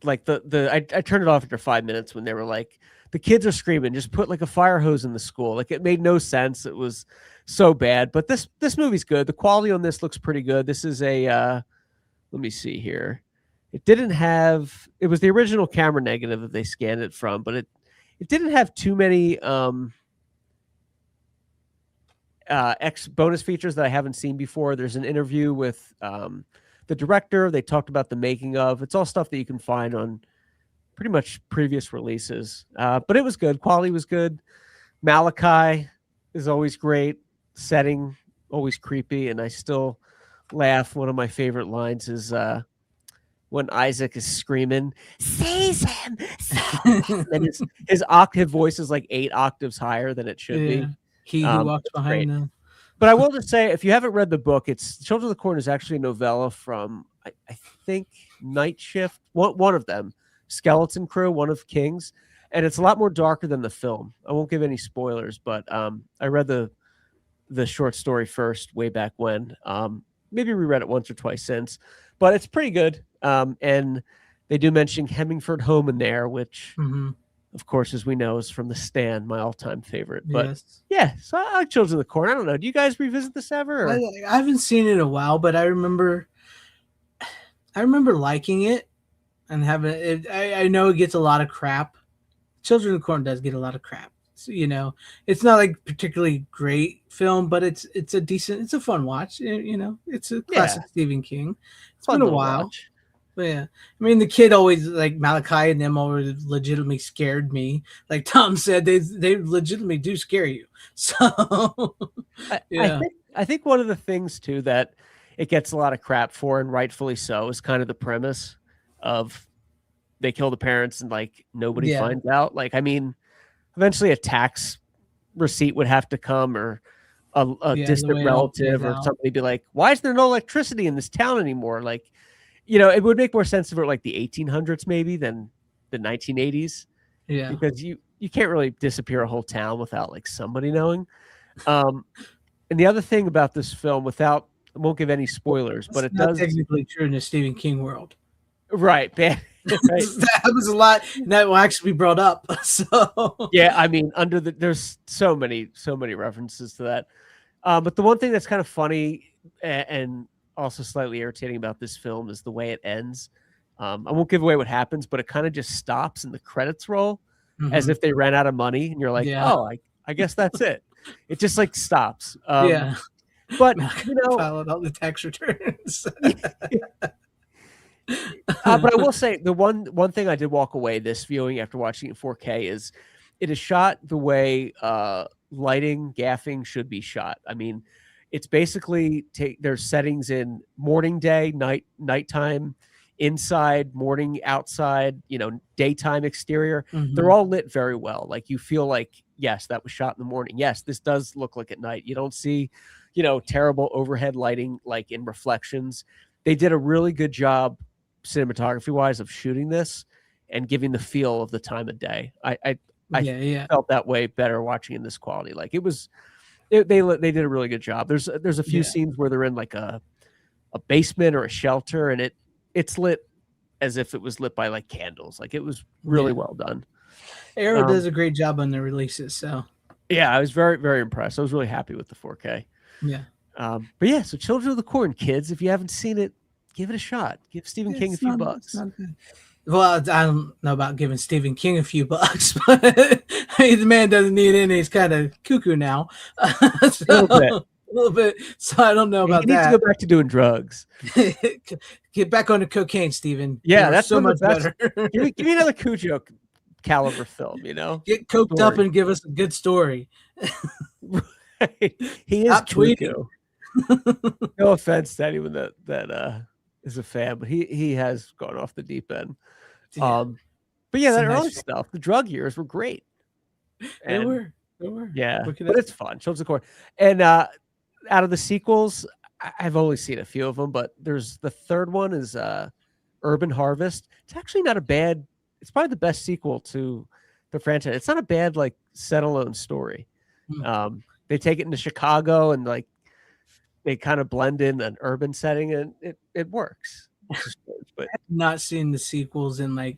like I turned it off after 5 minutes when they were like, the kids are screaming, just put like a fire hose in the school. Like, it made no sense. It was so bad. But this movie's good. The quality on this looks pretty good. This is a let me see here. It was the original camera negative that they scanned it from, but it didn't have too many bonus features that I haven't seen before. There's an interview with the director. They talked about the making of. It's all stuff that you can find on pretty much previous releases. But it was good. Quality was good. Malachi is always great. Setting, always creepy. And I still laugh. One of my favorite lines is when Isaac is screaming, "Seize him!" And his octave voice is like 8 octaves higher than it should be. He who walks behind great. them. But I will just say, if you haven't read the book, it's Children of the Corn is actually a novella from, I think, Night Shift, one of them, Skeleton Crew, one of King's, and it's a lot more darker than the film. I won't give any spoilers, but I read the short story first way back when. Maybe reread it once or twice since, but it's pretty good. And they do mention Hemingford Home in there, which, of course, as we know, is from The Stand, my all-time favorite. But yeah, so I like Children of the Corn. I don't know. Do you guys revisit this ever? Or? I haven't seen it in a while, but I remember liking it and having it. I know it gets a lot of crap. Children of the Corn does get a lot of crap. So, you know, it's not like particularly great film, but it's a fun watch. You know, it's a classic Stephen King. It's been a while. Watch. But yeah, I mean, the kid always, like, Malachi and them always legitimately scared me. Like Tom said, they legitimately do scare you. So yeah, I think one of the things too that it gets a lot of crap for, and rightfully so, is kind of the premise of they kill the parents and like nobody Yeah. finds out. Like, I mean, eventually a tax receipt would have to come, or a Yeah, the distant way it all plays relative or out. somebody be like, why is there no electricity in this town anymore? Like, you know, it would make more sense if it were like the 1800s maybe than the 1980s, Yeah. because you can't really disappear a whole town without like somebody knowing. And the other thing about this film, I won't give any spoilers, but It's it not does. technically true in the Stephen King world. Right. Right. That happens a lot, and that will actually be brought up. So Yeah, I mean, there's so many references to that. But the one thing that's kind of funny and also slightly irritating about this film is the way it ends. I won't give away what happens, but it kind of just stops and the credits roll as if they ran out of money, and you're like, Yeah. oh, I guess that's it. It just like stops. yeah, But you know, file out all the tax returns. but I will say the one thing I did walk away this viewing after watching it in 4K is it is shot the way lighting, gaffing should be shot. I mean, it's basically there's settings in morning, day, nighttime, inside, morning, outside, you know, daytime, exterior. They're all lit very well. Like you feel like, yes, that was shot in the morning. Yes, this does look like at night. You don't see, you know, terrible overhead lighting like in reflections. They did a really good job cinematography wise of shooting this and giving the feel of the time of day. I felt that way better watching in this quality. Like it was, they did a really good job. There's a few scenes where they're in like a basement or a shelter, and it's lit as if it was lit by like candles. Like it was really well done. Arrow does a great job on their releases. So yeah, I was very, very impressed. I was really happy with the 4K. Yeah. But yeah, so Children of the Corn, kids, if you haven't seen it, give it a shot. Give Stephen King a few bucks. Well, I don't know about giving Stephen King a few bucks, but I mean, the man doesn't need any. He's kind of cuckoo now. So, a little bit. So I don't know about that. He needs to go back to doing drugs. Get back on the cocaine, Stephen. Yeah, that's so much better. give me another Cujo caliber film, you know? Get coked up and give us a good story. He is Not tweeting. No offense to anyone that is a fan, but he has gone off the deep end. Yeah. But yeah, that Some early nice stuff, the drug years were great. They were. Yeah, but it's fun. Children's Corn. And out of the sequels, I've only seen a few of them, but there's the third one is Urban Harvest. It's actually not a bad. It's probably the best sequel to the franchise. It's not a bad like set alone story. They take it into Chicago and like they kind of blend in an urban setting, and it works. But I've not seen the sequels in like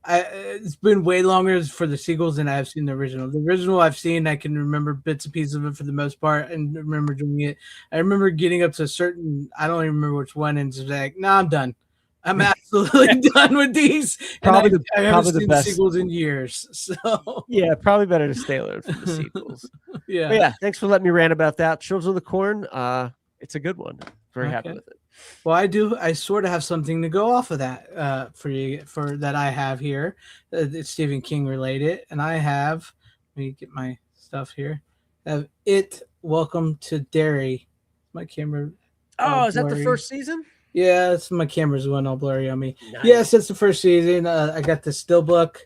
it's been way longer for the sequels than I've seen the original. The original I've seen, I can remember bits and pieces of it for the most part, and remember doing it. I remember getting up to a certain, I don't even remember which one, and just like, no, I'm done. I'm absolutely done with these. Probably I haven't the seen best the sequels in years. So yeah, probably better to stay alert from the sequels. yeah. But yeah, thanks for letting me rant about that. Children of the Corn, it's a good one. Very happy with it. Well, I sort of have something to go off of that for you, for that I have here. It's Stephen King related, and I have, let me get my stuff here. I have It, Welcome to Derry. My camera. Oh, is that the blurry. first season? Yeah, it's my camera's going all blurry on me. Nice. Yes, it's the first season. I got the still book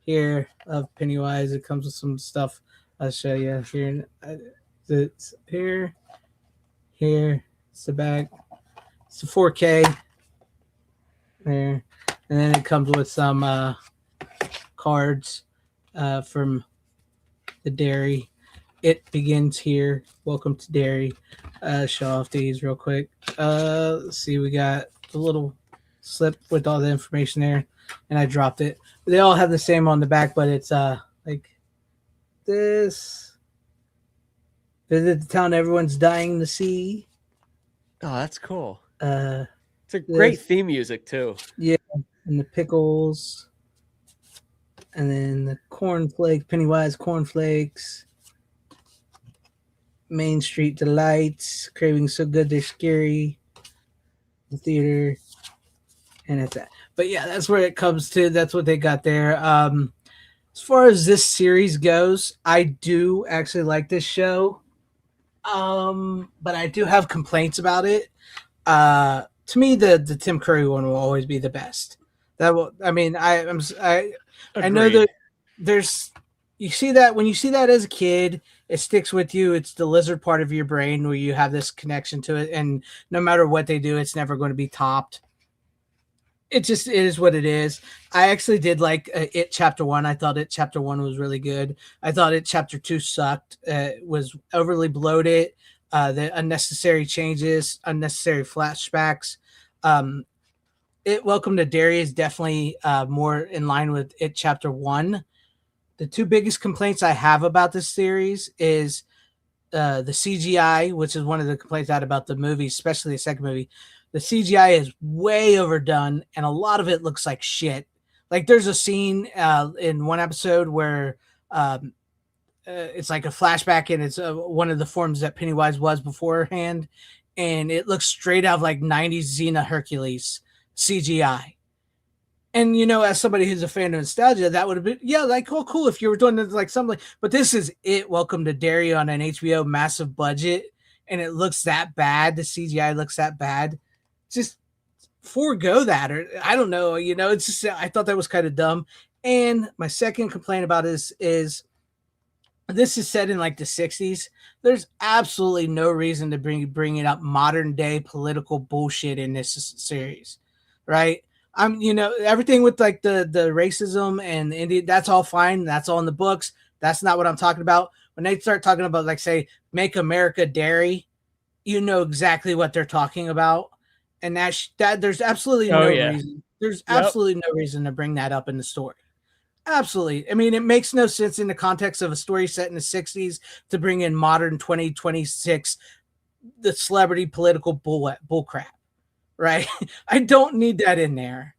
here of Pennywise. It comes with some stuff. I'll show you here. It's here. Here. It's the back. It's a 4K. There. And then it comes with some cards from the Derry. It begins here. Welcome to Derry. Show off these real quick. Let's see. We got the little slip with all the information there, and I dropped it. They all have the same on the back, but it's like this. Visit the town everyone's dying to see. Oh, that's cool. It's a great theme music too. Yeah, and the pickles, and then the cornflakes, Pennywise cornflakes. Main Street Delights, Craving So Good They're Scary, the theater, and that's that. But yeah, that's where it comes to. That's what they got there. As far as this series goes, I do actually like this show, but I do have complaints about it. To me, the Tim Curry one will always be the best. That will. I mean, I know Agreed. that there's. You see that when you see that as a kid, it sticks with you. It's the lizard part of your brain where you have this connection to it, and no matter what they do, it's never going to be topped. It just is what it is. I actually did like it chapter 1. I thought it chapter 1 was really good. I thought it chapter 2 sucked. Was overly bloated. The unnecessary changes, unnecessary flashbacks. Um, it Welcome to Derry is definitely more in line with it chapter 1. The two biggest complaints I have about this series is the CGI, which is one of the complaints I had about the movie, especially the second movie. The CGI is way overdone, and a lot of it looks like shit. Like there's a scene in one episode where it's like a flashback, and it's one of the forms that Pennywise was beforehand, and it looks straight out of like 90s Xena Hercules CGI. And as somebody who's a fan of nostalgia, that would have been like cool if you were doing like something. But this is it. Welcome to Derry on an HBO massive budget, and it looks that bad. The CGI looks that bad. Just forego that, or I don't know. It's just I thought that was kind of dumb. And my second complaint about this is this is set in like the 60s. There's absolutely no reason to bring it up modern day political bullshit in this series, right? Everything with like the racism and the Indian, that's all fine. That's all in the books. That's not what I'm talking about. When they start talking about like say make America dairy, you know exactly what they're talking about. And that there's absolutely no reason. There's absolutely no reason to bring that up in the story. Absolutely. I mean, it makes no sense in the context of a story set in the 60s to bring in modern 2026 the celebrity political bull crap. Right? I don't need that in there.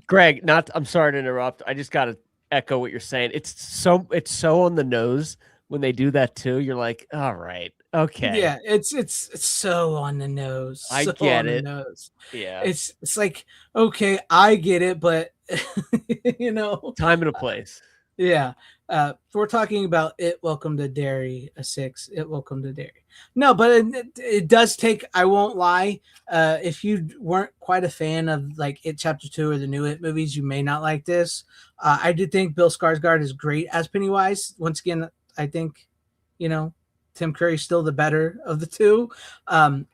Greg, I'm sorry to interrupt. I just got to echo what you're saying. It's so on the nose when they do that too. You're like, all right, okay. Yeah, it's so on the nose. I so get on it. The nose. Yeah. It's like, okay, I get it, but time and a place. Yeah. We're talking about It Welcome to Derry, a 6. It Welcome to Derry. No, but it does take, I won't lie. If you weren't quite a fan of like It Chapter 2 or the new It movies, you may not like this. I did think Bill Skarsgård is great as Pennywise. Once again, I think, Tim Curry's still the better of the two.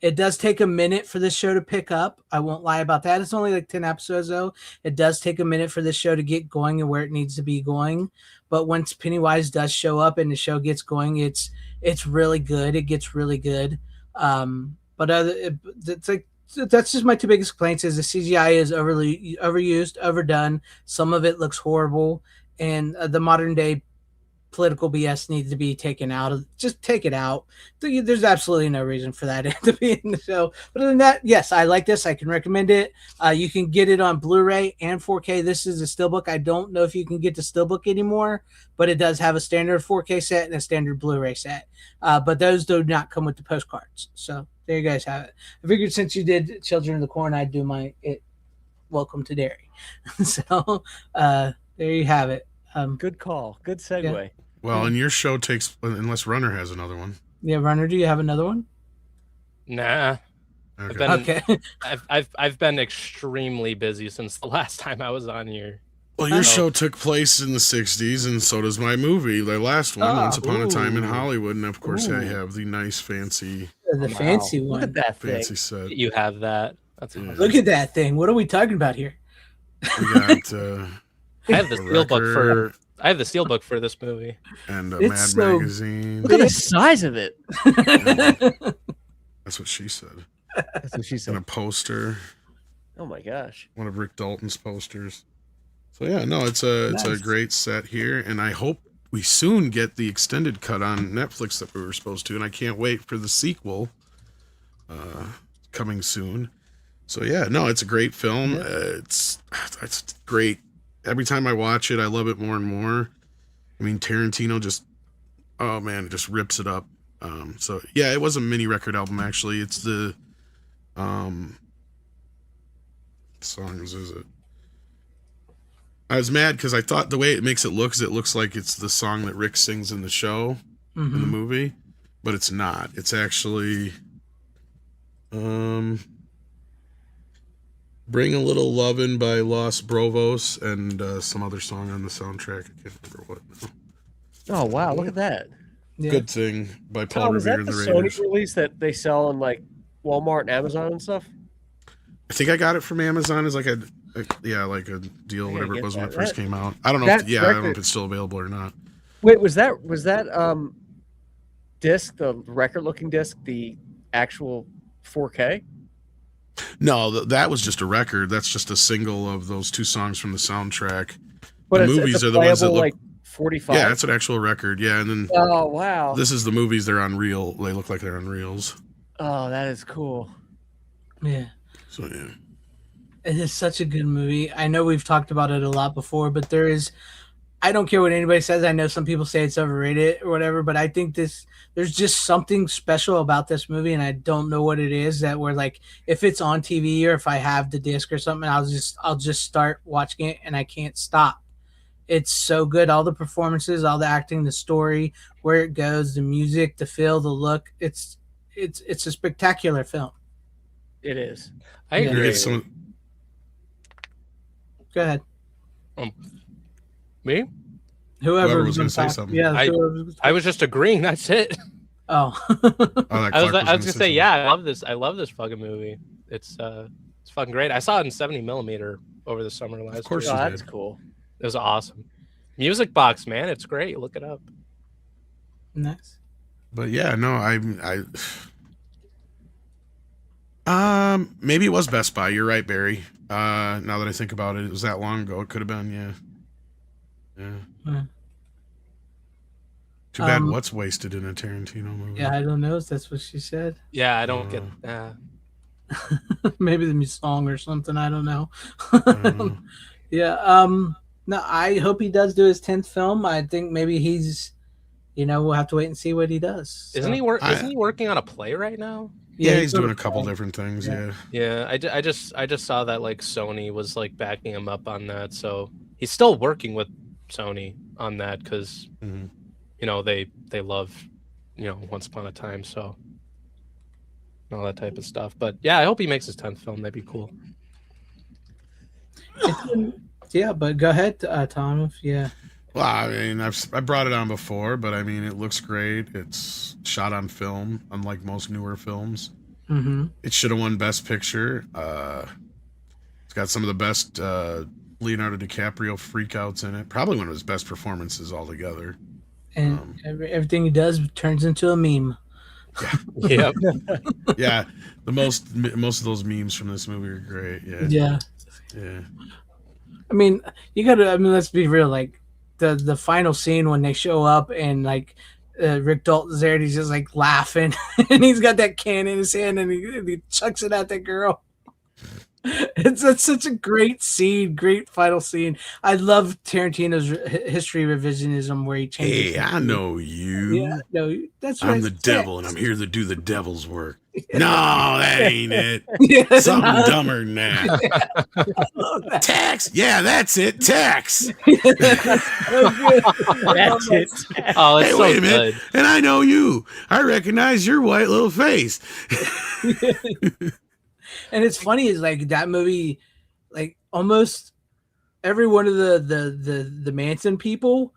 It does take a minute for this show to pick up. I won't lie about that. It's only like 10 episodes, though. It does take a minute for this show to get going and where it needs to be going. But once Pennywise does show up and the show gets going, it's really good. It gets really good. It's like that's just my two biggest complaints is the CGI is overly overused, overdone. Some of it looks horrible, and the modern day political BS needs to be taken out. Just take it out. There's absolutely no reason for that to be in the show. But other than that, yes, I like this. I can recommend it. You can get it on Blu-ray and 4K. This is a steelbook. I don't know if you can get the steelbook anymore, but it does have a standard 4K set and a standard Blu-ray set. But those do not come with the postcards. So there you guys have it. I figured since you did Children of the Corn, I'd do my Welcome to Derry. So there you have it. Good call. Good segue. Yeah. Well, and your show takes, unless Runner has another one. Yeah, Runner, do you have another one? Nah. Okay. I've been extremely busy since the last time I was on here. Well, your show took place in the 60s, and so does my movie, the last one, Once Upon a Time in Hollywood. And of course, I have the nice, fancy, fancy one. Look at that fancy thing. set. You have that. That's awesome. Look at that thing. What are we talking about here? We got I have the steelbook for this movie. and a It's Mad so magazine. Look at the size of it. That's what she said. That's what she And said. a poster, Oh my gosh. one of Rick Dalton's posters. So yeah, no, it's a Nice. great set here, and I hope we soon get the extended cut on Netflix that we were supposed to, and I can't wait for the sequel coming soon. So yeah, no, it's a great film. It's great. Every time I watch it, I love it more and more. I mean, Tarantino just rips it up. So yeah, it was a mini record album actually. It's the songs is it? I was mad because I thought the way it makes it look is it looks like it's the song that Rick sings in the show, in the movie, but it's not. It's actually Bring a Little Lovin' by Los Brovos and some other song on the soundtrack. I can't remember what. Oh wow, look at that. Yeah. Good Thing by Paul Tom, is Revere that and the the Sony Raiders. release that they sell on like Walmart and Amazon and stuff? I think I got it from Amazon as like a deal, I whatever it get was when that. it first came out. I don't know. that I don't know record- if it's still available or not. Wait, was that disc, the record looking disc, the actual 4K? No, that was just a record. That's just a single of those two songs from the soundtrack. But The it's movies a are the ones that playable, look like 45. Yeah, it's an actual record. Yeah, and then Oh wow. this is the movies. They're on reel. They look like they're on reels. Oh, that is cool. Yeah. So yeah. It is such a good movie. I know we've talked about it a lot before, but I don't care what anybody says. I know some people say it's overrated or whatever, but I think there's just something special about this movie, and I don't know what it is, that we're like, if it's on TV or if I have the disc or something, I'll just start watching it and I can't stop. It's so good. All the performances, all the acting, the story, where it goes, the music, the feel, the look. It's a spectacular film. It is. I Yeah. agree. Go ahead. Me? Whoever was gonna say talk. something. Yeah, I- whoever's- I was just agreeing. That's it. Oh. I was gonna say, yeah, I love this. I love this fucking movie. It's fucking great. I saw it in 70mm over the summer last course year. Oh, you that's did. cool. It was awesome. Music Box, man, it's great. Look it up. Nice. But yeah, no, maybe it was Best Buy. You're right, Barry. Now that I think about it, it was that long ago. It could have been, yeah. Yeah. Too bad what's wasted in a Tarantino movie. Yeah, I don't know if that's what she said. Yeah, I don't get. Maybe the song or something. I don't know. I don't know. Yeah. No, I hope he does do his 10th film. I think maybe he's, we'll have to wait and see what he does. Isn't So, Isn't he working on a play right now? Yeah, he's doing a couple different things. Yeah. Yeah. Yeah, I just saw that like Sony was like backing him up on that, so he's still working with Sony on that because Mhm. they love Once Upon a Time, so all that type of stuff. But yeah, I hope he makes his 10th film. That'd be cool. Yeah, but go ahead, Tom. Yeah. Well, I mean, I brought it on before, but I mean, it looks great. It's shot on film, unlike most newer films. Mm-hmm. It should have won Best Picture. It's got some of the best Leonardo DiCaprio freakouts in it. Probably one of his best performances altogether. And everything he does turns into a meme. Yep. Yeah, most of those memes from this movie are great. Yeah, Yeah. yeah. I mean, let's be real. Like the final scene when they show up and like Rick Dalton's there and he's just like laughing and he's got that can in his hand and he chucks it at that girl. It's such a great scene, great final scene. I love Tarantino's history revisionism where he changes. Hey, I know you. Yeah, no, that's right. I'm the devil, and I'm here to do the devil's work. No, that ain't it. Yeah, Something no. dumber than that. Tax. Yeah, that's it. Tax. So good. That's it. Oh, it's Hey, so wait a minute. good. And I know you. I recognize your white little face. And it's funny is like that movie, like almost every one of the Manson people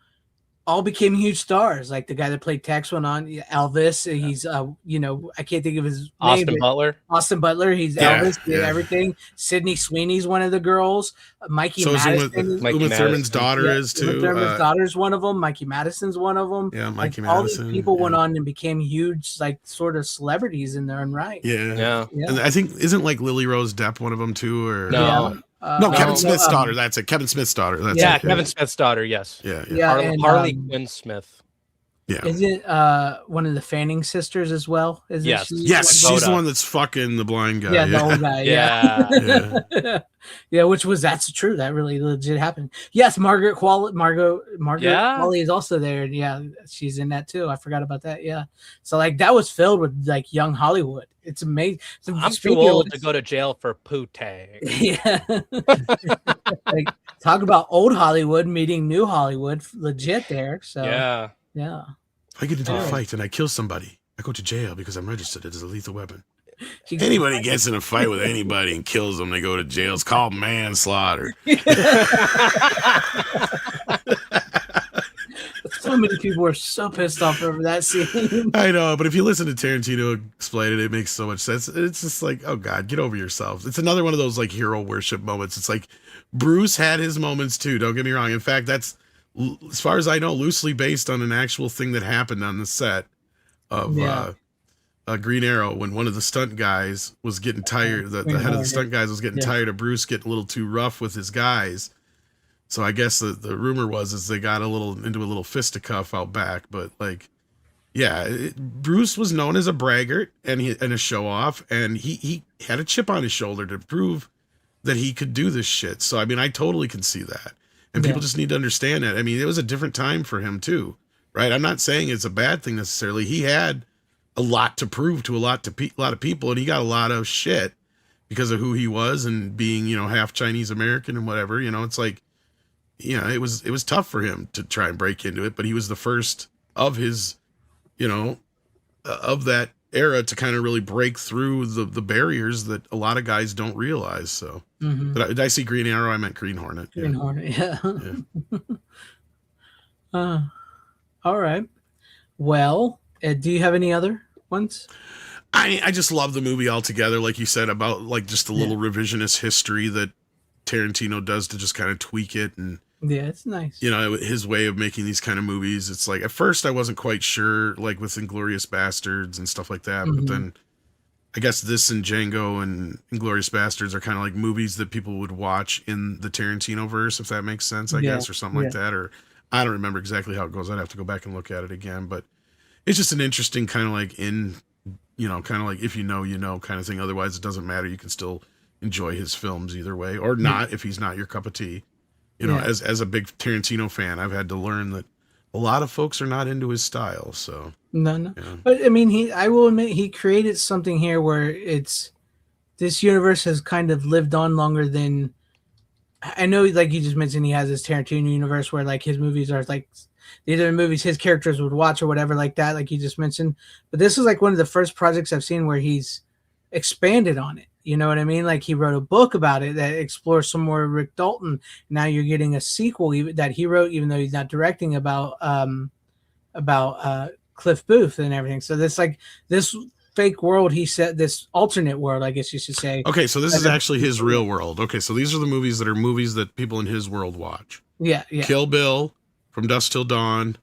all became huge stars. Like the guy that played Tex went on Elvis. He's I can't think of his Austin name. Butler. Austin Butler. He's Yeah, Elvis. Did yeah. everything. Sydney Sweeney's one of the girls. Mikey So is Madison. Mikey Uma Thurman's Madison. daughter is Uma too. Thurman's daughter's one of them. Mikey Madison's one of them. Yeah, Mikey Like, all Madison. these people went yeah. on and became huge, like sort of celebrities in their own right. Yeah. Yeah. Yeah. And I think isn't like Lily Rose Depp one of them too, or No. no, Kevin no, Smith's daughter. That's it. Kevin Smith's daughter. That's Yeah, it. Kevin Smith's daughter. Yes. Yeah, yeah, Yeah, and, Harley Quinn Smith. yeah. Is it one of the Fanning sisters as well? Is Yes. Yes, she's Rhoda. the one that's fucking the blind guy. Yeah, the old guy. Yeah. Yeah. Yeah. Yeah, that's true. That really legit happened. Yes, Margaret Yeah. Qualley is also there. And yeah, she's in that too. I forgot about that. Yeah. So like that was filled with like young Hollywood. It's amazing. So, I'm too speaking of old which- to go to jail for poo-tang. Yeah. Like talk about old Hollywood meeting new Hollywood, legit there. So Yeah. yeah. If I get into a Yeah. fight and I kill somebody, I go to jail because I'm registered as a lethal weapon. Anybody gets in a fight with anybody and kills them, they go to jail. It's called manslaughter. So many people were so pissed off over that scene. I know, but if you listen to Tarantino explain it, it makes so much sense. It's just like, oh God, get over yourself. It's another one of those like hero worship moments. It's like Bruce had his moments too. Don't get me wrong. In fact, that's, as far as I know, loosely based on an actual thing that happened on the set of Green Arrow, when one of the stunt guys was getting tired. The head of the stunt guys was getting tired of Bruce getting a little too rough with his guys. So I guess the rumor was they got into a little fisticuff out back. But like, yeah, Bruce was known as a braggart and a show off, and he had a chip on his shoulder to prove that he could do this shit. So I mean, I totally can see that, and people just need to understand that. I mean, it was a different time for him too, right? I'm not saying it's a bad thing necessarily. He had a lot to prove to a lot of people, and he got a lot of shit because of who he was and being, you know, half Chinese American and whatever. You know, it's like, you know, it was tough for him to try and break into it, but he was the first of his, you know, of that era to kind of really break through the barriers that a lot of guys don't realize. So, but did I see Green Arrow? I meant Green Hornet. Green Hornet, yeah. All right. Well, do you have any other ones? I just love the movie altogether, like you said, about like just the little revisionist history that Tarantino does to just kind of tweak it. And yeah, it's nice. You know, his way of making these kind of movies. It's like, at first I wasn't quite sure, like with Inglourious Bastards and stuff like that. But then I guess this and Django and Inglourious Bastards are kind of like movies that people would watch in the Tarantino verse, if that makes sense, I guess, or something like that. Or I don't remember exactly how it goes. I'd have to go back and look at it again. But it's just an interesting kind of like you know, kind of like if you know kind of thing. Otherwise, it doesn't matter. You can still enjoy his films either way, or not if he's not your cup of tea. You know, as a big Tarantino fan, I've had to learn that a lot of folks are not into his style. So no. Yeah. But I mean, I will admit he created something here where this universe has kind of lived on longer than, I know, like you just mentioned, he has this Tarantino universe where like his movies are like, these are the movies his characters would watch or whatever like that, like you just mentioned. But this is like one of the first projects I've seen where he's expanded on it. You know what I mean? Like he wrote a book about it that explores some more Rick Dalton. Now you're getting a sequel that he wrote, even though he's not directing, about Cliff Booth and everything. So this fake world he said, this alternate world, I guess you should say. Okay, so this is actually his real world. Okay, so these are the movies that people in his world watch. Yeah. Kill Bill, From Dusk Till Dawn,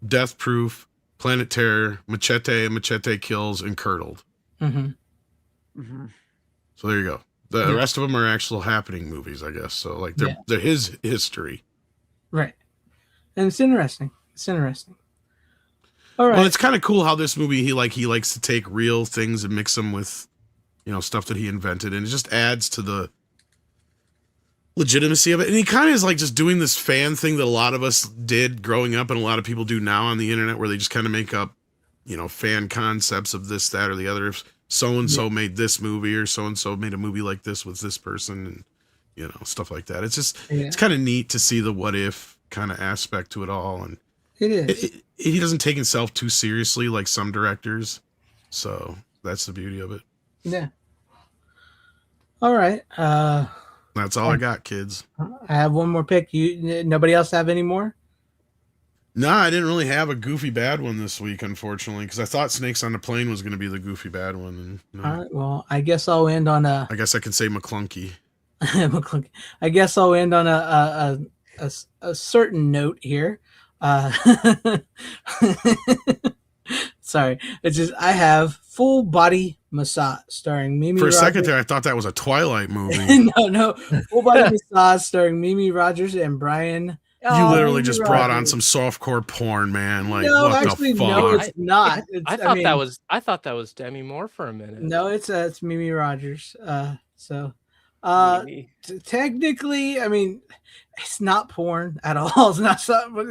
Death Proof, Planet Terror, Machete, Machete Kills, and Curdled. So there you go. The rest of them are actual happening movies, I guess. So like they're his history. Right. And it's interesting. All right. Well, it's kind of cool how this movie he likes to take real things and mix them with, you know, stuff that he invented, and it just adds to the legitimacy of it. And he kind of is like just doing this fan thing that a lot of us did growing up and a lot of people do now on the internet, where they just kind of make up, you know, fan concepts of this, that, or the other. If so-and-so made this movie, or so-and-so made a movie like this with this person, and, you know, stuff like that. It's just, it's kind of neat to see the what if kind of aspect to it all. And it is. He doesn't take himself too seriously like some directors. So that's the beauty of it. Yeah. All right. That's all I got, kids. I have one more pick. Nobody else have any more? No, I didn't really have a goofy bad one this week, unfortunately, because I thought Snakes on the Plane was going to be the goofy bad one. And, no. All right, well, I guess I'll end on a. I guess I can say McClunky. McClunky. I guess I'll end on a certain note here. Sorry, it's just I have Full Body Massage starring Mimi. For a second there, I thought that was a Twilight movie. No, Full Body Massage starring Mimi Rogers and Brian. You literally just brought on some softcore porn, man. Like, no, what actually, the fuck? no, it's not. I thought that was Demi Moore for a minute. No, it's Mimi Rogers. Technically, I mean, it's not porn at all. It's not something.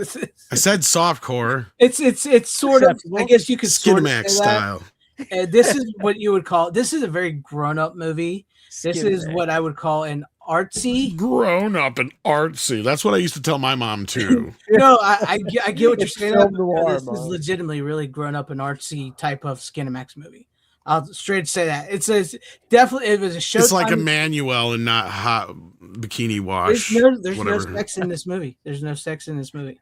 I said softcore. It's sort of. I guess you could Skinamax style. This is what you would call. This is a very grown-up movie. This is what I would call an artsy. Grown up and artsy. That's what I used to tell my mom too. No, I get what you're saying. This is legitimately really grown up and artsy type of Skinamax movie. I'll straight say that. It says definitely it was a show. It's like Emmanuel and not hot bikini wash. There's no sex in this movie. There's no sex in this movie.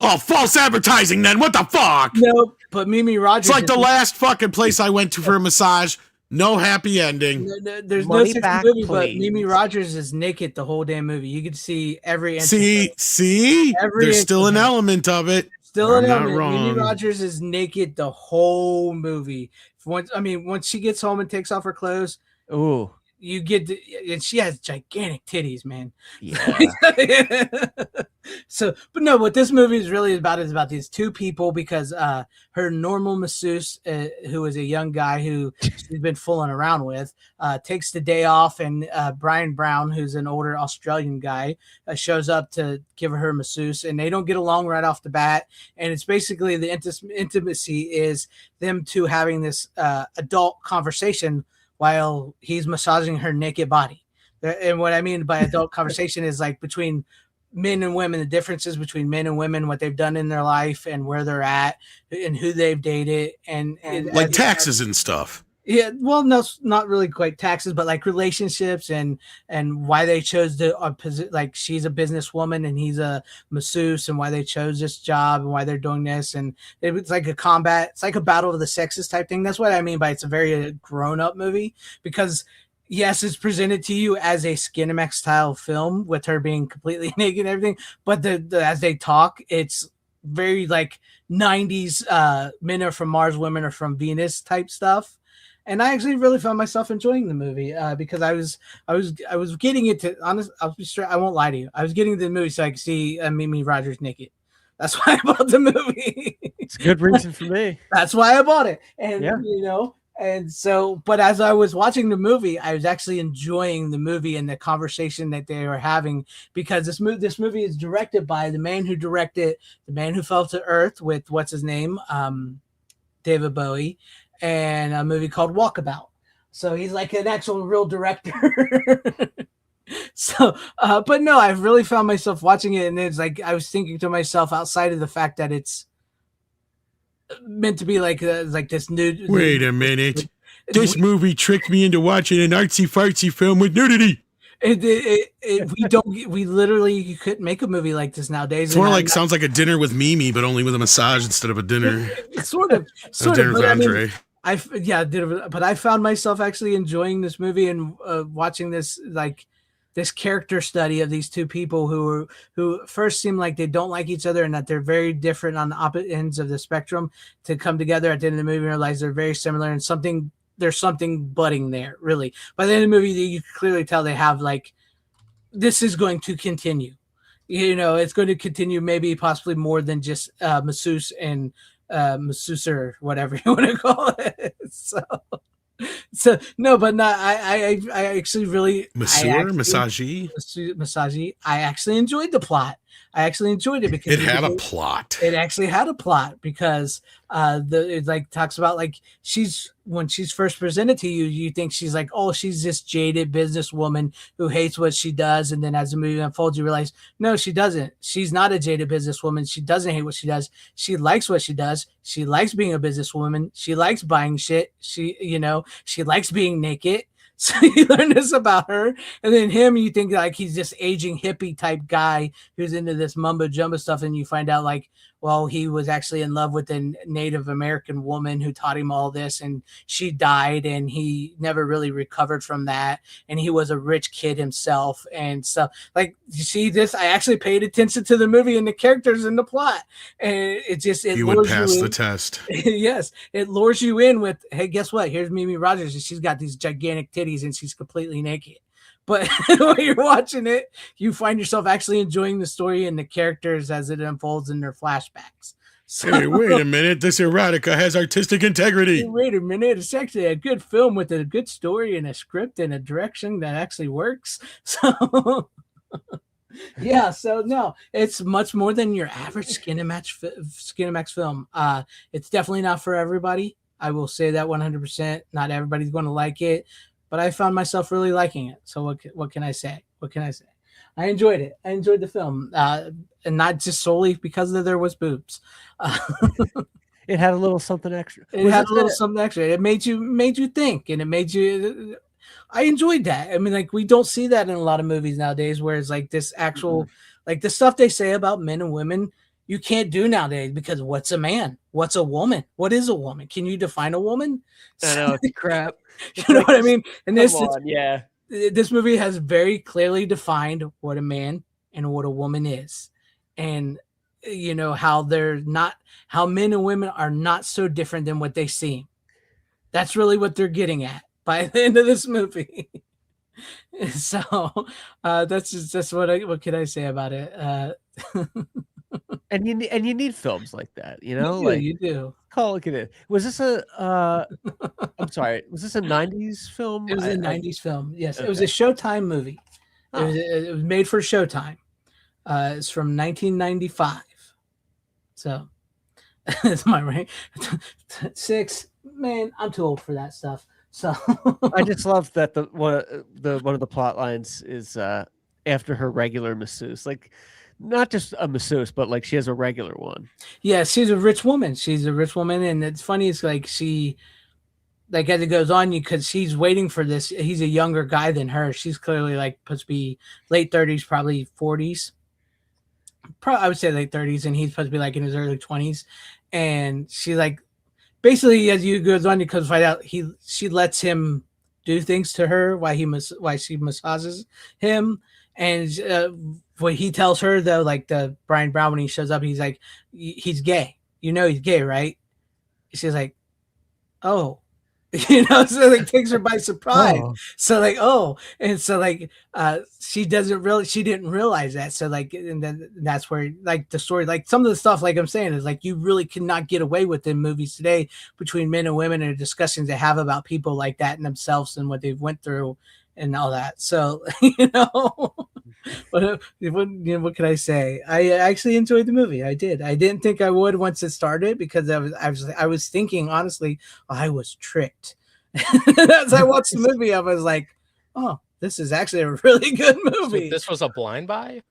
Oh, false advertising then. What the fuck? No, but Mimi Rogers. It's like the last fucking place I went to for a massage. No happy ending. There's Money no sex back, in the movie, but please. Mimi Rogers is naked the whole damn movie. You could see every See, there's still an element of it. Still I'm an not element. Mimi wrong. Rogers is naked the whole movie. Once she gets home and takes off her clothes, Ooh, you get and she has gigantic titties, man. yeah. So, but no, what this movie is really about is about these two people because her normal masseuse, who is a young guy who she's been fooling around with, takes the day off, and Brian Brown, who's an older Australian guy, shows up to give her masseuse, and they don't get along right off the bat. And it's basically the intimacy is them two having this adult conversation while he's massaging her naked body. And what I mean by adult conversation is like between men and women, the differences between men and women, what they've done in their life and where they're at and who they've dated and Like taxes and stuff. Yeah, well, no, not really quite taxes, but like relationships and why they chose to like she's a businesswoman and he's a masseuse, and why they chose this job and why they're doing this, and it's like it's like a battle of the sexes type thing. That's what I mean by it's a very grown up movie, because yes, it's presented to you as a Skinemax style film with her being completely naked and everything, but as they talk, it's very like 90s men are from Mars, women are from Venus type stuff. And I actually really found myself enjoying the movie because I was getting it to honest. I'll be straight. I won't lie to you. I was getting to the movie so I could see Mimi Rogers naked. That's why I bought the movie. It's a good reason for me. That's why I bought it. And Yeah. and so, but as I was watching the movie, I was actually enjoying the movie and the conversation that they were having, because this movie is directed by the man who directed The Man Who Fell to Earth with what's his name, David Bowie, and a movie called Walkabout. So he's like an actual real director. So, but no, I've really found myself watching it, and it's like I was thinking to myself, outside of the fact that it's meant to be like this nude. Wait a minute. This movie tricked me into watching an artsy fartsy film with nudity. We literally you couldn't make a movie like this nowadays. It's more like sounds like a dinner with Mimi, but only with a massage instead of a dinner. sort of. Dinner with But Andre. But I found myself actually enjoying this movie and watching this this character study of these two people who first seem like they don't like each other and that they're very different on the opposite ends of the spectrum, to come together at the end of the movie and realize they're very similar and there's something budding there. Really, by the end of the movie, you can clearly tell they have this is going to continue. It's going to continue, maybe possibly more than just masseuse and masseuse or whatever you want to call it. So no, but not. I actually really massagee. I actually enjoyed the plot. I actually enjoyed it because it had a plot. It actually had a plot because it talks about when she's first presented to you, you think she's like, oh, she's this jaded businesswoman who hates what she does, and then as the movie unfolds, you realize no, she doesn't. She's not a jaded businesswoman. She doesn't hate what she does. She likes what she does. She likes being a businesswoman. She likes buying shit. She likes being naked. So you learn this about her, and then him, you think he's this aging hippie type guy who's into this mumbo jumbo stuff, and you find out he was actually in love with a Native American woman who taught him all this, and she died, and he never really recovered from that, and he was a rich kid himself, and stuff. You see this? I actually paid attention to the movie and the characters and the plot, and you would pass the test. Yes, it lures you in with, hey, guess what? Here's Mimi Rogers, and she's got these gigantic titties, and she's completely naked. But when you're watching it, you find yourself actually enjoying the story and the characters as it unfolds in their flashbacks. So, hey, wait a minute. This erotica has artistic integrity. Wait a minute. It's actually a good film with a good story and a script and a direction that actually works. So, yeah. So, no, it's much more than your average Skinemax film. It's definitely not for everybody. I will say that 100%. Not everybody's going to like it. But I found myself really liking it. So what can I say? I enjoyed it. I enjoyed the film, and not just solely because there was boobs. It had a little something extra. It had a little something extra. It made you think, and it made you. I enjoyed that. I mean, like we don't see that in a lot of movies nowadays, where it's like this actual, like the stuff they say about men and women, you can't do nowadays because what's a man? What's a woman? What is a woman? Can you define a woman? I know it's crap. You know what I mean? And this, yeah, this movie has very clearly defined what a man and what a woman is, and you know how they're not, how men and women are not so different than what they seem. That's really what they're getting at by the end of this movie. So that's what can I say about it? and you need films like that, you know, you do. Look at it. Was this a I'm sorry, was this a 90s film? It was a 90s film. Yes, okay. It was a Showtime movie. It was made for Showtime. It's from 1995. So it's my right. 6. Man, I'm too old for that stuff. So I just love that one of the plot lines is after her regular masseuse, like not just a masseuse, but like she has a regular one. Yeah, she's a rich woman. She's a rich woman, and it's funny. It's like she, like as it goes on, because she's waiting for this. He's a younger guy than her. She's clearly like supposed to be late 30s, probably 40s. I would say late 30s, and he's supposed to be like in his early 20s. And she like, basically as you goes on, you could find out she lets him do things to her while she massages him. And what he tells her though, like the Brian Brown, when he shows up, he's like, he's gay. You know he's gay, right? She's like, oh. You know, so like takes her by surprise. Oh. So like, oh, and so like she didn't realize that. So like, and then that's where like the story, like some of the stuff, like I'm saying, is like you really cannot get away with in movies today between men and women and the discussions they have about people like that and themselves and what they've went through and all that. So you know, what can I say? I actually enjoyed the movie. I did. I didn't think I would once it started because I was thinking honestly, I was tricked. As I watched the movie, I was like, oh, this is actually a really good movie. So this was a blind buy?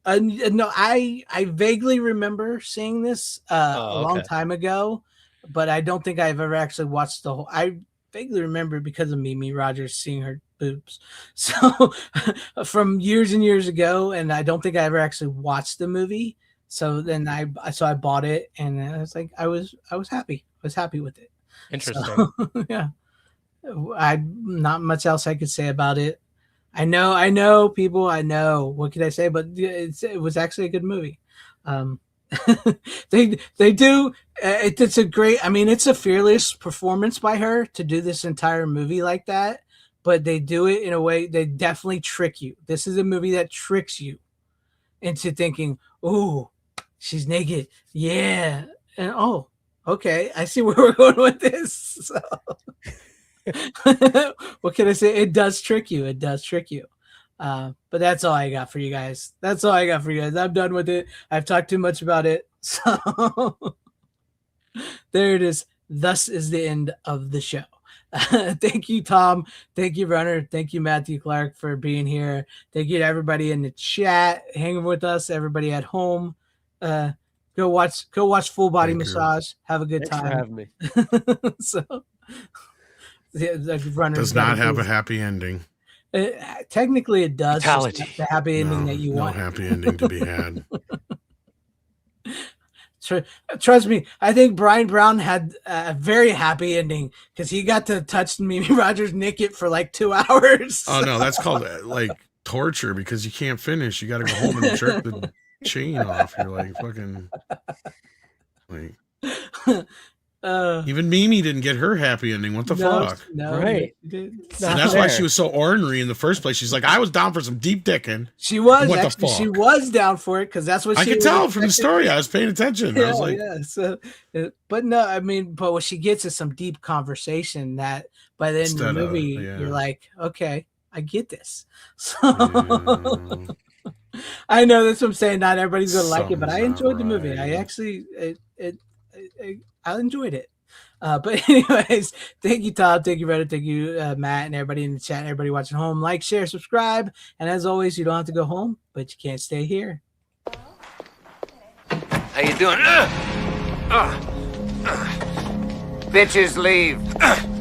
No, I vaguely remember seeing this a long time ago, but I don't think I've ever actually watched the whole. I vaguely remember because of Mimi Rogers seeing her boobs, so from years and years ago, and I don't think I ever actually watched the movie. So then I bought it, and I was like, I was happy. I was happy with it. Interesting. So, yeah. Not much else I could say about it. I know people. I know. What could I say? But it was actually a good movie. They do. It's a great. I mean, it's a fearless performance by her to do this entire movie like that. But they do it in a way. They definitely trick you. This is a movie that tricks you into thinking, "Oh, she's naked." Yeah, and oh, okay, I see where we're going with this. So. What can I say? It does trick you. It does trick you. But that's all I got for you guys. I'm done with it. I've talked too much about it. So there it is. Thus is the end of the show. Thank you, Tom. Thank you, Runner. Thank you, Matthew Clark, for being here. Thank you to everybody in the chat hanging with us. Everybody at home. Go watch Full Body Massage. Have a good time. Thanks for having me. So. Does not have a happy ending. Technically, it does. Fatality. The happy ending that you want. No happy ending to be had. Trust me, I think Brian Brown had a very happy ending because he got to touch Mimi Rogers naked for like 2 hours. Oh no, that's called like torture because you can't finish. You got to go home and jerk the chain off. You're like fucking like. Even Mimi didn't get her happy ending. What the fuck? No, right. And that's why she was so ornery in the first place. She's like, I was down for some deep dicking. She was. What actually, the fuck? She was down for it because that's what I could tell from the story. I was paying attention. Yeah, I was like, yeah. So, but no, I mean, but what she gets is some deep conversation that by the end of the movie, you're like, okay, I get this. So. Yeah. I know that's what I'm saying. Not everybody's gonna like it, but I enjoyed the movie. I actually, I enjoyed it. But anyways, thank you, Todd. Thank you, Reddit. Thank you, Matt, and everybody in the chat, everybody watching home. Like, share, subscribe. And as always, you don't have to go home, but you can't stay here. How you doing? Bitches leave.